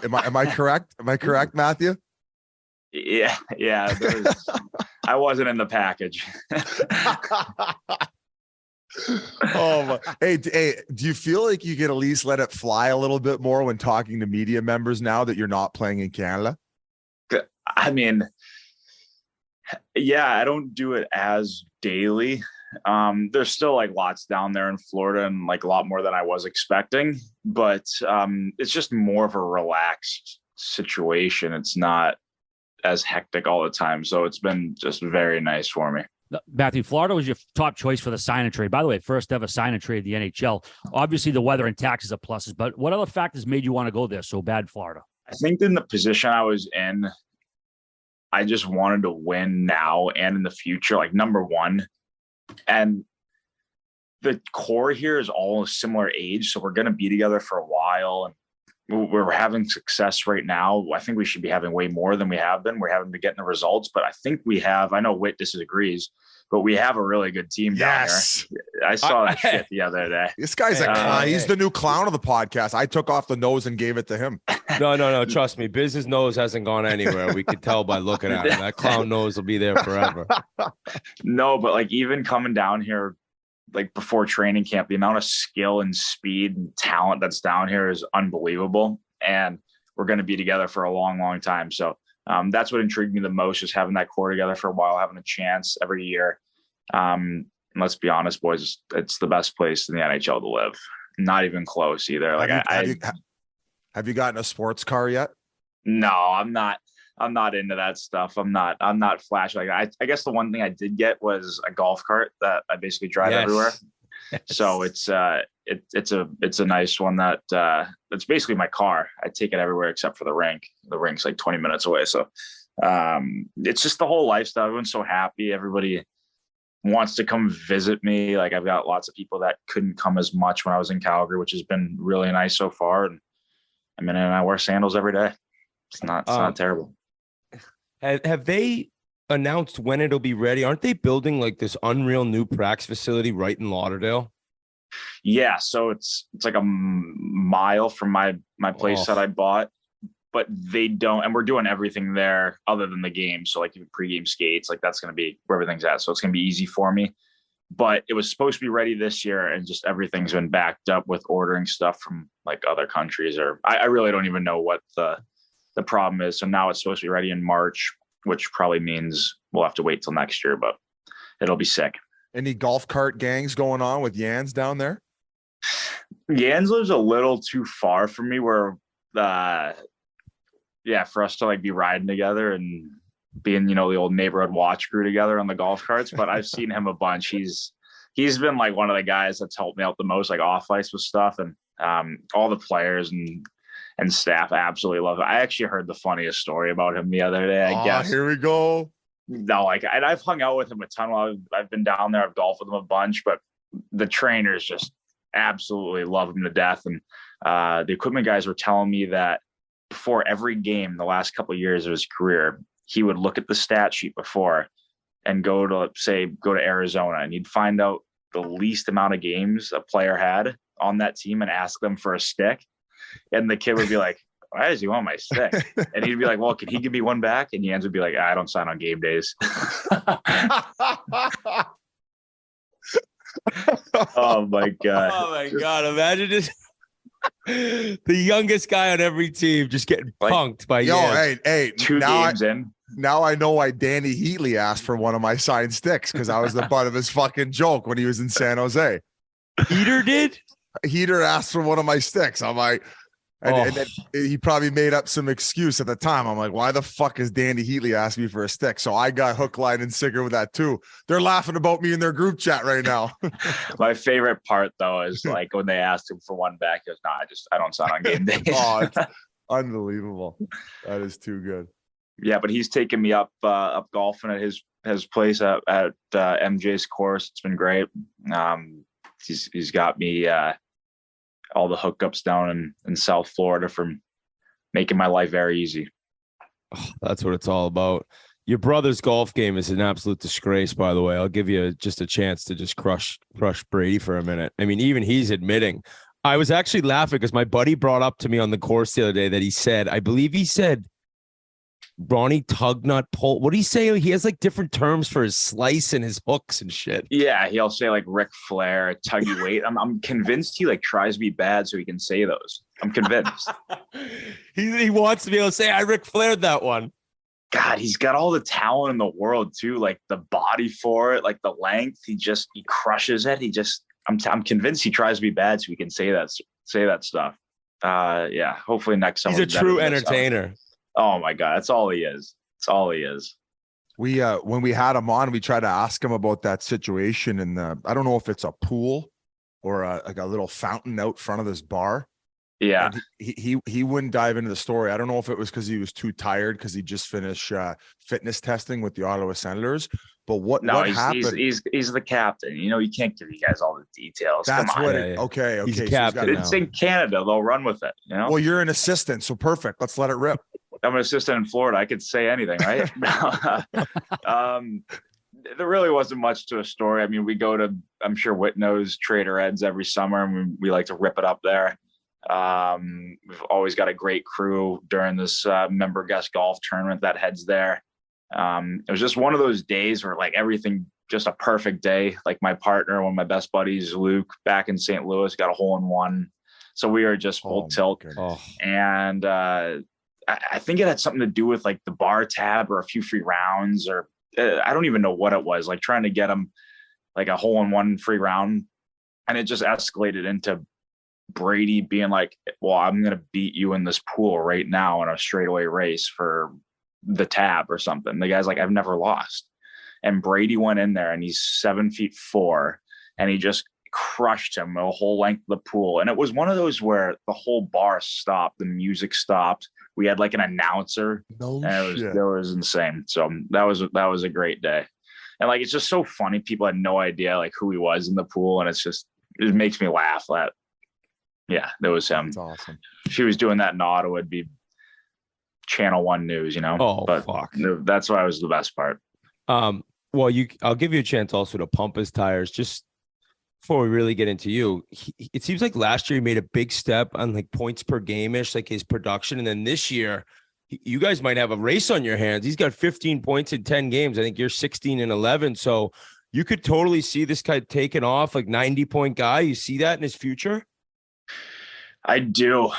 Am I correct? Am I correct, Matthew? Yeah. I wasn't in the package. Hey, do you feel like you could at least let it fly a little bit more when talking to media members now that you're not playing in Canada? I mean, yeah, I don't do it as daily. There's still like lots down there in Florida and like a lot more than I was expecting, but it's just more of a relaxed situation. It's not as hectic all the time. So it's been just very nice for me. Matthew, Florida was your top choice for the sign and trade. By the way, first ever sign and trade in the NHL. Obviously, the weather and taxes are pluses, but what other factors made you want to go there so bad, Florida? I think in the position I was in, I just wanted to win now and in the future, like number one. And the core here is all a similar age, so we're going to be together for a while. And we're having success right now. I think we should be having way more than we have been. We're having to get the results, but I think we have. I know Whit disagrees, but we have a really good team down here. I saw that shit the other day. This guy's a clown. He's the new clown of the podcast. I took off the nose and gave it to him. No. Trust me. Business nose hasn't gone anywhere. We could tell by looking at him. That clown nose will be there forever. No, but like even coming down here, like before training camp, the amount of skill and speed and talent that's down here is unbelievable. And we're going to be together for a long, long time. So that's what intrigued me the most, is having that core together for a while, having a chance every year. And let's be honest, boys, it's the best place in the NHL to live. Not even close either. Like have you gotten a sports car yet? No, I'm not into that stuff. I'm not flash. Like I guess the one thing I did get was a golf cart that I basically drive everywhere. Yes. So it's a nice one that it's basically my car. I take it everywhere except for the rink. The rink's like 20 minutes away. So it's just the whole lifestyle. Everyone's so happy. Everybody wants to come visit me. Like I've got lots of people that couldn't come as much when I was in Calgary, which has been really nice so far. And and I wear sandals every day. It's not terrible. Have they announced when it'll be ready? Aren't they building like this unreal new practice facility right in Lauderdale? Yeah, so it's like a mile from my place that I bought, but they don't, and we're doing everything there other than the game. So like even pregame skates, like that's going to be where everything's at. So it's going to be easy for me. But it was supposed to be ready this year, and just everything's been backed up with ordering stuff from like other countries, or I really don't even know what the problem is. So now it's supposed to be ready in March, which probably means we'll have to wait till next year, but it'll be sick. Any golf cart gangs going on with Jans down there? Jans lives a little too far from me where, for us to like be riding together and being, the old neighborhood watch crew together on the golf carts. But I've seen him a bunch. He's been like one of the guys that's helped me out the most, like off ice with stuff, and all the players and staff absolutely love it. I actually heard the funniest story about him the other day. I guess. Here we go. No, and I've hung out with him a ton while I've been down there. I've golfed with him a bunch, but the trainers just absolutely love him to death. And the equipment guys were telling me that before every game, the last couple of years of his career, he would look at the stat sheet before and go to Arizona, and he'd find out the least amount of games a player had on that team and ask them for a stick. And the kid would be like, why does he want my stick? And he'd be like, well, can he give me one back? And Jans would be like, I don't sign on game days. Oh my God. Imagine just the youngest guy on every team just getting punked by Jans. Hey, two games in. Now I know why Danny Heatley asked for one of my signed sticks, because I was the butt of his fucking joke when he was in San Jose. Heater did? Heater asked for one of my sticks. I'm like, and then he probably made up some excuse at the time. I'm like, why the fuck is Danny Heatley asking me for a stick? So I got hook, line, and sinker with that too. They're laughing about me in their group chat right now. My favorite part though is like when they asked him for one back, he goes, "No, I don't sign on game days." Oh, it's unbelievable. That is too good. Yeah, but he's taken me up golfing at his place at MJ's course. It's been great. He's got me all the hookups down in South Florida from making my life very easy. Oh, that's what it's all about. Your brother's golf game is an absolute disgrace, by the way. I'll give you just a chance to just crush Brady for a minute. I mean, even he's admitting. I was actually laughing because my buddy brought up to me on the course the other day that I believe he said Ronnie Tugnut pull. What do you say? He has like different terms for his slice and his hooks and shit. Yeah, he'll say like Ric Flair, tuggy weight. I'm convinced he like tries to be bad so he can say those. I'm convinced. He wants to be able to say I Ric Flaired that one. God, he's got all the talent in the world too, like the body for it, like the length. He crushes it. I'm convinced he tries to be bad so he can say that stuff. Yeah, hopefully next summer. He's a true entertainer. Oh my God, that's all he is. It's all he is. We when we had him on, we tried to ask him about that situation in the, I don't know if it's a pool or like a little fountain out front of this bar. Yeah. And he wouldn't dive into the story. I don't know if it was because he was too tired because he just finished fitness testing with the Ottawa Senators. But what happened? He's the captain. You know, you can't give you guys all the details. That's Come on. what Yeah, it. yeah. Okay, He's a okay. captain So It's in Canada. They'll run with it. You know. well, you're an assistant, so perfect. Let's let it rip. I'm an assistant in Florida. I could say anything, right? There really wasn't much to a story. I mean, we go to, I'm sure Whit knows, Trader Ed's every summer, and we like to rip it up there. We've always got a great crew during this member guest golf tournament that heads there. It was just one of those days where like everything, just a perfect day. Like my partner, one of my best buddies, Luke, back in St. Louis, got a hole in one. So we were just full tilt. And I think it had something to do with like the bar tab or a few free rounds, or I don't even know what it was, like trying to get him like a hole in one free round. And it just escalated into Brady being like, well, I'm going to beat you in this pool right now in a straightaway race for the tab or something. The guy's like, I've never lost. And Brady went in there and he's 7'4" and he just crushed him the whole length of the pool. And it was one of those where the whole bar stopped, the music stopped. We had like an announcer. And it was insane. So that was a great day. And like, it's just so funny. People had no idea like who he was in the pool. And it makes me laugh that, yeah, that was him. That's awesome. If he was doing that in Ottawa, it'd be Channel 1 News, you know? Oh, but fuck. That's why was the best part. Well, I'll give you a chance also to pump his tires just before we really get into you. It seems like last year he made a big step on like points per game-ish, like his production. And then this year, you guys might have a race on your hands. He's got 15 points in 10 games. I think you're 16 and 11. So you could totally see this guy taking off, like 90-point guy. You see that in his future? I do.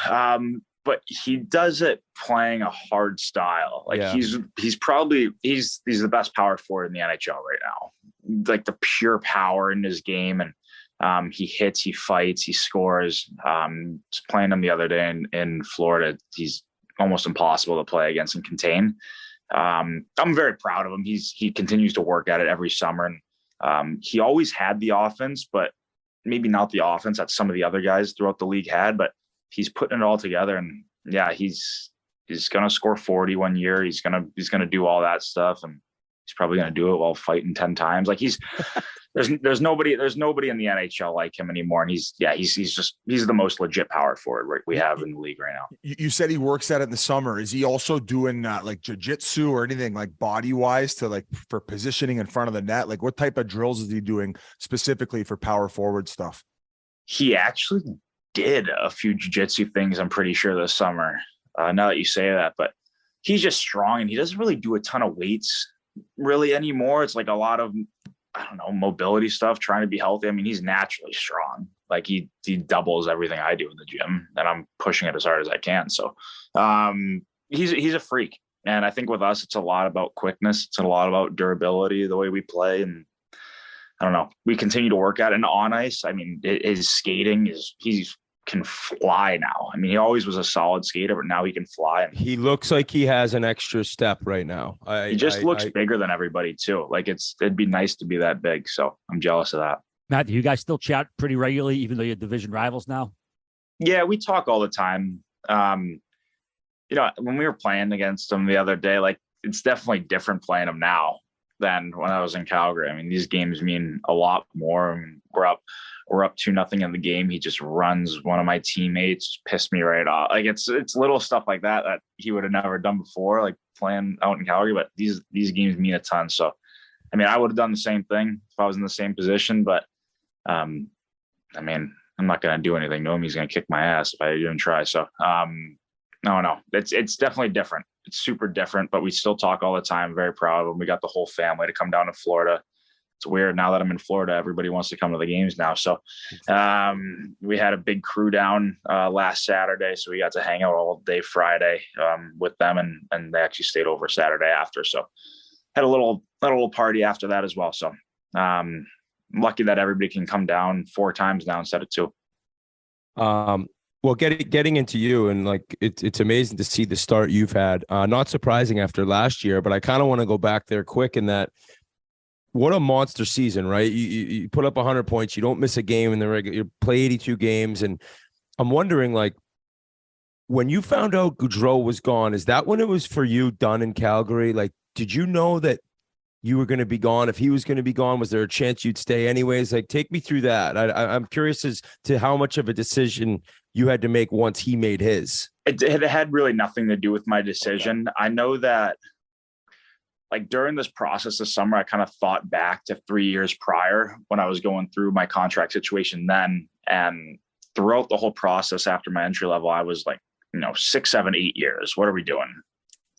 But he does it playing a hard style. Like he's the best power forward in the NHL right now. Like the pure power in his game. And he hits, he fights, he scores. Just playing him the other day in Florida. He's almost impossible to play against and contain. I'm very proud of him. He continues to work at it every summer. And he always had the offense, but maybe not the offense that some of the other guys throughout the league had, but he's putting it all together. And yeah, he's going to score 40 one year. He's going to do all that stuff. And he's probably going to do it while fighting 10 times. Like there's nobody in the NHL like him anymore. And he's the most legit power forward we have in the league right now. You said he works at it in the summer. Is he also doing like jiu-jitsu or anything like body wise to like for positioning in front of the net? Like what type of drills is he doing specifically for power forward stuff? He actually did a few jiu-jitsu things, I'm pretty sure, this summer. Now that you say that, but he's just strong and he doesn't really do a ton of weights really anymore. It's like a lot of, I don't know, mobility stuff, trying to be healthy. I mean, he's naturally strong. Like he doubles everything I do in the gym, and I'm pushing it as hard as I can. So he's a freak. And I think with us, it's a lot about quickness. It's a lot about durability, the way we play. And I don't know, we continue to work at it. And on ice, I mean, his skating he's can fly now. I mean, he always was a solid skater, but now he can fly. And he looks like he has an extra step right now. He just looks bigger than everybody too. Like it'd be nice to be that big. So I'm jealous of that. Matt, do you guys still chat pretty regularly, even though you're division rivals now? Yeah, we talk all the time. You know, when we were playing against him the other day, like it's definitely different playing him now than when I was in Calgary. I mean, these games mean a lot more. I mean, we're up 2-0 in the game. He just runs one of my teammates, just pissed me right off. Like it's little stuff like that he would have never done before, like playing out in Calgary. But these games mean a ton. So, I mean, I would have done the same thing if I was in the same position. But, I mean, I'm not going to do anything to him. He's going to kick my ass if I even try. So, no, it's definitely different. It's super different, but we still talk all the time. Very proud of him. We got the whole family to come down to Florida. It's weird now that I'm in Florida, everybody wants to come to the games now. So we had a big crew down last Saturday. So we got to hang out all day Friday with them, and they actually stayed over Saturday after. So had a little party after that as well. So I'm lucky that everybody can come down 4 times now instead of 2. Well, getting into you, and like it's amazing to see the start you've had. Not surprising after last year, but I kind of want to go back there quick in that. What a monster season, right? You put up 100 points, you don't miss a game in the regular, you play 82 games, and I'm wondering, like, when you found out Goudreau was gone, is that when it was for you done in Calgary? Like, did you know that you were going to be gone? If he was going to be gone, was there a chance you'd stay anyways? Like, take me through that. I'm curious as to how much of a decision you had to make once he made his. It had really nothing to do with my decision. I know that, like, during this process this summer, I kind of thought back to 3 years prior when I was going through my contract situation then. And throughout the whole process after my entry level, I was like, 6, 7, 8 years. What are we doing?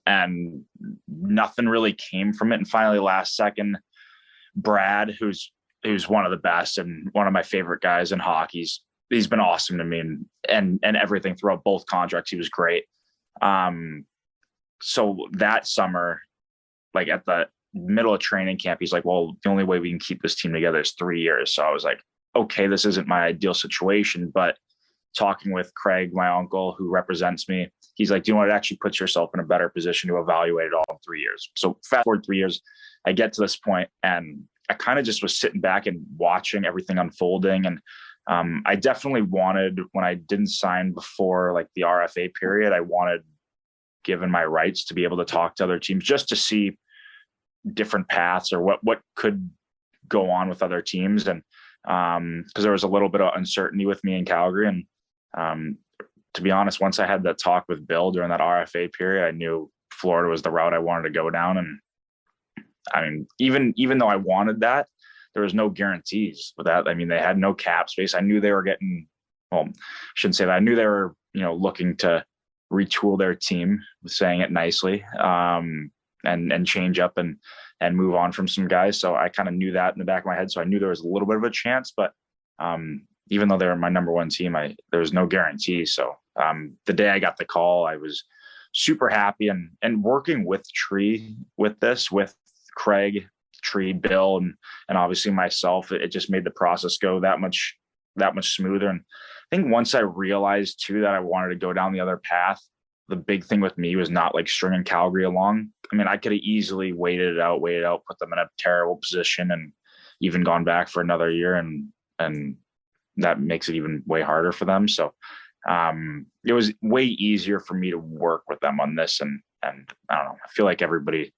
And nothing really came from it. And finally, last second, Brad, who's one of the best and one of my favorite guys in hockey, he's been awesome to me and everything throughout both contracts. He was great. So that summer, like at the middle of training camp, he's like, well, the only way we can keep this team together is 3 years. So I was like, okay, this isn't my ideal situation, but talking with Craig, my uncle, who represents me, he's like, do you want to actually put yourself in a better position to evaluate it all in 3 years? So fast forward 3 years, I get to this point and I kind of just was sitting back and watching everything unfolding. And I definitely wanted, when I didn't sign before like the RFA period, I wanted, given my rights, to be able to talk to other teams just to see different paths or what could go on with other teams. And because there was a little bit of uncertainty with me in Calgary. And to be honest, once I had that talk with Bill during that RFA period, I knew Florida was the route I wanted to go down. And I mean, even though I wanted that, there was no guarantees with that. I mean, they had no cap space. I knew they were getting, well, I shouldn't say that. I knew they were, looking to retool their team, saying it nicely, and change up and move on from some guys. So I kind of knew that in the back of my head. So I knew there was a little bit of a chance, but even though they were my number one team, there was no guarantee. So the day I got the call, I was super happy and working with Tree with Craig, Tree, Bill, and obviously myself, it just made the process go that much smoother. And I think once I realized too that I wanted to go down the other path, the big thing with me was not like stringing Calgary along. I mean, I could have easily waited it out, put them in a terrible position and even gone back for another year. And that makes it even way harder for them. So it was way easier for me to work with them on this. And I don't know, I feel like everybody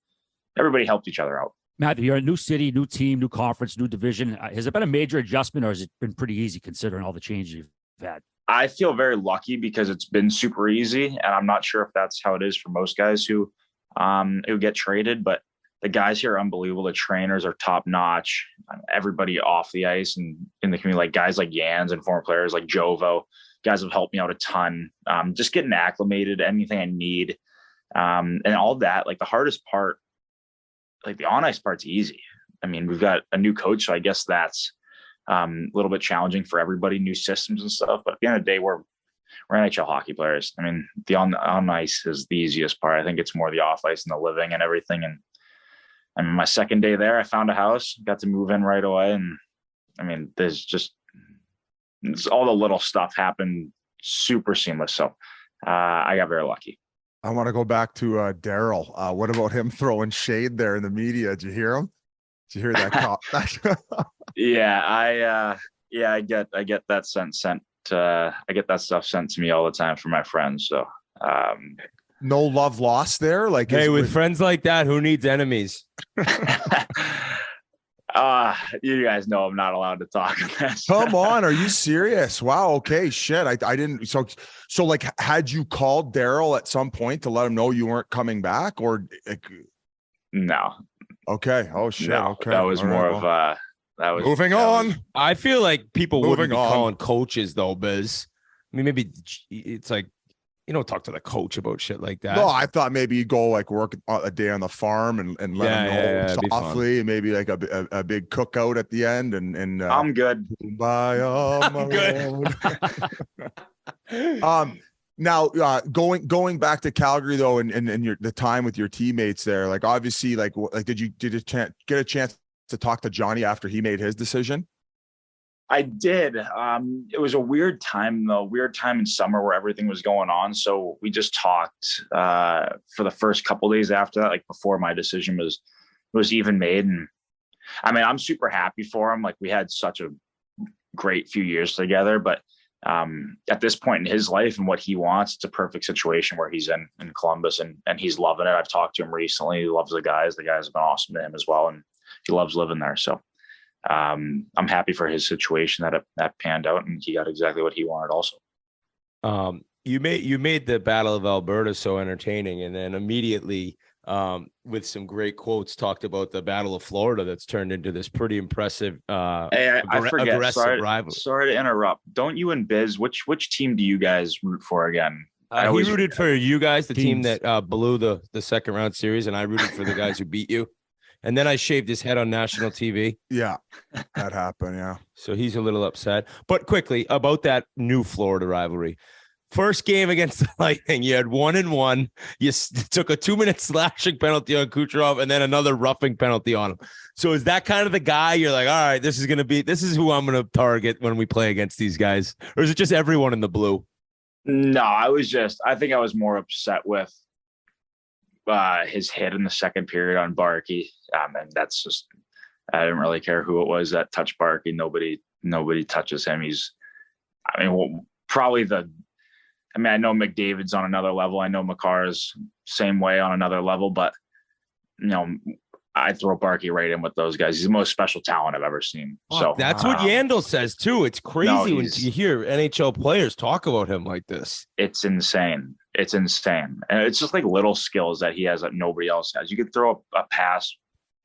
helped each other out. Matthew, you're a new city, new team, new conference, new division. Has it been a major adjustment or has it been pretty easy considering all the changes you've had? I feel very lucky because it's been super easy, and I'm not sure if that's how it is for most guys who get traded, but the guys here are unbelievable. The trainers are top notch. Everybody off the ice and in the community, like guys like Jans and former players like Jovo, guys have helped me out a ton. Just getting acclimated, anything I need, and all that. Like the hardest part, like the on ice part's easy. I mean, we've got a new coach, so I guess that's a little bit challenging for everybody, new systems and stuff. But at the end of the day, we're NHL hockey players. I mean, the on ice is the easiest part. I think it's more the off ice and the living and everything. And I mean, my second day there, I found a house, got to move in right away. And I mean, it's all the little stuff happened super seamless. So I got very lucky. I want to go back to Daryl. What about him throwing shade there in the media? Did you hear him? Did you hear that cop? Yeah, I get that I get that stuff sent to me all the time from my friends. So no love lost there. Like, hey, with friends like that, who needs enemies? You guys know I'm not allowed to talk on this. Come on, are you serious? Wow. Okay, shit. I didn't. So like, had you called Daryl at some point to let him know you weren't coming back, or? No. Okay. Oh shit. No, okay. that was more of that was moving on. I feel like people wouldn't be Moving on. calling coaches though, Biz. I mean, maybe it's like, you don't talk to the coach about shit like that. No, I thought maybe you go like work a day on the farm and let him know it'd be softly, maybe like a big cookout at the end and I'm good. Bye. I'm good. Now going back to Calgary though, and the time with your teammates there, like obviously, like did you get a chance to talk to Johnny after he made his decision? I did. It was a weird time though, weird time in summer where everything was going on. So we just talked for the first couple of days after that, like before my decision was even made. And I mean, I'm super happy for him. Like we had such a great few years together, but at this point in his life and what he wants, it's a perfect situation where he's in Columbus and he's loving it. I've talked to him recently. He loves the guys. The guys have been awesome to him as well. And he loves living there. So I'm happy for his situation that panned out and he got exactly what he wanted also. You made the Battle of Alberta so entertaining, and then immediately with some great quotes talked about the Battle of Florida that's turned into this pretty impressive I forget. aggressive rivalry. Sorry to interrupt. Don't you and Biz, which team do you guys root for again? He rooted for you guys, the team Teams. that blew the second round series, and I rooted for the guys who beat you. And then I shaved his head on national TV. Yeah, that happened. Yeah. So he's a little upset. But quickly about that new Florida rivalry. First game against the Lightning, you had 1-1. You took a 2-minute slashing penalty on Kucherov and then another roughing penalty on him. So is that kind of the guy you're like, all right, this is who I'm going to target when we play against these guys? Or is it just everyone in the blue? No, I think I was more upset with his hit in the second period on Barkey. And that's just, I didn't really care who it was that touched Barkey. Nobody touches him. I know McDavid's on another level. I know Makar's same way on another level, but I throw Barkey right in with those guys. He's the most special talent I've ever seen. So that's what Yandel says too. It's crazy when you hear NHL players talk about him like this. It's insane. It's insane. And it's just like little skills that he has that nobody else has. You could throw a pass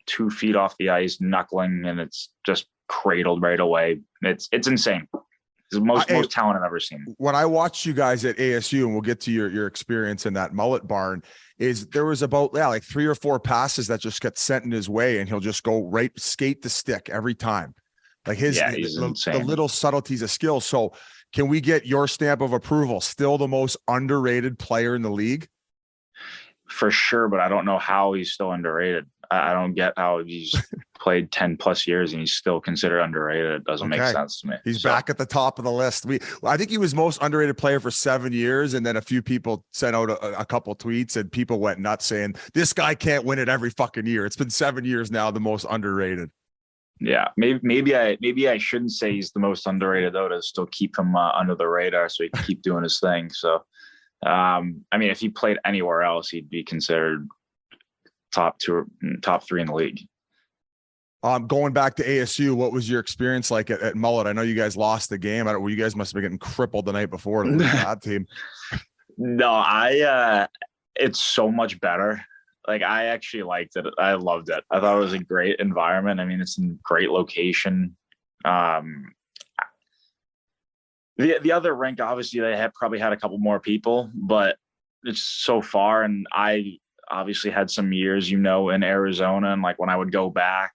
2 feet off the ice, knuckling, and it's just cradled right away. It's insane. It's the most talent I've ever seen. When I watched you guys at ASU, and we'll get to your experience in that mullet barn, there was about like 3 or 4 passes that just get sent in his way, and he'll just go right skate the stick every time. Like the little subtleties of skill. So can we get your stamp of approval? Still the most underrated player in the league? For sure, but I don't know how he's still underrated. I don't get how he's played 10 plus years and he's still considered underrated. It doesn't make sense to me. He's back at the top of the list. I think he was most underrated player for 7 years. And then a few people sent out a couple tweets and people went nuts saying this guy can't win it every fucking year. It's been 7 years now, the most underrated. Yeah. Maybe I shouldn't say he's the most underrated though, to still keep him under the radar so he can keep doing his thing. So, if he played anywhere else, he'd be considered top 3 in the league. Going back to ASU, what was your experience like at Mullet? I know you guys lost the game. You guys must have been getting crippled the night before to that team. No, it's so much better. Like I actually liked it. I loved it. I thought it was a great environment. I mean, it's in great location. The other rink, obviously, they probably had a couple more people, but it's so far. And I obviously had some years, in Arizona. And like when I would go back,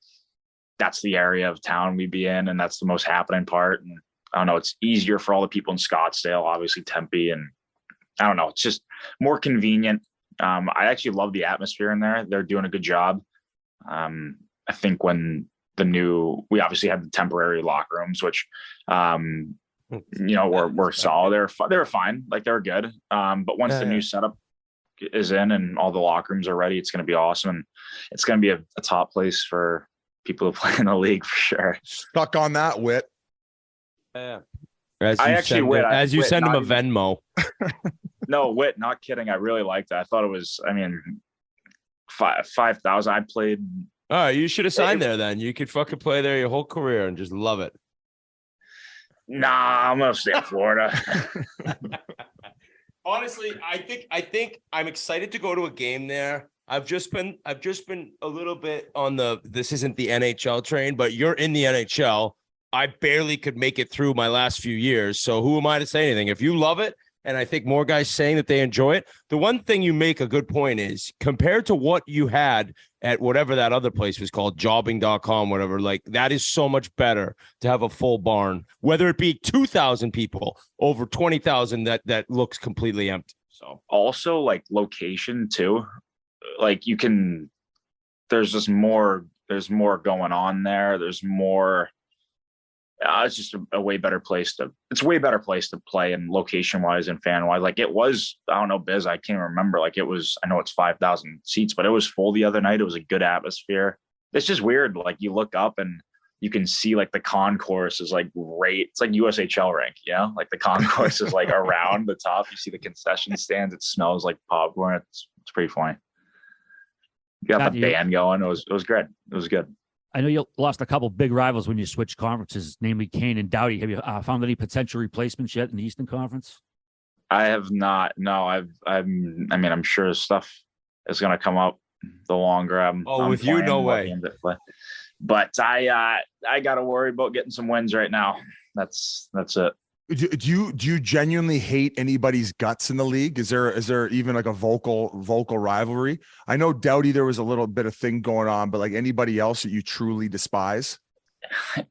that's the area of town we'd be in. And that's the most happening part. And I don't know, it's easier for all the people in Scottsdale, obviously Tempe. And I don't know, it's just more convenient. I actually love the atmosphere in there. They're doing a good job. I think when we obviously had the temporary locker rooms, which, were solid. They were fine. Like they were good. But once the new setup is in and all the locker rooms are ready, it's going to be awesome. And it's going to be a top place for people to play in the league for sure. Stuck on that, Whit. Yeah. As you send him a Venmo. No, Whit, not kidding. I really liked it. I thought it was, 5,000. I played. All right, you should have signed there then. You could fucking play there your whole career and just love it. Nah, I'm gonna stay in Florida. Honestly, I think I'm excited to go to a game there. I've just been a little bit on this isn't the NHL train, but you're in the NHL. I barely could make it through my last few years. So who am I to say anything? If you love it, and I think more guys saying that they enjoy it, the one thing you make a good point is compared to what you had at whatever that other place was called, jobbing.com, whatever, like that is so much better to have a full barn, whether it be 2,000 people over 20,000 that looks completely empty. So also like location too, like there's more going on there. There's more, It's just a way better place it's a way better place to play, and location wise and fan wise. Like it was, I don't know, Biz, I can't remember. Like it was, I know it's 5,000 seats, but it was full the other night. It was a good atmosphere. It's just weird. Like you look up and you can see like the concourse is like great. It's like USHL rank, you know, like the concourse is like around the top. You see the concession stands. It smells like popcorn. It's pretty funny. You got the band going. It was good. It was good. I know you lost a couple big rivals when you switched conferences, namely Kane and Doughty. Have you found any potential replacements yet in the Eastern Conference? I have not. No, I'm sure stuff is going to come up the longer I'm. With you, no way. But I got to worry about getting some wins right now. That's it. Do you genuinely hate anybody's guts in the league? Is there even like a vocal rivalry? I know Doughty, there was a little bit of thing going on, but like anybody else that you truly despise?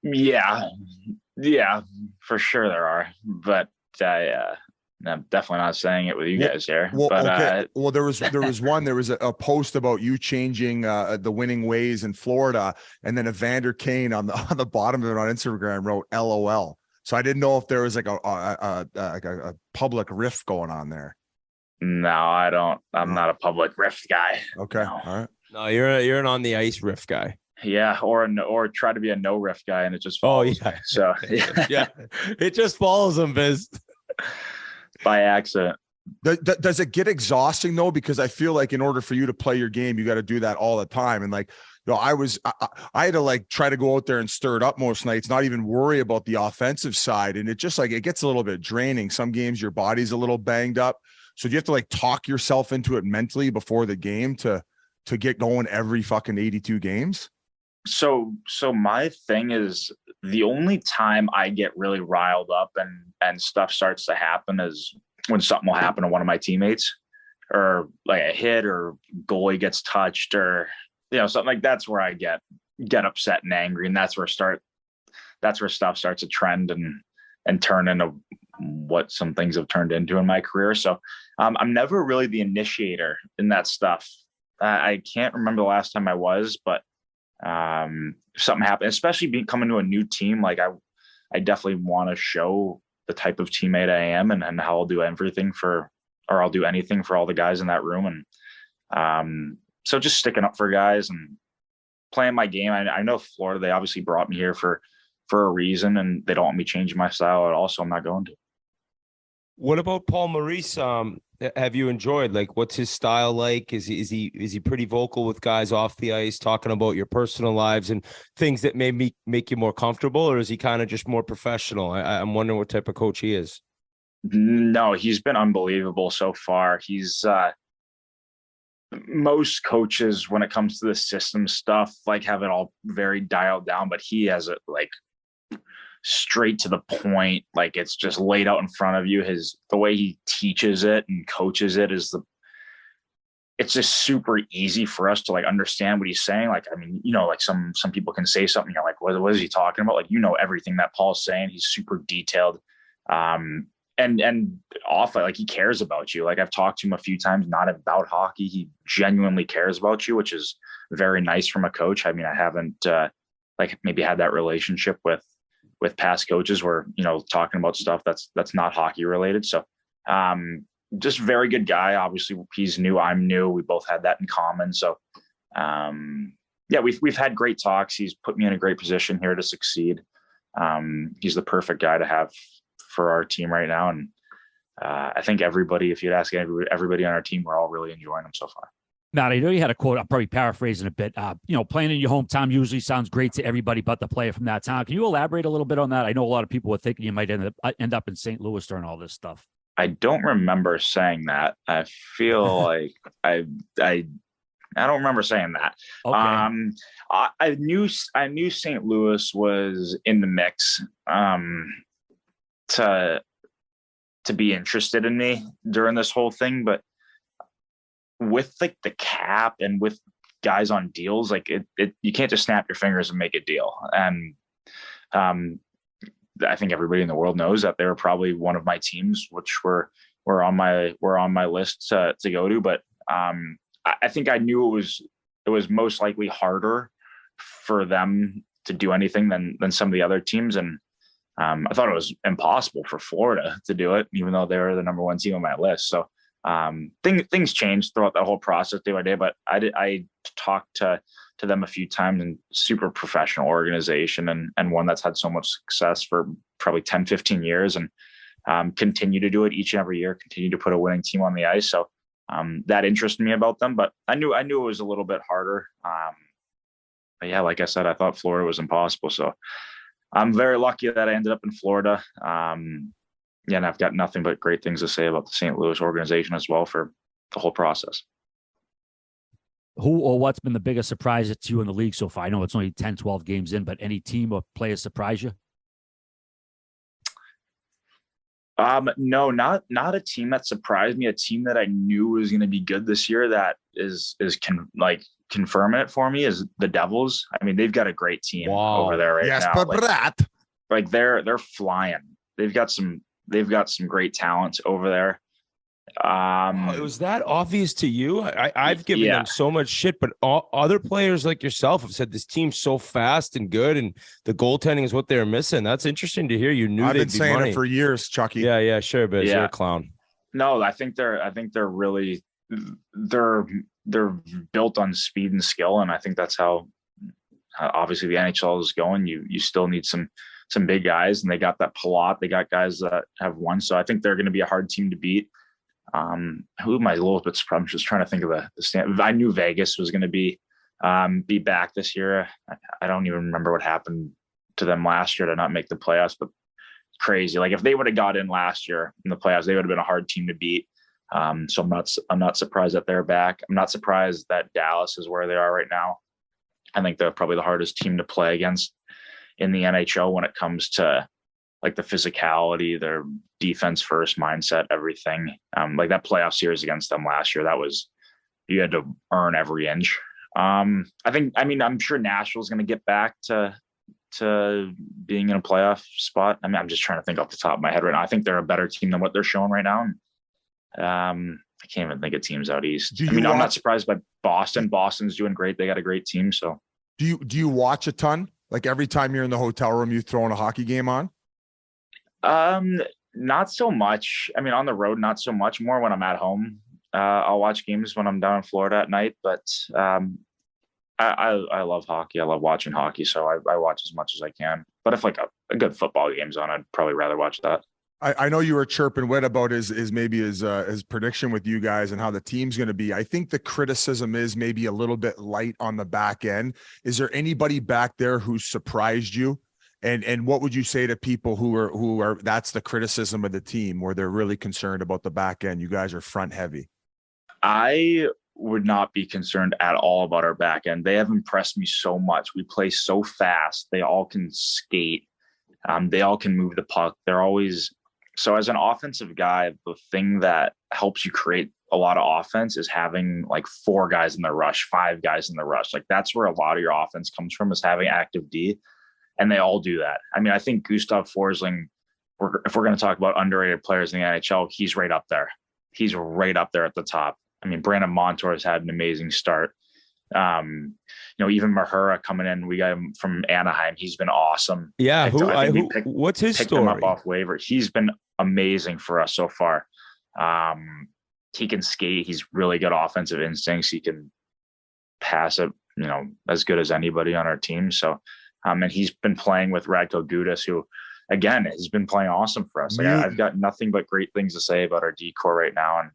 Yeah, for sure there are. But I'm definitely not saying it with you guys here. Well, but, okay. Well, there was a post about you changing the winning ways in Florida, and then Evander Kane on the bottom of it on Instagram wrote LOL. So I didn't know if there was like a public rift going on there. No, I don't. I'm not a public rift guy. Okay. No. All right. No, you're an on the ice riff guy. Yeah, or try to be a no riff guy and it just follows. Oh yeah. So yeah, it just follows them, Biz. By accident. Does it get exhausting though? Because I feel like in order for you to play your game, you got to do that all the time. And like, I had to like try to go out there and stir it up most nights, not even worry about the offensive side. And it just like, it gets a little bit draining. Some games your body's a little banged up. So you have to like talk yourself into it mentally before the game to get going every fucking 82 games. So my thing is, the only time I get really riled up and stuff starts to happen is when something will happen to one of my teammates, or like a hit or goalie gets touched, or something like that's where I get upset and angry, and that's where stuff starts to trend and turn into what some things have turned into in my career. So I'm never really the initiator in that stuff. I can't remember the last time I was, but if something happened, especially coming to a new team, like I definitely want to show the type of teammate I am, and how I'll do anything for all the guys in that room. And so just sticking up for guys and playing my game. I know Florida, they obviously brought me here for a reason, and they don't want me changing my style at all. So I'm not going to. What about Paul Maurice? Have you enjoyed, like, what's his style like? Is he pretty vocal with guys off the ice, talking about your personal lives and things that maybe make you more comfortable, or is he kind of just more professional? I'm wondering what type of coach he is. No, he's been unbelievable so far. He's most coaches, when it comes to the system stuff, like have it all very dialed down, but he has it like straight to the point. Like it's just laid out in front of you. The way he teaches it and coaches it it's just super easy for us to like understand what he's saying. Like, I mean, like some people can say something, you're like, what is he talking about? Like, everything that Paul's saying. He's super detailed. And off, like he cares about you. Like I've talked to him a few times, not about hockey. He genuinely cares about you, which is very nice from a coach. I mean, I haven't like maybe had that relationship with past coaches where, talking about stuff that's not hockey related. So just very good guy. Obviously he's new, I'm new. We both had that in common. So yeah, we've had great talks. He's put me in a great position here to succeed. He's the perfect guy to have for our team right now. And I think everybody, if you'd ask everybody on our team, we're all really enjoying him so far. Matt, I know you had a quote. I'm probably paraphrasing a bit. Playing in your hometown usually sounds great to everybody but the player from that town. Can you elaborate a little bit on that? I know a lot of people were thinking you might end up in St. Louis during all this stuff. I don't remember saying that. I feel like I don't remember saying that. Okay. I knew St. Louis was in the mix to be interested in me during this whole thing, but with like the cap and with guys on deals, like it you can't just snap your fingers and make a deal. And I think everybody in the world knows that they were probably one of my teams, which were on my list to go to. But I think I knew it was most likely harder for them to do anything than some of the other teams. And I thought it was impossible for Florida to do it, even though they were the number one team on my list. So things changed throughout that whole process day by day, but I talked to them a few times, and super professional organization, and one that's had so much success for probably 10, 15 years, and continue to do it each and every year, continue to put a winning team on the ice. So that interested me about them, but I knew it was a little bit harder. But yeah, like I said, I thought Florida was impossible. So I'm very lucky that I ended up in Florida. Yeah, and I've got nothing but great things to say about the St. Louis organization as well for the whole process. Who or what's been the biggest surprise to you in the league so far? I know it's only 10, 12 games in, but any team or player surprise you? No, not a team that surprised me. A team that I knew was going to be good this year that is confirming it for me is the Devils. I mean, they've got a great team over there right now. Like they're flying. They've got some great talent over there. It was that obvious to you? I've given them so much shit, but other players like yourself have said this team's so fast and good, and the goaltending is what they're missing. That's interesting to hear. You knew I've they'd been be saying money. it for years, Chucky. Yeah, sure, but you're a clown. No, I think they're really they're built on speed and skill, and I think that's how obviously the NHL is going. You still need some big guys, and they got that Palat. They got guys that have won, so I think they're going to be a hard team to beat. Who am I a little bit surprised? I'm just trying to think of the stand. I knew Vegas was going to be back this year. I don't even remember what happened to them last year to not make the playoffs, but crazy. Like if they would have got in last year in the playoffs, they would have been a hard team to beat. So I'm not surprised that they're back. I'm not surprised that Dallas is where they are right now. I think they're probably the hardest team to play against in the NHL when it comes to like the physicality, their defense first mindset, everything. Like that playoff series against them last year, you had to earn every inch. I'm sure Nashville's going to get back to being in a playoff spot. I mean, I'm just trying to think off the top of my head right now. I think they're a better team than what they're showing right now. And, I can't even think of teams out east. I'm not surprised by Boston. Boston's doing great. They got a great team. So do you watch a ton? Like every time you're in the hotel room, you throwing a hockey game on? Not so much. I mean, on the road, not so much. More when I'm at home. I'll watch games when I'm down in Florida at night, but I love hockey. I love watching hockey, so I watch as much as I can. But if like a good football game's on, I'd probably rather watch that. I know you were chirping Whit about his prediction with you guys and how the team's going to be. I think the criticism is maybe a little bit light on the back end. Is there anybody back there who surprised you? And what would you say to people who are that's the criticism of the team, where they're really concerned about the back end? You guys are front heavy. I would not be concerned at all about our back end. They have impressed me so much. We play so fast. They all can skate. They all can move the puck. They're always so. As an offensive guy, the thing that helps you create a lot of offense is having like 4 guys in the rush, 5 guys in the rush. Like that's where a lot of your offense comes from, is having active D. And they all do that. I mean, I think Gustav Forsling, if we're going to talk about underrated players in the NHL, he's right up there. He's right up there at the top. I mean, Brandon Montour has had an amazing start. Even Mahura coming in, we got him from Anaheim. He's been awesome. Yeah. What's his story? Him up off waiver. He's been amazing for us so far. He can skate. He's really good offensive instincts. He can pass it, as good as anybody on our team. So, and he's been playing with Radko Gudas, who, again, has been playing awesome for us. Like, I've got nothing but great things to say about our D-core right now. And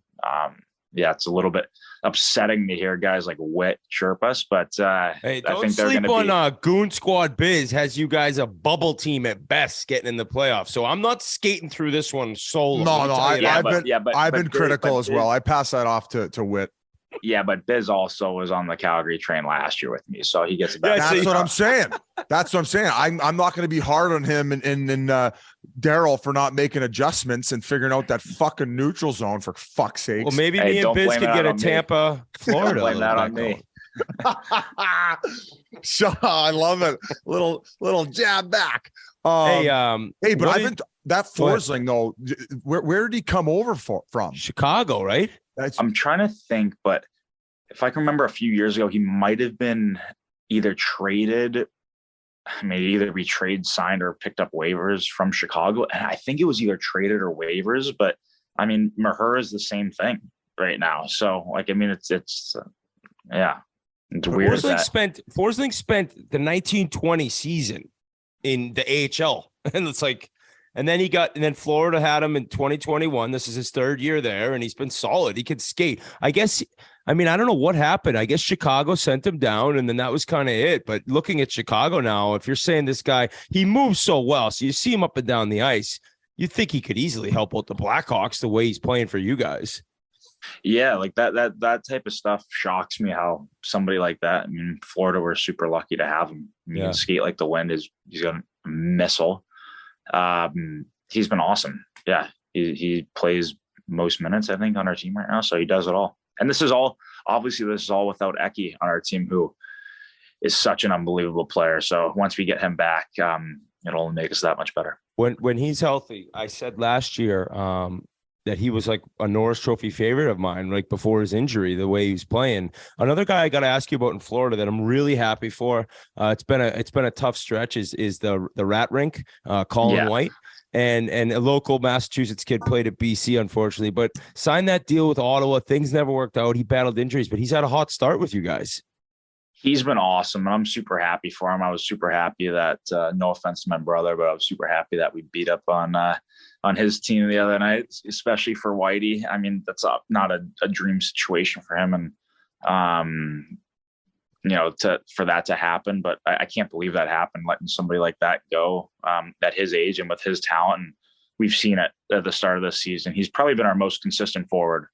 it's a little bit upsetting to hear guys like Whit chirp us, but hey, I think they're going to be on Goon Squad Biz has you guys a bubble team at best getting in the playoffs. So I'm not skating through this one solo. No, I've been critical as well. I pass that off to Whit. Yeah, but Biz also was on the Calgary train last year with me, so he gets about. That's what I'm saying. That's what I'm saying. I'm not going to be hard on him and Daryl for not making adjustments and figuring out that fucking neutral zone, for fuck's sake. Well, maybe me and Biz could get a Tampa, Florida. Blame that on me. So I love it. Little jab back. But that Forsling though. Where did he come over from? Chicago, right? I'm trying to think, but if I can remember a few years ago, he might have been either traded. I mean, either be trade signed or picked up waivers from Chicago. And I think it was either traded or waivers, but I mean, Maher is the same thing right now. So like, I mean, it's yeah, it's weird. Forsling spent the 1920 season in the AHL, and it's like, and then Florida had him in 2021. This is his third year there, and he's been solid. He can skate. I guess. I mean, I don't know what happened. I guess Chicago sent him down, and then that was kind of it. But looking at Chicago now, if you're saying this guy, he moves so well, so you see him up and down the ice, you think he could easily help out the Blackhawks the way he's playing for you guys. Yeah, like that type of stuff shocks me. How somebody like that. I mean, Florida, we're super lucky to have him. He can skate like the wind. He's got a missile. He's been awesome. Yeah, he plays most minutes, I think, on our team right now, so he does it all. And this is all without Eki on our team, who is such an unbelievable player. So once we get him back, it'll only make us that much better. When he's healthy, I said last year that he was like a Norris Trophy favorite of mine, like before his injury, the way he was playing. Another guy I got to ask you about in Florida that I'm really happy for. It's been a tough stretch. Is the Rat Rink, Colin White. And a local Massachusetts kid played at BC, unfortunately, but signed that deal with Ottawa. Things never worked out. He battled injuries, but he's had a hot start with you guys. He's been awesome, and I'm super happy for him. I was super happy that, no offense to my brother, but I was super happy that we beat up on his team the other night, especially for Whitey. I mean, that's not a dream situation for him, and for that to happen, but I can't believe that happened, letting somebody like that go at his age and with his talent. And we've seen it at the start of this season. He's probably been our most consistent forward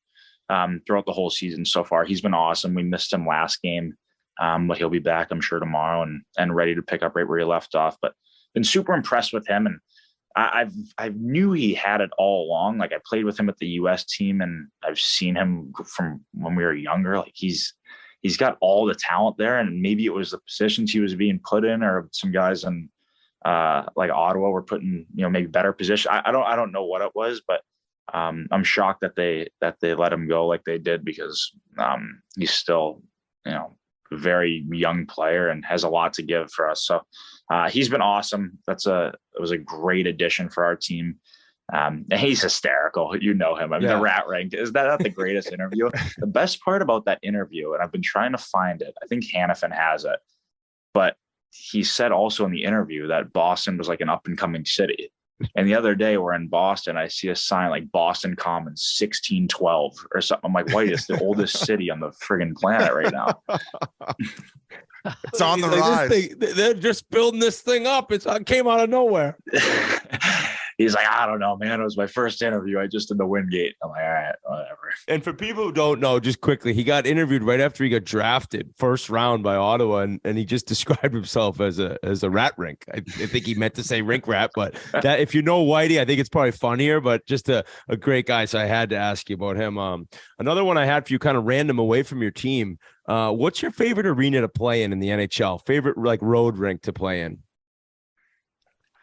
throughout the whole season so far. He's been awesome. We missed him last game, but he'll be back, I'm sure, tomorrow and ready to pick up right where he left off. But been super impressed with him, and I knew he had it all along. Like, I played with him at the U.S. team, and I've seen him from when we were younger. Like, he's got all the talent there, and maybe it was the positions he was being put in, or some guys in like Ottawa were put in, maybe better position. I don't know what it was, but I'm shocked that they let him go like they did, because he's still, a very young player and has a lot to give for us. So he's been awesome. It was a great addition for our team. And he's hysterical. You know him. I mean, the Rat Rank, is that not the greatest interview? The best part about that interview, and I've been trying to find it, I think Hannafin has it, but he said also in the interview that Boston was like an up and coming city. And the other day we're in Boston, I see a sign like Boston Commons 1612 or something. I'm like, wait, it's the oldest city on the friggin' planet right now. It's on the rise. They're just building this thing up. It came out of nowhere. He's like, I don't know, man. It was my first interview. I just did the Wingate. I'm like, all right, whatever. And for people who don't know, just quickly, he got interviewed right after he got drafted, first round by Ottawa, and he just described himself as a rat rink. I think he meant to say rink rat, but that, if you know Whitey, I think it's probably funnier, but just a great guy. So I had to ask you about him. Another one I had for you, kind of random away from your team. What's your favorite arena to play in the NHL? Favorite like road rink to play in?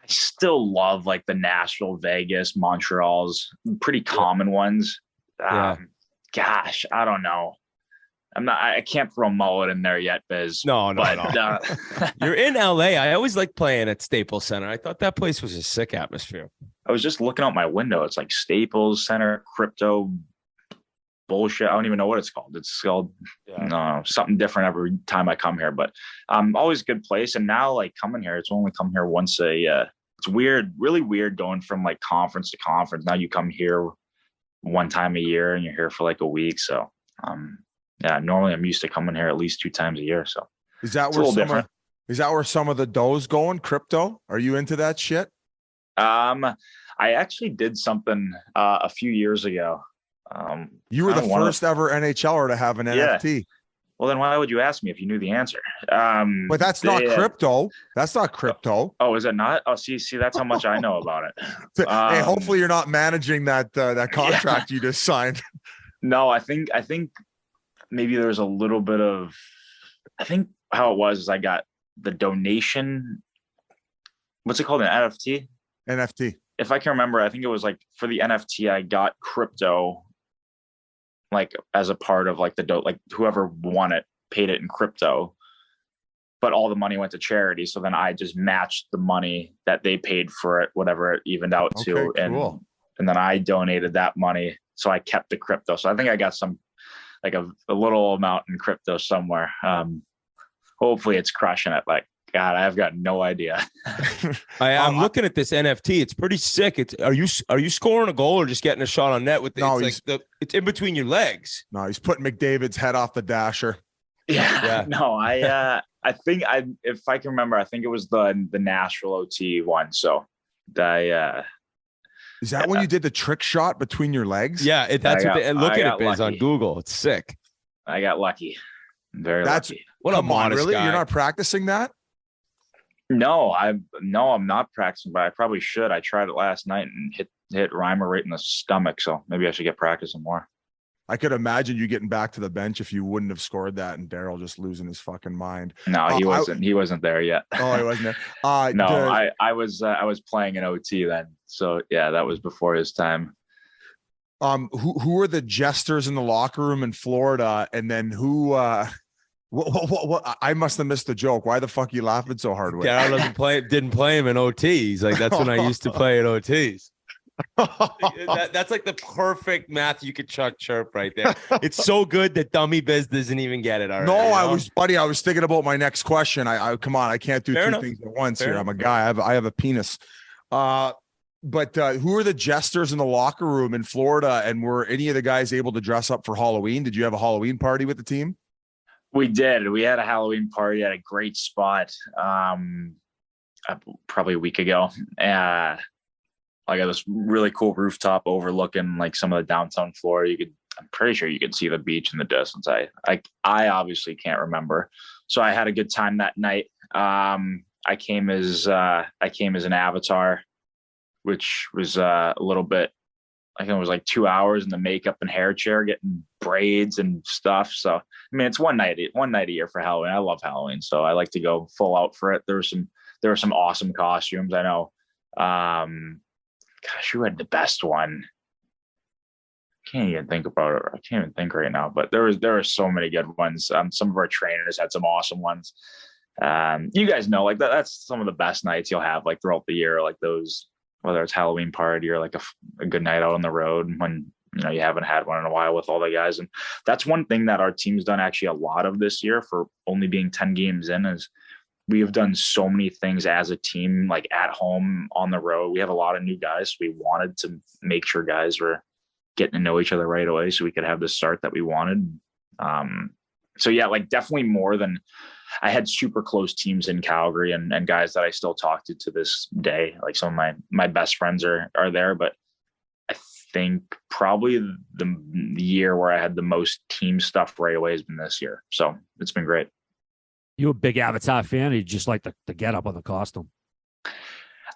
I still love like the Nashville, Vegas, Montreal's pretty common ones. Gosh, I don't know. I can't throw Mullet in there yet, Biz. No. You're in LA. I always like playing at Staples Center. I thought that place was a sick atmosphere. I was just looking out my window. It's like Staples Center, crypto bullshit. I don't even know what it's called. It's called something different every time I come here, but always a good place. And now, like, coming here, it's only come here once it's weird, really weird going from like conference to conference. Now you come here one time a year and you're here for like a week. So normally I'm used to coming here at least 2 times a year. So is that where some of the dough's going? Crypto? Are you into that shit? I actually did something a few years ago. You were the first ever NHLer to have an NFT. Well, then why would you ask me if you knew the answer? But that's not crypto. That's not crypto. Oh, is it not? Oh, see, that's how much I know about it. Hey, hopefully you're not managing that contract you just signed. No, I think maybe there was a little bit of. I think how it was is I got the donation. What's it called? An NFT. NFT. If I can remember, I think it was like for the NFT, I got crypto. Like as a part of like like whoever won it paid it in crypto. but all the money went to charity. So then I just matched the money that they paid for it, whatever it evened out to. Cool. And then I donated that money. So I kept the crypto. So I think I got some, like a little amount in crypto somewhere. Hopefully it's crushing it. Like, God, I've got no idea. I'm looking at this NFT. It's pretty sick. Are you scoring a goal or just getting a shot on net with No, it's in between your legs? No, he's putting McDavid's head off the dasher. Yeah. No, I think if I can remember, I think it was the Nashville OT one. So is that when you did the trick shot between your legs? Yeah, that's what look at it, Biz, on Google. It's sick. I got lucky. Very lucky. What a modest really? guy. You're not practicing that? No, I'm not practicing, but I probably should. I tried it last night and hit Reimer right in the stomach. So maybe I should get practicing more. I could imagine you getting back to the bench if you wouldn't have scored that, and Daryl just losing his fucking mind. No, he wasn't. He wasn't there yet. Oh, he wasn't there. No, I was playing an OT then. So yeah, that was before his time. Who are the jesters in the locker room in Florida, and then who? What? I must have missed the joke. Why the fuck are you laughing so hard? With? Daryl didn't play him in OTs. He's like, that's when I used to play at OTs. That's like the perfect Matthew Tkachuk chirp right there. It's so good that Dummy Biz doesn't even get it already. No, I was thinking about my next question. I come on, I can't do two things at once here. I'm a guy. I have a penis. But who are the jesters in the locker room in Florida? And were any of the guys able to dress up for Halloween? Did you have a Halloween party with the team? We did. We had a Halloween party at a great spot probably a week ago. I got this really cool rooftop overlooking like some of the downtown Florida. I'm pretty sure you could see the beach in the distance. I obviously can't remember. So I had a good time that night. I came as an avatar, which was a little bit, I think it was like 2 hours in the makeup and hair chair, getting braids and stuff. So, I mean, it's one night a year for Halloween. I love Halloween, so I like to go full out for it. There were some awesome costumes. I know. Gosh, who had the best one? Can't even think about it. I can't even think right now, but there were so many good ones. Some of our trainers had some awesome ones. You guys know, like that's some of the best nights you'll have like throughout the year, like those, whether it's Halloween party or like a good night out on the road when, you know, you haven't had one in a while with all the guys. And that's one thing that our team's done actually a lot of this year for only being 10 games in is we have done so many things as a team, like at home, on the road. We have a lot of new guys. We wanted to make sure guys were getting to know each other right away so we could have the start that we wanted. So yeah, like definitely more than I had super close teams in Calgary and guys that I still talk to this day. Like some of my best friends are there, but I think probably the year where I had the most team stuff right away has been this year. So it's been great. You a big Avatar fan, or you just like the get up on the costume?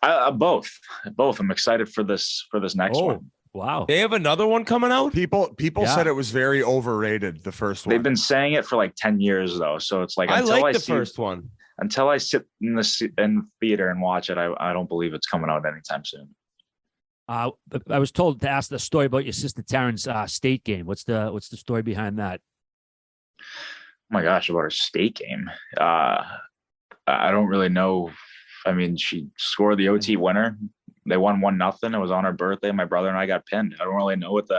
Both. I'm excited for this next one. Wow. They have another one coming out? People said it was very overrated, the first one. They've been saying it for like 10 years though. So it's like, I like the first one. Until I sit in the theater and watch it, I don't believe it's coming out anytime soon. I was told to ask the story about your sister Taryn's state game. What's the story behind that? Oh my gosh, about her state game. I don't really know. I mean, she scored the OT winner. They won 1-0. It was on her birthday. My brother and I got pinned. I don't really know what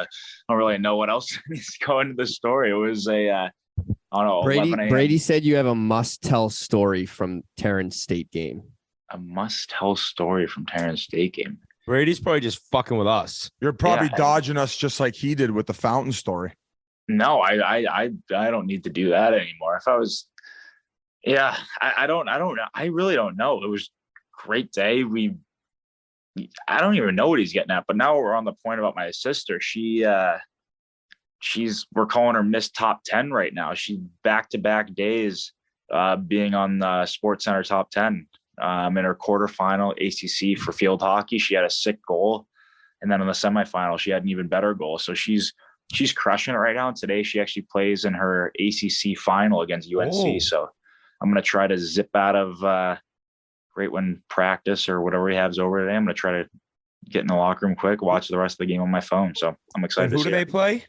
else is going into the story. It was I don't know. Brady said you have a must-tell story from Taryn's state game. A must-tell story from Taryn's state game. Brady's probably just fucking with us. You're probably dodging us just like he did with the fountain story. No, I don't need to do that anymore. If I was, I don't know. I really don't know. It was a great day. I don't even know what he's getting at, but now we're on the point about my sister. We're calling her Miss Top 10 right now. She's back-to-back days being on the Sports Center Top 10. In her quarterfinal ACC for field hockey, she had a sick goal. And then in the semifinal, she had an even better goal. So she's crushing it right now. And today she actually plays in her ACC final against UNC. Oh. So I'm going to try to zip out of right when practice or whatever he has over today. I'm going to try to get in the locker room quick, watch the rest of the game on my phone. So I'm excited. And who do they play?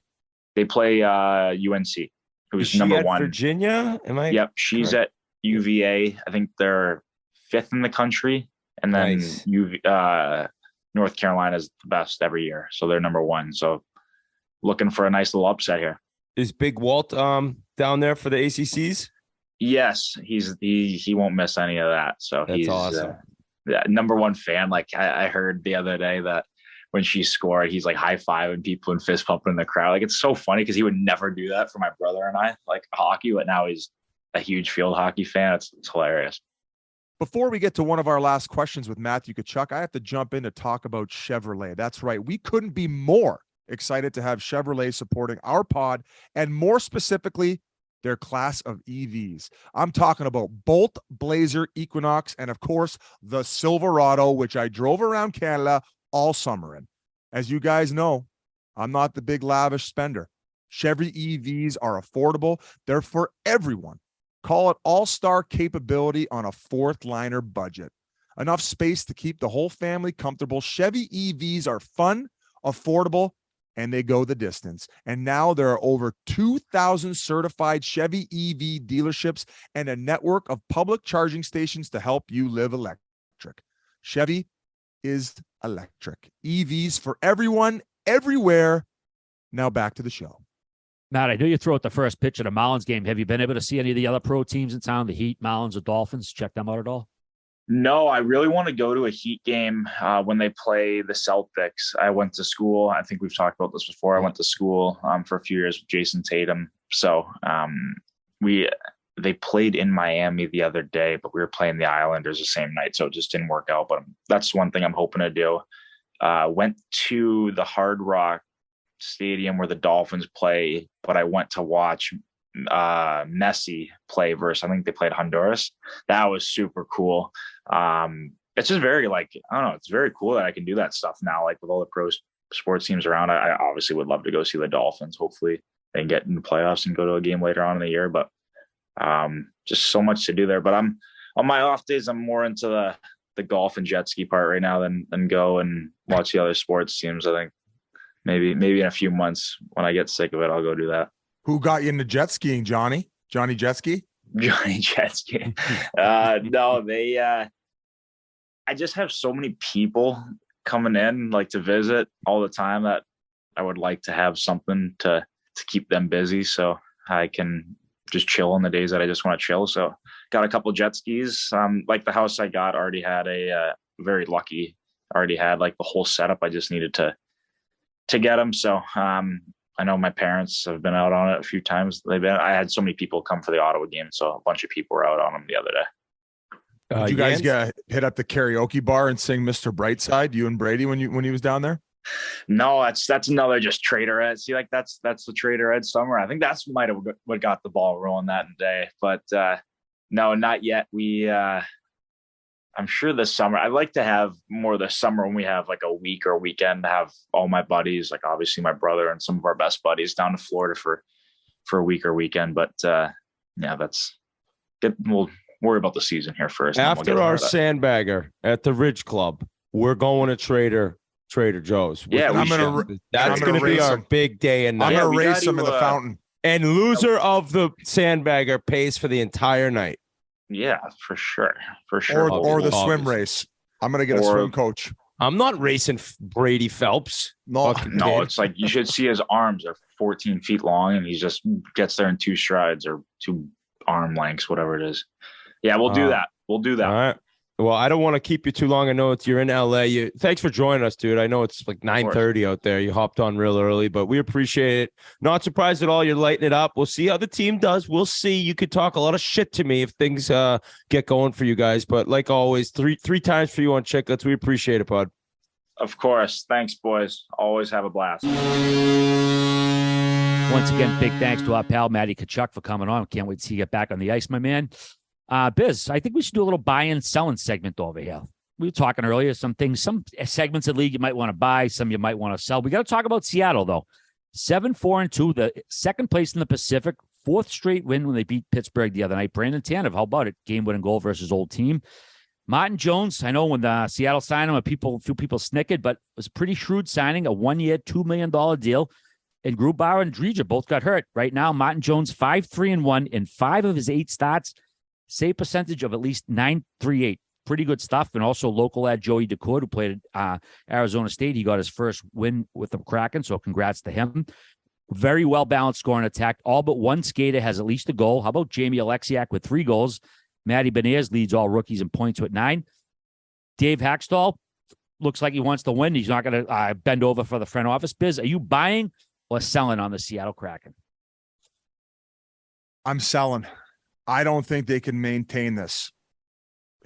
They play UNC, who's number one. Virginia? Yep. She's correct? UVA. I think they're 5th in the country, and then Nice. North Carolina is the best every year, so they're number 1. So looking for a nice little upset here. Is Big Walt down there for the ACCs? Yes, he won't miss any of that. So That's he's awesome. number 1 fan. Like I heard the other day that when she scored, he's like high-fiving people and fist pumping in the crowd. Like, it's so funny because he would never do that for my brother and I, like hockey, but now he's a huge field hockey fan. It's hilarious. Before we get to one of our last questions with Matthew Tkachuk, I have to jump in to talk about Chevrolet. That's right. We couldn't be more excited to have Chevrolet supporting our pod, and more specifically, their class of EVs. I'm talking about Bolt, Blazer, Equinox, and of course, the Silverado, which I drove around Canada all summer in. As you guys know, I'm not the big lavish spender. Chevy EVs are affordable. They're for everyone. Call it all-star capability on a 4th-liner budget. Enough space to keep the whole family comfortable. Chevy EVs are fun, affordable, and they go the distance. And now there are over 2,000 certified Chevy EV dealerships and a network of public charging stations to help you live electric. Chevy is electric. EVs for everyone, everywhere. Now back to the show. Matt, I know you throw out the first pitch at a Marlins game. Have you been able to see any of the other pro teams in town, the Heat, Marlins, or Dolphins? Check them out at all? No, I really want to go to a Heat game when they play the Celtics. I went to school. I think we've talked about this before. I went to school for a few years with Jason Tatum. So they played in Miami the other day, but we were playing the Islanders the same night, so it just didn't work out. But that's one thing I'm hoping to do. Went to the Hard Rock Stadium where the Dolphins play, but I went to watch Messi play versus, I think they played Honduras. That was super cool. It's just very, like, I don't know, it's very cool that I can do that stuff now, like with all the pro sports teams around. I obviously would love to go see the Dolphins. Hopefully they can get in the playoffs and go to a game later on in the year, but just so much to do there. But I'm on my off days, I'm more into the golf and jet ski part right now than go and watch the other sports teams. I think maybe in a few months when I get sick of it, I'll go do that. Who got you into jet skiing, Johnny? Johnny Jet Ski? Johnny Jet Ski. No, I just have so many people coming in like to visit all the time that I would like to have something to keep them busy so I can just chill on the days that I just want to chill. So got a couple jet skis. Like the house I got already had very lucky, already had like the whole setup. I just needed to get them. So I know my parents have been out on it a few times. I had so many people come for the Ottawa game, so a bunch of people were out on them the other day. Did you guys hit up the karaoke bar and sing Mr. Brightside, you and Brady, when he was down there? No, that's another just Trader Ed. See, like that's the Trader Ed summer. I think that's might have what got the ball rolling that day. But no, not yet. I'm sure this summer, I'd like to have more this summer when we have like a week or weekend to have all my buddies, like obviously my brother and some of our best buddies down to Florida for a week or weekend. But yeah, we'll worry about the season here first. After our sandbagger at the Ridge Club, we're going to Trader Joe's. Yeah, that's going to be our big day and night. I'm going to race them in the fountain. And loser of the sandbagger pays for the entire night. Yeah, for sure. Or the swim race. I'm going to get a swim coach. I'm not racing Brady Phelps. No, it's like you should see his arms are 14 feet long and he just gets there in 2 strides or 2 arm lengths, whatever it is. Yeah, we'll do that. We'll do that. All right. Well, I don't want to keep you too long. I know you're in LA. Thanks for joining us, dude. I know it's like 9:30 out there. You hopped on real early, but we appreciate it. Not surprised at all. You're lighting it up. We'll see how the team does. We'll see. You could talk a lot of shit to me if things get going for you guys. But like always, three times for you on Chiclets. We appreciate it, bud. Of course. Thanks, boys. Always have a blast. Once again, big thanks to our pal Matty Tkachuk for coming on. Can't wait to see you get back on the ice, my man. Biz, I think we should do a little buy-in selling segment over here. We were talking earlier, some segments of the league you might want to buy, some you might want to sell. We got to talk about Seattle, though. 7-4-2, the second place in the Pacific, 4th straight win when they beat Pittsburgh the other night. Brandon Tanev, how about it? Game-winning goal versus old team. Martin Jones, I know when Seattle signed him, a few people snickered, but it was a pretty shrewd signing, a 1-year, $2 million deal. And Grubauer and Drija both got hurt. Right now, Martin Jones 5-3-1 in 5 of his 8 starts. save percentage of at least 938. Pretty good stuff. And also local lad Joey DeCourt, who played at Arizona State. He got his first win with the Kraken, so congrats to him. Very well-balanced scoring attack. All but one skater has at least a goal. How about Jamie Alexiak with 3 goals? Matty Beniers leads all rookies in points with 9. Dave Hackstall looks like he wants to win. He's not going to bend over for the front office biz. Are you buying or selling on the Seattle Kraken? I'm selling. I don't think they can maintain this.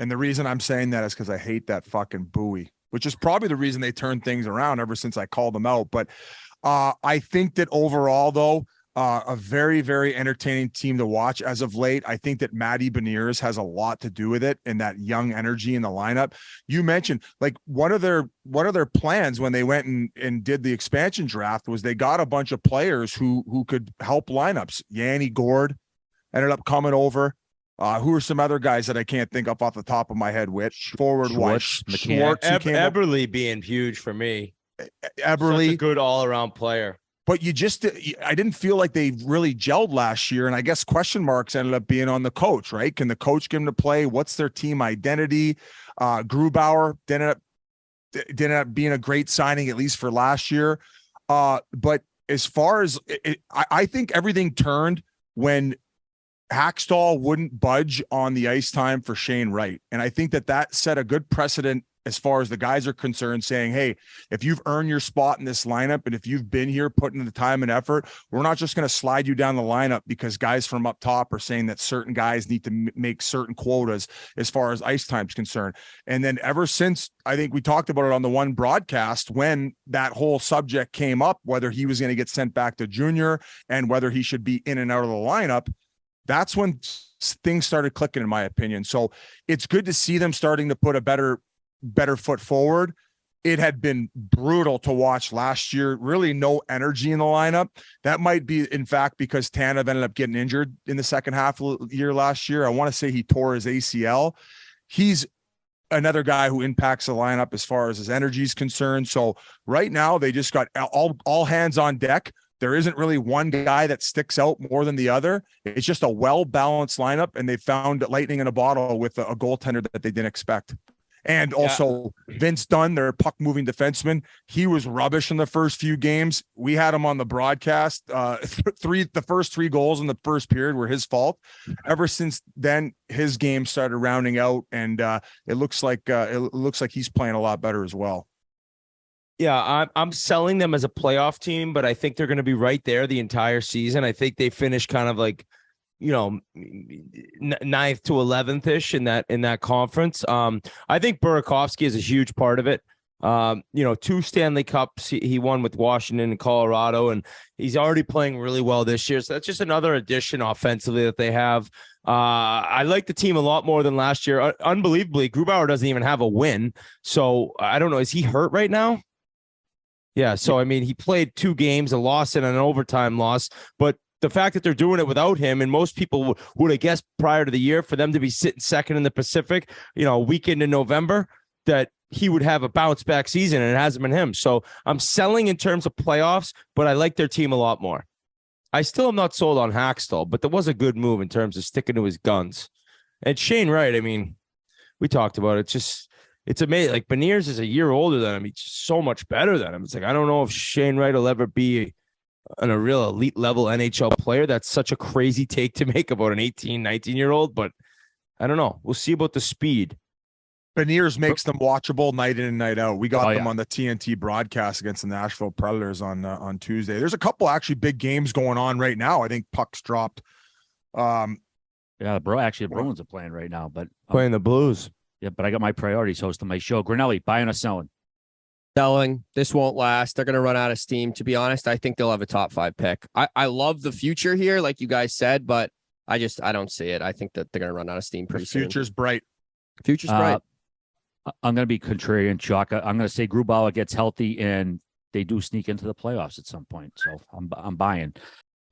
And the reason I'm saying that is because I hate that fucking buoy, which is probably the reason they turned things around ever since I called them out. But I think that overall, though, a very, very entertaining team to watch as of late. I think that Matty Beniers has a lot to do with it and that young energy in the lineup. You mentioned like one of their plans when they went and did the expansion draft was they got a bunch of players who could help lineups. Yanni Gord ended up coming over. Who are some other guys that I can't think of off the top of my head? Forward wise, Schwartz, Eberle being huge for me. Eberle, such a good all-around player. But I didn't feel like they really gelled last year, and I guess question marks ended up being on the coach. Right? Can the coach get him to play? What's their team identity? Grubauer ended up being a great signing at least for last year. But as far as I think everything turned when Hackstall wouldn't budge on the ice time for Shane Wright. And I think that set a good precedent as far as the guys are concerned, saying, hey, if you've earned your spot in this lineup and if you've been here putting the time and effort, we're not just going to slide you down the lineup because guys from up top are saying that certain guys need to make certain quotas as far as ice time is concerned. And then ever since, I think we talked about it on the one broadcast when that whole subject came up, whether he was going to get sent back to junior and whether he should be in and out of the lineup, that's when things started clicking, in my opinion. So it's good to see them starting to put a better foot forward. It had been brutal to watch last year. Really no energy in the lineup. That might be, in fact, because Tanev ended up getting injured in the second half of the year last year. I want to say he tore his ACL. He's another guy who impacts the lineup as far as his energy is concerned. So right now they just got all hands on deck. There isn't really one guy that sticks out more than the other. It's just a well-balanced lineup, and they found lightning in a bottle with a goaltender that they didn't expect. And also Vince Dunn, their puck-moving defenseman, he was rubbish in the first few games. We had him on the broadcast. The first 3 goals in the first period were his fault. Ever since then, his game started rounding out, and it looks like he's playing a lot better as well. Yeah, I'm selling them as a playoff team, but I think they're going to be right there the entire season. I think they finish kind of like, 9th to 11th ish in that conference. I think Burakovsky is a huge part of it. 2 Stanley Cups he won with Washington and Colorado, and he's already playing really well this year. So that's just another addition offensively that they have. I like the team a lot more than last year. Unbelievably, Grubauer doesn't even have a win. So I don't know. Is he hurt right now? Yeah. So, I mean, he played 2 games, a loss and an overtime loss, but the fact that they're doing it without him, and most people would have guessed prior to the year for them to be sitting second in the Pacific, a weekend in November, that he would have a bounce back season, and it hasn't been him. So I'm selling in terms of playoffs, but I like their team a lot more. I still am not sold on Hackstall, but that was a good move in terms of sticking to his guns. And Shane Wright, I mean, we talked about it. It's amazing. Like, Beniers is a year older than him. He's just so much better than him. It's like, I don't know if Shane Wright will ever be a real elite level NHL player. That's such a crazy take to make about an 18, 19-year-old, but I don't know. We'll see about the speed. Beniers makes them watchable night in and night out. We got them on the TNT broadcast against the Nashville Predators on Tuesday. There's a couple actually big games going on right now. I think pucks dropped. The Bruins are playing right now, but playing the Blues. Yeah, but I got my priorities hosting my show. Grinelli, buying or selling? Selling. This won't last. They're going to run out of steam. To be honest, I think they'll have a top 5 pick. I love the future here, like you guys said, but I don't see it. I think that they're going to run out of steam pretty soon. Future's bright. Future's bright. I'm going to be contrarian, Chuck. I'm going to say Grubauer gets healthy and they do sneak into the playoffs at some point. So I'm buying.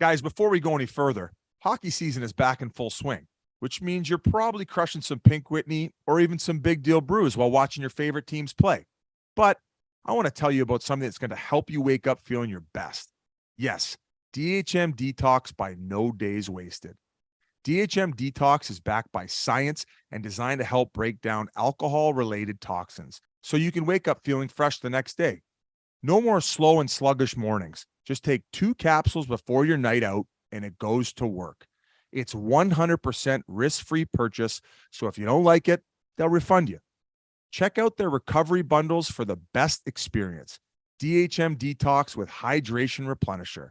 Guys, before we go any further, hockey season is back in full swing, which means you're probably crushing some Pink Whitney or even some big deal brews while watching your favorite teams play. But I want to tell you about something that's going to help you wake up feeling your best. Yes, DHM Detox by No Days Wasted. DHM Detox is backed by science and designed to help break down alcohol-related toxins so you can wake up feeling fresh the next day. No more slow and sluggish mornings. Just take 2 capsules before your night out and it goes to work. It's 100% risk-free purchase, so if you don't like it, they'll refund you. Check out their recovery bundles for the best experience. DHM Detox with Hydration Replenisher.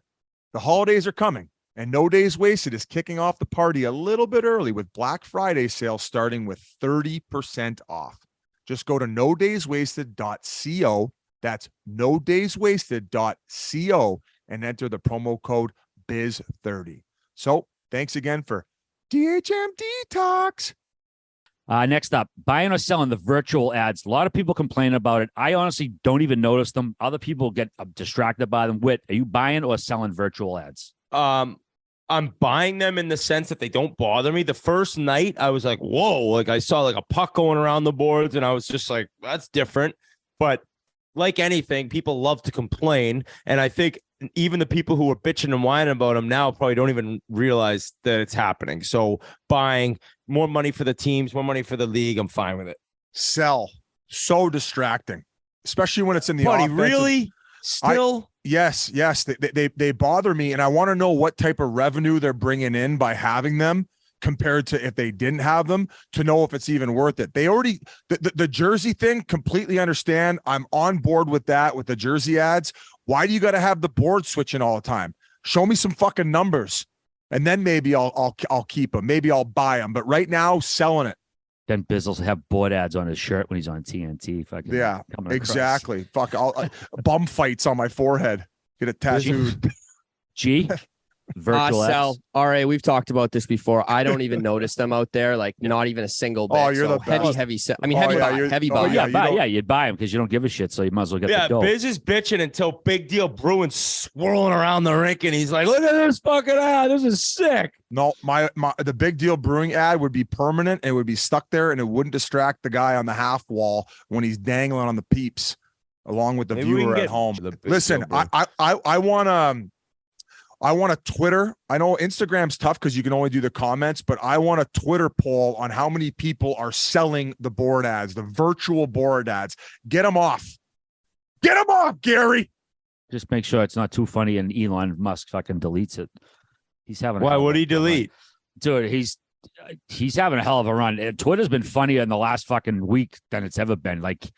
The holidays are coming, and No Days Wasted is kicking off the party a little bit early with Black Friday sales starting with 30% off. Just go to nodayswasted.co. That's nodayswasted.co and enter the promo code BIZ30. So thanks again for DHM Detox. Next up, buying or selling the virtual ads. A lot of people complain about it. I honestly don't even notice them. Other people get distracted by them. Whit, are you buying or selling virtual ads? I'm buying them in the sense that they don't bother me. The first night I was like, whoa, like I saw like a puck going around the boards and I was just like, that's different. But like anything, people love to complain. And I think even the people who are bitching and whining about them now probably don't even realize that it's happening. So buying more money for the teams, more money for the league, I'm fine with it. Sell. So distracting, especially when it's in the Buddy, offensive. really? Still? Yes. They bother me, and I want to know what type of revenue they're bringing in by having them compared to if they didn't have them, to know if it's even worth it. They already the jersey thing, completely understand. I'm on board with that, with the jersey ads. Why do you got to have the board switching all the time? Show me some fucking numbers, and then maybe I'll keep them. Maybe I'll buy them. But right now, selling it. Then Bizzle'll have board ads on his shirt when he's on TNT. Fucking Yeah, coming across. exactly. Fuck, bum fights on my forehead. Get it tattooed. G. Virtual Sell. ads. All right, we've talked about this before. I don't even notice them out there, like not even a single bit. Oh, you're so the heavy, best. heavy. I mean, Oh, heavy yeah, buy, you're- heavy oh, buy. yeah, you don't- You'd buy them because you don't give a shit, so you might as well get Yeah, the dough. Biz is bitching until big deal Bruins swirling around the rink and he's like, look at this fucking ad. This is sick. No, the big deal brewing ad would be permanent. It would be stuck there, and it wouldn't distract the guy on the half wall when he's dangling on the peeps, along with the Maybe we viewer can at get home. the Big Listen, Deal Brew. I want a Twitter. I know Instagram's tough because you can only do the comments, but I want a Twitter poll on how many people are selling the board ads, the virtual board ads. Get them off. Get them off, Gary. Just make sure it's not too funny and Elon Musk fucking deletes it. He's having. Why would he delete? Dude, he's having a hell of a run. Twitter's been funnier in the last fucking week than it's ever been. Like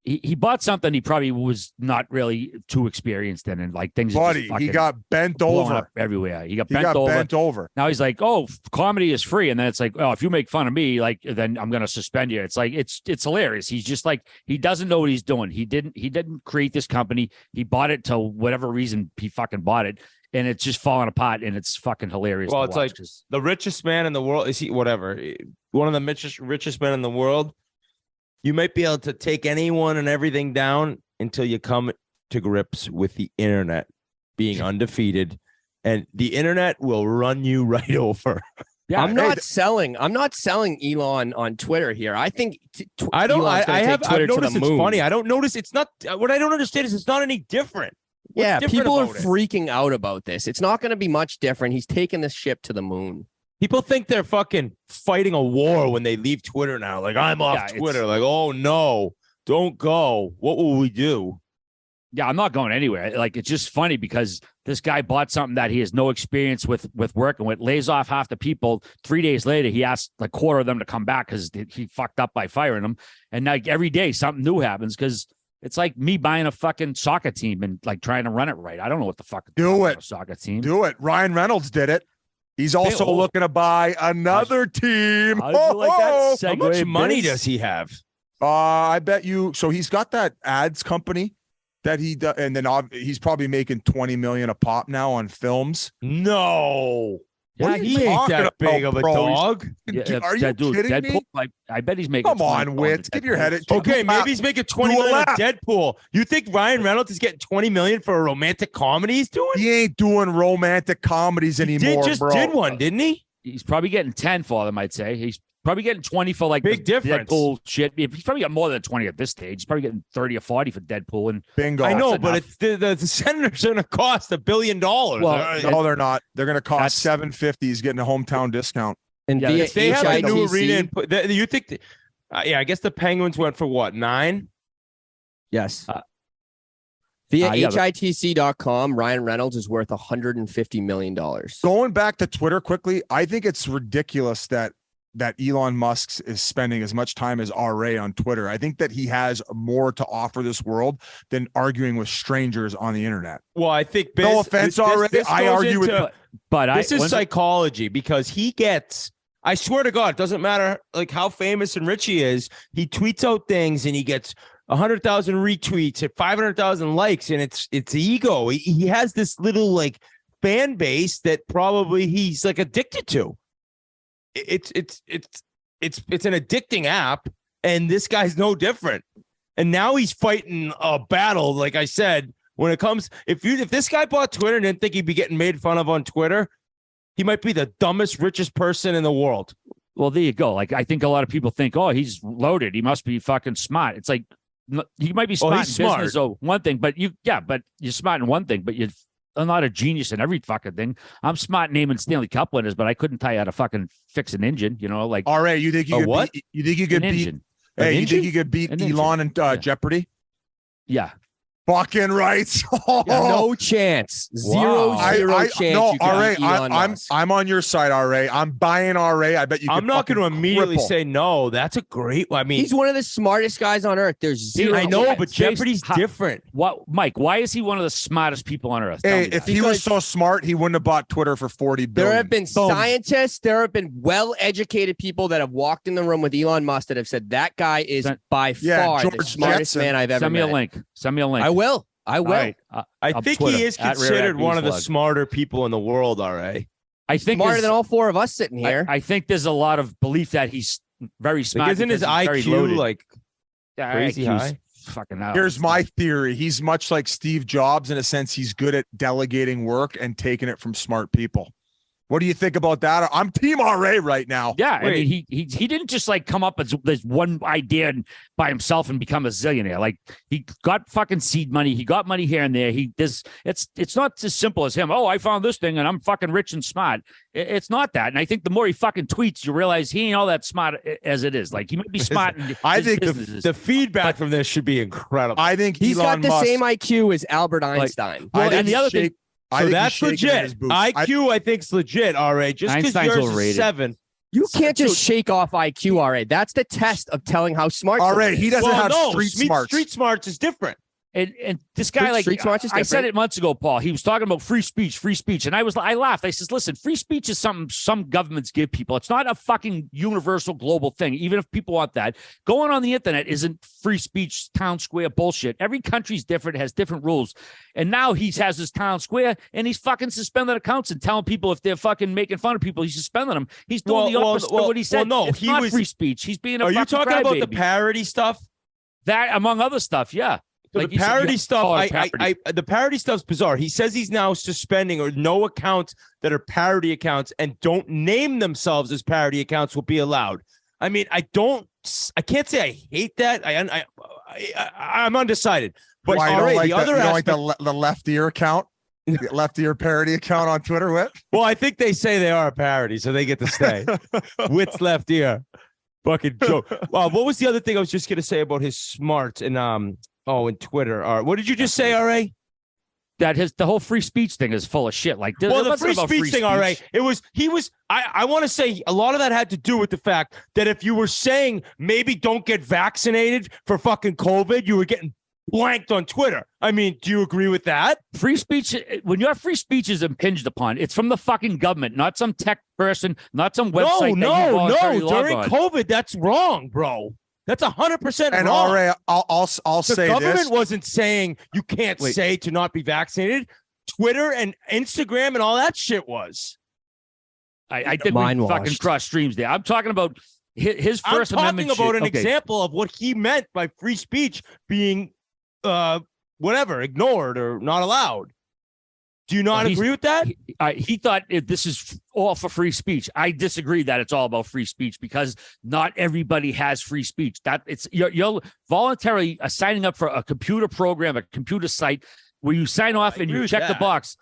he bought something he probably was not really too experienced in, and like things. Are just Buddy, he got bent blowing over. up everywhere. He got He bent got over. bent over. Now he's like, "Oh, comedy is free," and then it's like, "Oh, if you make fun of me, like, then I'm gonna suspend you." It's like it's hilarious. He's just like he doesn't know what he's doing. He didn't create this company. He bought it to whatever reason he fucking bought it, and it's just falling apart. And it's fucking hilarious. Well, to it's watch like 'cause- the richest man in the world. Is he whatever? One of the richest men in the world. You might be able to take anyone and everything down until you come to grips with the internet being undefeated, and the internet will run you right over. yeah, I'm not selling Elon on Twitter here. I think I don't. Elon's gonna I take have. Twitter I've to the noticed it's moon. funny. I don't notice. It's not. What I don't understand is it's not any different. What's Yeah, different people are about it? freaking out about this. It's not going to be much different. He's taking the ship to the moon. People think they're fucking fighting a war when they leave Twitter now. Like, I'm off Yeah, Twitter. Like, oh no, don't go. What will we do? Yeah, I'm not going anywhere. Like, it's just funny because this guy bought something that he has no experience with working with, lays off half the people. 3 days later, he asked a quarter of them to come back because he fucked up by firing them. And like every day, something new happens because it's like me buying a fucking soccer team and like trying to run it right. I don't know what the fuck to Do it. a soccer team. Do it. Ryan Reynolds did it. He's also Oh. looking to buy another team. How'd you like that Oh, segue, How much money Biz? does he have? I bet you. So he's got that ads company that he does, and then he's probably making 20 million a pop now on films. No. What Yeah, are He you ain't talking that big about, of a bro? dog. Yeah, Are you that dude, kidding Deadpool, me? like, I bet he's making. Come 20 on, on Wits. the Give your Deadpool. head at Okay, Do a lap. maybe he's making 20 Do a million on lap. Deadpool. You think Ryan Reynolds is getting 20 million for a romantic comedy he's doing? He ain't doing romantic comedies He anymore, just bro. did one, didn't he? He's probably getting 10 for them. I'd say he's Probably getting 20 for like Big the difference. Deadpool shit. He's probably got more than 20 at this stage. He's probably getting 30 or 40 for Deadpool. And Bingo. I know, That's but enough. it's the Senators are going to cost $1 billion. Well, No, they're not. They're going to That's- cost $750. He's getting a hometown discount. And Yeah, via if they have a new HITC arena. And you think? Yeah, I guess the Penguins went for what, 9? Yes. Uh, Via yeah, but- HITC.com, Ryan Reynolds is worth $150 million. Going back to Twitter quickly, I think it's ridiculous that Elon Musk is spending as much time as RA on Twitter. I think that he has more to offer this world than arguing with strangers on the internet. Well, I think No offense, RA. I goes argue with into- but this is psychology because he gets. I swear to God, it doesn't matter like how famous and rich he is. He tweets out things and he gets 100,000 retweets and 500,000 likes, and it's ego. He has this little like fan base that probably he's like addicted to. It's an addicting app, and this guy's no different. And now he's fighting a battle, like I said. When it comes, if this guy bought Twitter and didn't think he'd be getting made fun of on Twitter, he might be the dumbest, richest person in the world. Well, there you go. Like, I think a lot of people think, oh, he's loaded. He must be fucking smart. It's like, you might be smart in he's smart. business, so one thing, but but you're smart in one thing, but you're not a genius in every fucking thing. I'm smart naming Stanley Cup winners, but I couldn't tell you how to fucking fix an engine, like RA, you think you A could what? you think you could an beat engine. Hey, you engine? think you could beat An Elon and Yeah. Jeopardy? Yeah. Fucking right. No chance. Zero Wow. chance. No, you can RA, beat Elon Musk. I'm on your side, RA. I'm buying RA. I bet you. I'm not going going to immediately say no. That's a great. I mean, He's one of the smartest guys on earth. There's zero. I know, chance. but Jeopardy's How- different. What, Mike? Why is he one of the smartest people on earth? Tell Hey, me that. if he was so smart, he wouldn't have bought Twitter for $40 billion. There have been scientists, there have been well-educated people that have walked in the room with Elon Musk that have said that guy is Send- by far the George smartest Jetson. man I've ever Send me a met. link. Send me a link. I will. I will. All right. I on think Twitter, he is at considered one of the Slug. smarter people in the world. RA. I think Smarter there's- than all four of us sitting here. I think there's a lot of belief that he's very smart. Like, isn't his because he's very IQ loaded. like Yeah, crazy IQ's high? Fucking out. Here's my theory. He's much like Steve Jobs in a sense. He's good at delegating work and taking it from smart people. What do you think about that? I'm Team RA right now. Yeah, I Wait. mean, he didn't just like come up with this one idea by himself and become a zillionaire. Like, he got fucking seed money. He got money here and there. It's not as simple as him. Oh, I found this thing and I'm fucking rich and smart. It's not that. And I think the more he fucking tweets, you realize he ain't all that smart as it is. Like, he might be smart. In I his think businesses. the feedback from this should be incredible. I think He's Elon got the Musk, same IQ as Albert Einstein. Well, I think and the other thing- I So think that's he's shaking in his legit. boots. IQ, I think's legit. RA, just because Einstein's yours overrated. is 7. You can't just shake off IQ, RA. That's the test of telling how smart RA, someone he is. doesn't have no, street smarts. Street smarts is different. And this guy, like, Street smarts is I said different. it months ago, Paul. He was talking about free speech, and I laughed. I says, listen, free speech is something some governments give people. It's not a fucking universal global thing, even if people want that. Going on the internet isn't free speech, town square bullshit. Every country's different, has different rules. And now he has his town square, and he's fucking suspending accounts and telling people if they're fucking making fun of people, he's suspending them. He's doing the opposite of what he said. no, it's he not was- free speech. He's being a Are you fucking talking about the crybaby. parody stuff? That, among other stuff, yeah. So Like the you said, parody you stuff, call it parody. the parody stuff's bizarre. He says he's now suspending or no accounts that are parody accounts and don't name themselves as parody accounts will be allowed. I mean, I can't say I hate that. I'm undecided. But Why, you all don't right, like the the, other you don't aspect, like the left ear account? The left ear parody account on Twitter, Whit? well, I think they say they are a parody, so they get to stay. Wit's left ear. Fucking joke. What was the other thing I was just gonna say about his smarts and in Twitter? What did you just say, RA? That the whole free speech thing is full of shit. Like, Well, it the wasn't free about speech thing, all right. I want to say a lot of that had to do with the fact that if you were saying maybe don't get vaccinated for fucking COVID, you were getting blanked on Twitter. I mean, do you agree with that? Free speech, when your free speech is impinged upon, it's from the fucking government, not some tech person, not some website. No. During During COVID, that's wrong, bro. That's 100% And wrong. RA, I'll The say government this. wasn't saying you can't say to not be vaccinated. Twitter and Instagram and all that shit was. I think Mind we fucking washed. cross streams there. I'm talking about his I'm First talking Amendment about shit. an Okay. example of what he meant by free speech being whatever, ignored or not allowed. Do you not agree with that? He thought this is all for free speech. I disagree that it's all about free speech because not everybody has free speech. That it's you're voluntarily signing up for a computer program, a computer site where you sign off and you check the box.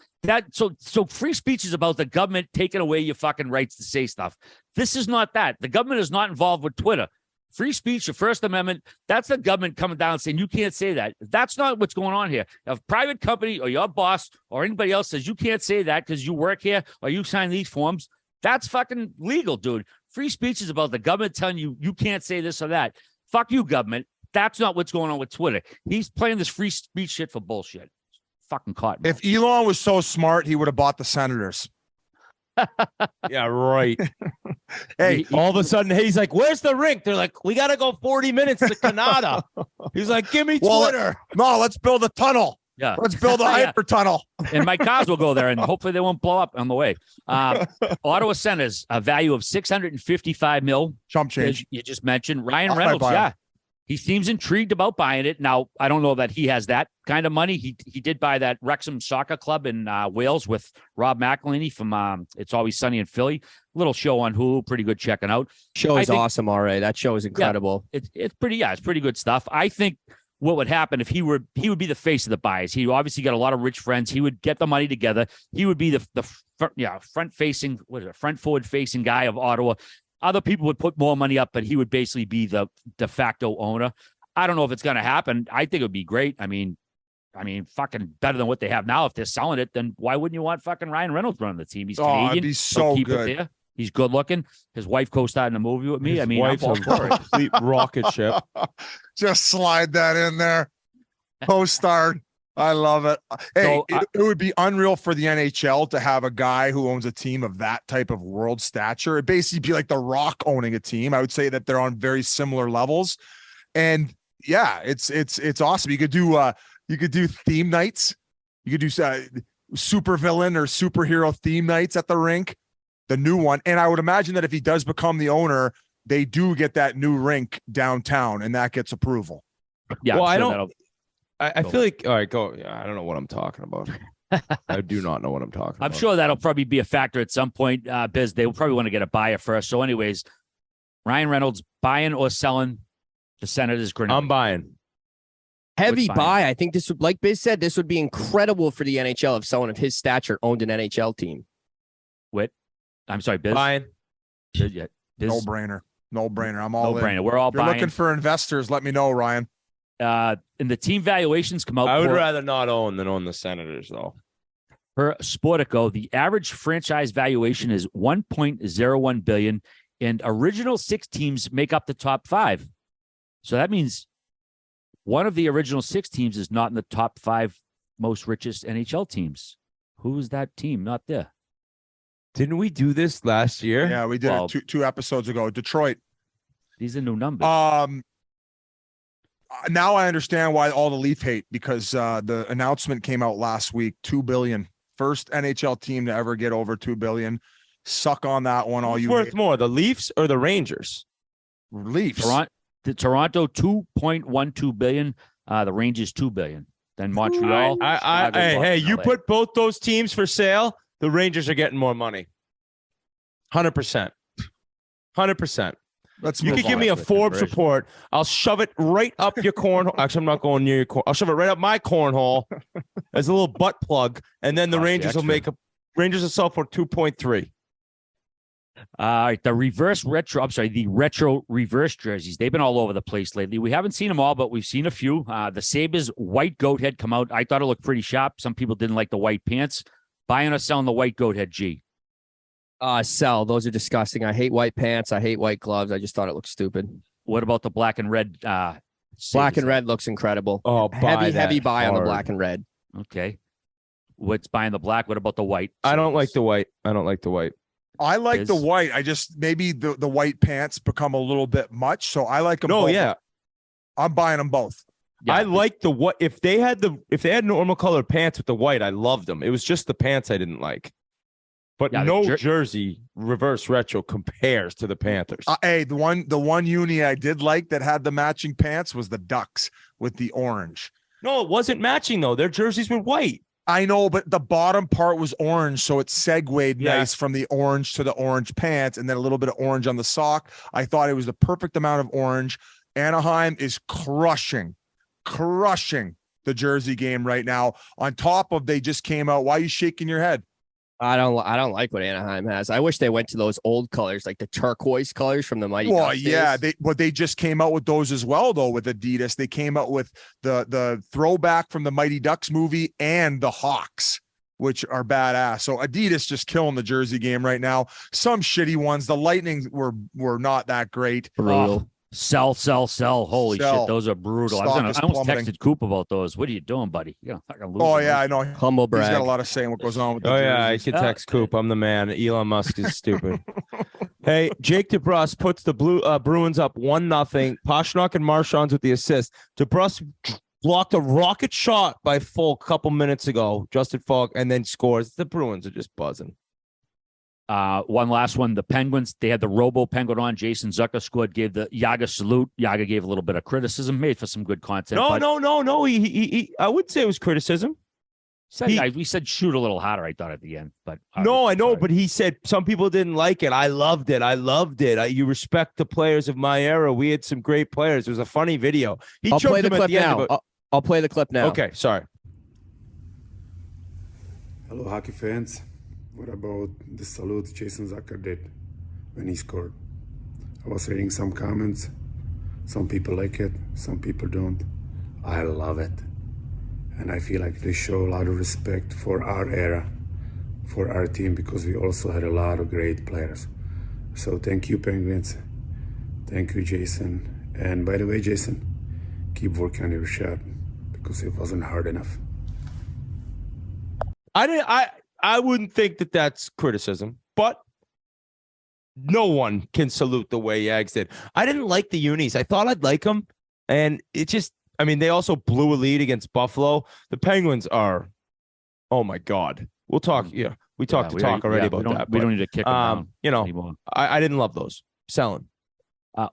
So free speech is about the government taking away your fucking rights to say stuff. This is not that. The government is not involved with Twitter. Free speech, the First Amendment, that's the government coming down and saying you can't say that. That's not what's going on here. If a private company or your boss or anybody else says you can't say that because you work here or you sign these forms, that's fucking legal, dude. Free speech is about the government telling you you can't say this or that. Fuck you, government. That's not what's going on with Twitter. He's playing this free speech shit for bullshit. Fucking caught me. If Elon was so smart, he would have bought the Senators. Yeah, right. Hey, all of a sudden, he's like, "Where's the rink?" They're like, "We got to go 40 minutes to Canada." He's like, "Give me Twitter." No, let's build a tunnel. Yeah, let's build a hyper tunnel. And my cars will go there, and hopefully they won't blow up on the way. Ottawa Senators, a value of $655 million. Chump change. You just mentioned Ryan Reynolds. Yeah. He seems intrigued about buying it. Now, I don't know that he has that kind of money. He did buy that Wrexham Soccer Club in Wales with Rob McElhenney from It's Always Sunny in Philly. Little show on Hulu, pretty good checking out. Show is awesome, all right. That show is incredible. Yeah, it's pretty good stuff. I think what would happen if he would be the face of the buys. He obviously got a lot of rich friends. He would get the money together. He would be the front forward facing guy of Ottawa. Other people would put more money up, but he would basically be the de facto owner. I don't know if it's going to happen. I think it would be great. I mean, fucking better than what they have now. If they're selling it, then why wouldn't you want fucking Ryan Reynolds running the team? He's Canadian. It'd be so good. He's good looking. His wife co-starred in a movie with me. His wife's a complete rocket ship. Just slide that in there. Co-starred. I love it. Hey, it would be unreal for the NHL to have a guy who owns a team of that type of world stature. It'd basically be like The Rock owning a team. I would say that they're on very similar levels. And yeah, it's awesome. You could do theme nights. You could do super villain or superhero theme nights at the rink, the new one. And I would imagine that if he does become the owner, they do get that new rink downtown and that gets approval. Yeah. Well, I feel like, all right, go. Yeah, I don't know what I'm talking about. I do not know what I'm talking about. I'm sure that'll probably be a factor at some point, Biz. They will probably want to get a buyer first. So anyways, Ryan Reynolds buying or selling the Senators. I'm buying. Heavy buy. I think this would, like Biz said, this would be incredible for the NHL if someone of his stature owned an NHL team. I'm sorry, Biz. Buying. Biz. No brainer. I'm all in. No brainer. We're all buying. You're looking for investors. Let me know, Ryan. And the team valuations come out. I would rather not own than own the Senators, though. Per Sportico, the average franchise valuation is $1.01 billion, and original 6 teams make up the top 5. So that means one of the original 6 teams is not in the top 5 most richest NHL teams. Who's that team? Not there. Didn't we do this last year? Yeah, we did it two episodes ago. Detroit. These are new numbers. Now I understand why all the Leaf hate, because the announcement came out last week. $2 billion. First NHL team to ever get over $2 billion. Suck on that one, all you. Who's worth more, the Leafs or the Rangers? Leafs. Toronto $2.12 billion. The Rangers $2 billion. Then Montreal. Hey, you put both those teams for sale. The Rangers are getting more money. 100%. 100%. You could give me a Forbes report. I'll shove it right up your cornhole. Actually, I'm not going near your cornhole. I'll shove it right up my cornhole as a little butt plug, and then the Rangers will make Rangers will sell for 2.3. All right, the retro reverse jerseys. They've been all over the place lately. We haven't seen them all, but we've seen a few. The Sabres white goat head come out. I thought it looked pretty sharp. Some people didn't like the white pants. Buying or selling the white goat head, G? Sell. Those are disgusting. I hate white pants. I hate white gloves. I just thought it looked stupid. What about the black and red? Black and red looks incredible. Oh, heavy buy on the black and red. Okay. What's buying the black? What about the white? I don't like the white. I like the white. I just, maybe the white pants become a little bit much. So I like them both. Yeah. I'm buying them both. Yeah. I like the what if they had normal colored pants with the white, I loved them. It was just the pants I didn't like. But no jersey reverse retro compares to the Panthers. Hey, the one uni I did like that had the matching pants was the Ducks with the orange. No, it wasn't matching though. Their jerseys were white. I know, but the bottom part was orange, so it segued Yeah. nice from the orange to the orange pants, and then a little bit of orange on the sock. I thought it was the perfect amount of orange. Anaheim is crushing the Jersey game right now. On top of they just came out. Why are you shaking your head? I don't like what Anaheim has. I wish they went to those old colors, like the turquoise colors from the Mighty Ducks Yeah, days. they just came out with those as well, though, with Adidas. They came out with the throwback from the Mighty Ducks movie and the Hawks, which are badass. So Adidas just killing the Jersey game right now. Some shitty ones. The Lightning were not that great. Brutal. Sell. Holy Sell. shit, those are brutal. I Stock is almost plummeting. texted Coop about those. What are you doing, buddy? You know, fucking losing. Oh yeah, I know. Humble He's brag. got a lot of saying what goes on with the Oh yeah, I jerseys. could text Coop. I'm the man. Elon Musk is stupid. Hey, Jake DeBrus puts the Bruins up 1-0. Pastrnak and Marchand's with the assist. DeBrus blocked a rocket shot by Falk a couple minutes ago. Justin Falk, and then scores. The Bruins are just buzzing. One last one. The Penguins, they had the Robo Penguin on. Jason Zucker scored, gave the Yaga salute. Yaga gave a little bit of criticism, made for some good content. No. He I wouldn't say it was criticism. We said shoot a little harder, I thought, at the end. But No, I know, sorry. but he said some people didn't like it. I loved it. You respect the players of my era. We had some great players. It was a funny video. I'll play the him at clip the end now. of it. I'll play the clip now. Okay, sorry. Hello, hockey fans. What about the salute Jason Zucker did when he scored? I was reading some comments. Some people like it, some people don't. I love it. And I feel like they show a lot of respect for our era, for our team, because we also had a lot of great players. So thank you, Penguins. Thank you, Jason. And by the way, Jason, keep working on your shot because it wasn't hard enough. I wouldn't think that that's criticism, but no one can salute the way Yags did. I didn't like the unis. I thought I'd like them, and it just, I mean, they also blew a lead against Buffalo. The Penguins are, oh my God. We'll talk. Yeah, we talked to Tocc already about that. We don't need to kick them down anymore. I didn't love those. Selling.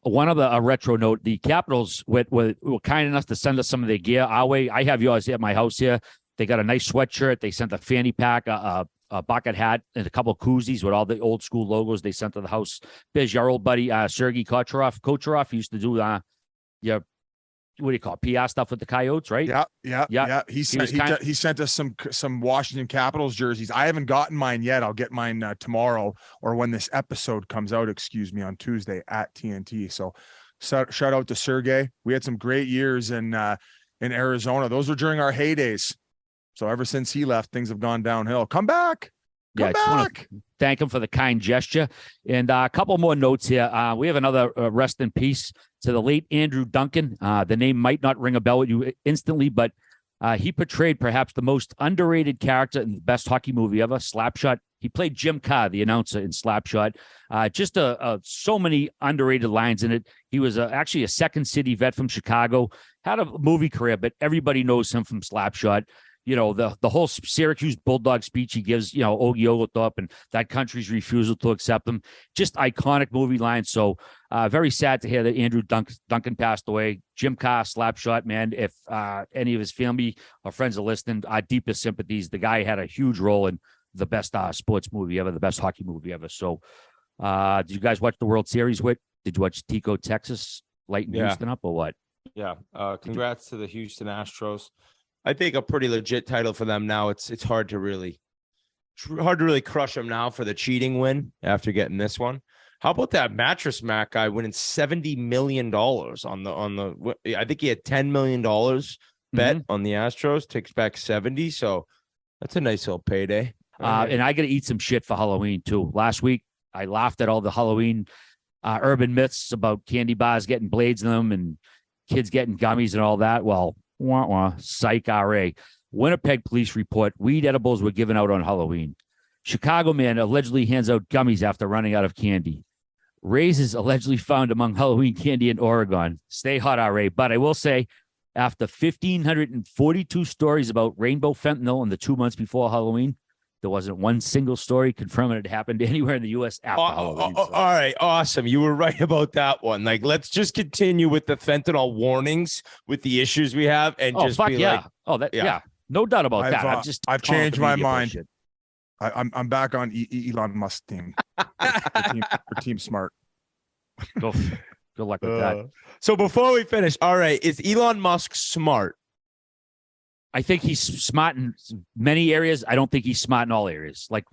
One of the retro note, the Capitals were kind enough to send us some of their gear our way. I have yours at my house here. They got a nice sweatshirt. They sent a fanny pack, a bucket hat, and a couple of koozies with all the old school logos they sent to the house. Biz, your old buddy, Sergei Kocherov used to do your, what do you call it, PR stuff with the Coyotes, right? Yeah. He sent us some Washington Capitals jerseys. I haven't gotten mine yet. I'll get mine tomorrow, or when this episode comes out, on Tuesday at TNT. So shout out to Sergey. We had some great years in Arizona. Those were during our heydays. So ever since he left, things have gone downhill. Come back. Come back. Thank him for the kind gesture. And a couple more notes here. We have another rest in peace to the late Andrew Duncan. The name might not ring a bell with you instantly, but he portrayed perhaps the most underrated character in the best hockey movie ever, Slapshot. He played Jim Carr, the announcer in Slapshot. Just so many underrated lines in it. He was actually a second city vet from Chicago, had a movie career, but everybody knows him from Slapshot. You know, the whole Syracuse Bulldog speech he gives, you know, Ogie Oglethorpe and that country's refusal to accept him. Just iconic movie line. So very sad to hear that Andrew Duncan passed away. Jim Carr, Slapshot, man. If any of his family or friends are listening, our deepest sympathies. The guy had a huge role in the best sports movie ever, the best hockey movie ever. So did you guys watch the World Series, Whit? Did you watch Tico, Texas, lighting Houston up or what? Yeah. Congrats to the Houston Astros. I think a pretty legit title for them now. It's hard to really crush them now for the cheating win after getting this one. How about that Mattress Mac guy winning $70 million on the I think he had $10 million bet on the Astros, takes back 70. So that's a nice little payday. And I got to eat some shit for Halloween too. Last week, I laughed at all the Halloween urban myths about candy bars getting blades in them and kids getting gummies and all that. Well, psych RA. Winnipeg police report weed edibles were given out on Halloween. Chicago man allegedly hands out gummies after running out of candy. Raisins allegedly found among Halloween candy in Oregon. Stay hot, RA. But I will say, after 1,542 stories about rainbow fentanyl in the 2 months before Halloween, there wasn't one single story confirming it happened anywhere in the U.S. after Halloween. All right. Awesome. You were right about that one. Like, let's just continue with the fentanyl warnings with the issues we have and just be like, No doubt about that. I've calling changed the my media mind. bullshit. I'm back on Elon Musk team. for team Smart. Good luck with that. So before we finish, all right, is Elon Musk smart? I think he's smart in many areas. I don't think he's smart in all areas. Like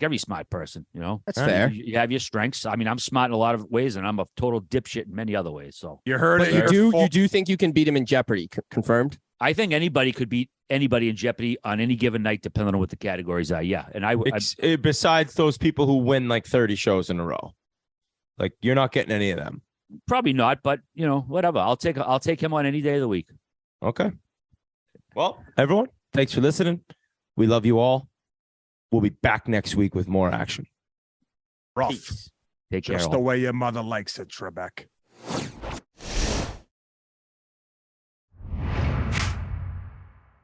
every smart person, That's fair. You have your strengths. I mean, I'm smart in a lot of ways, and I'm a total dipshit in many other ways. So you heard But it. you do think you can beat him in Jeopardy? Confirmed. I think anybody could beat anybody in Jeopardy on any given night, depending on what the categories are. Yeah, and Besides those people who win like 30 shows in a row, like you're not getting any of them. Probably not, but whatever. I'll take him on any day of the week. Okay. Well, everyone, thanks for listening. We love you all. We'll be back next week with more action. Rough. Peace. Take care. Just all. the way your mother likes it, Trebek.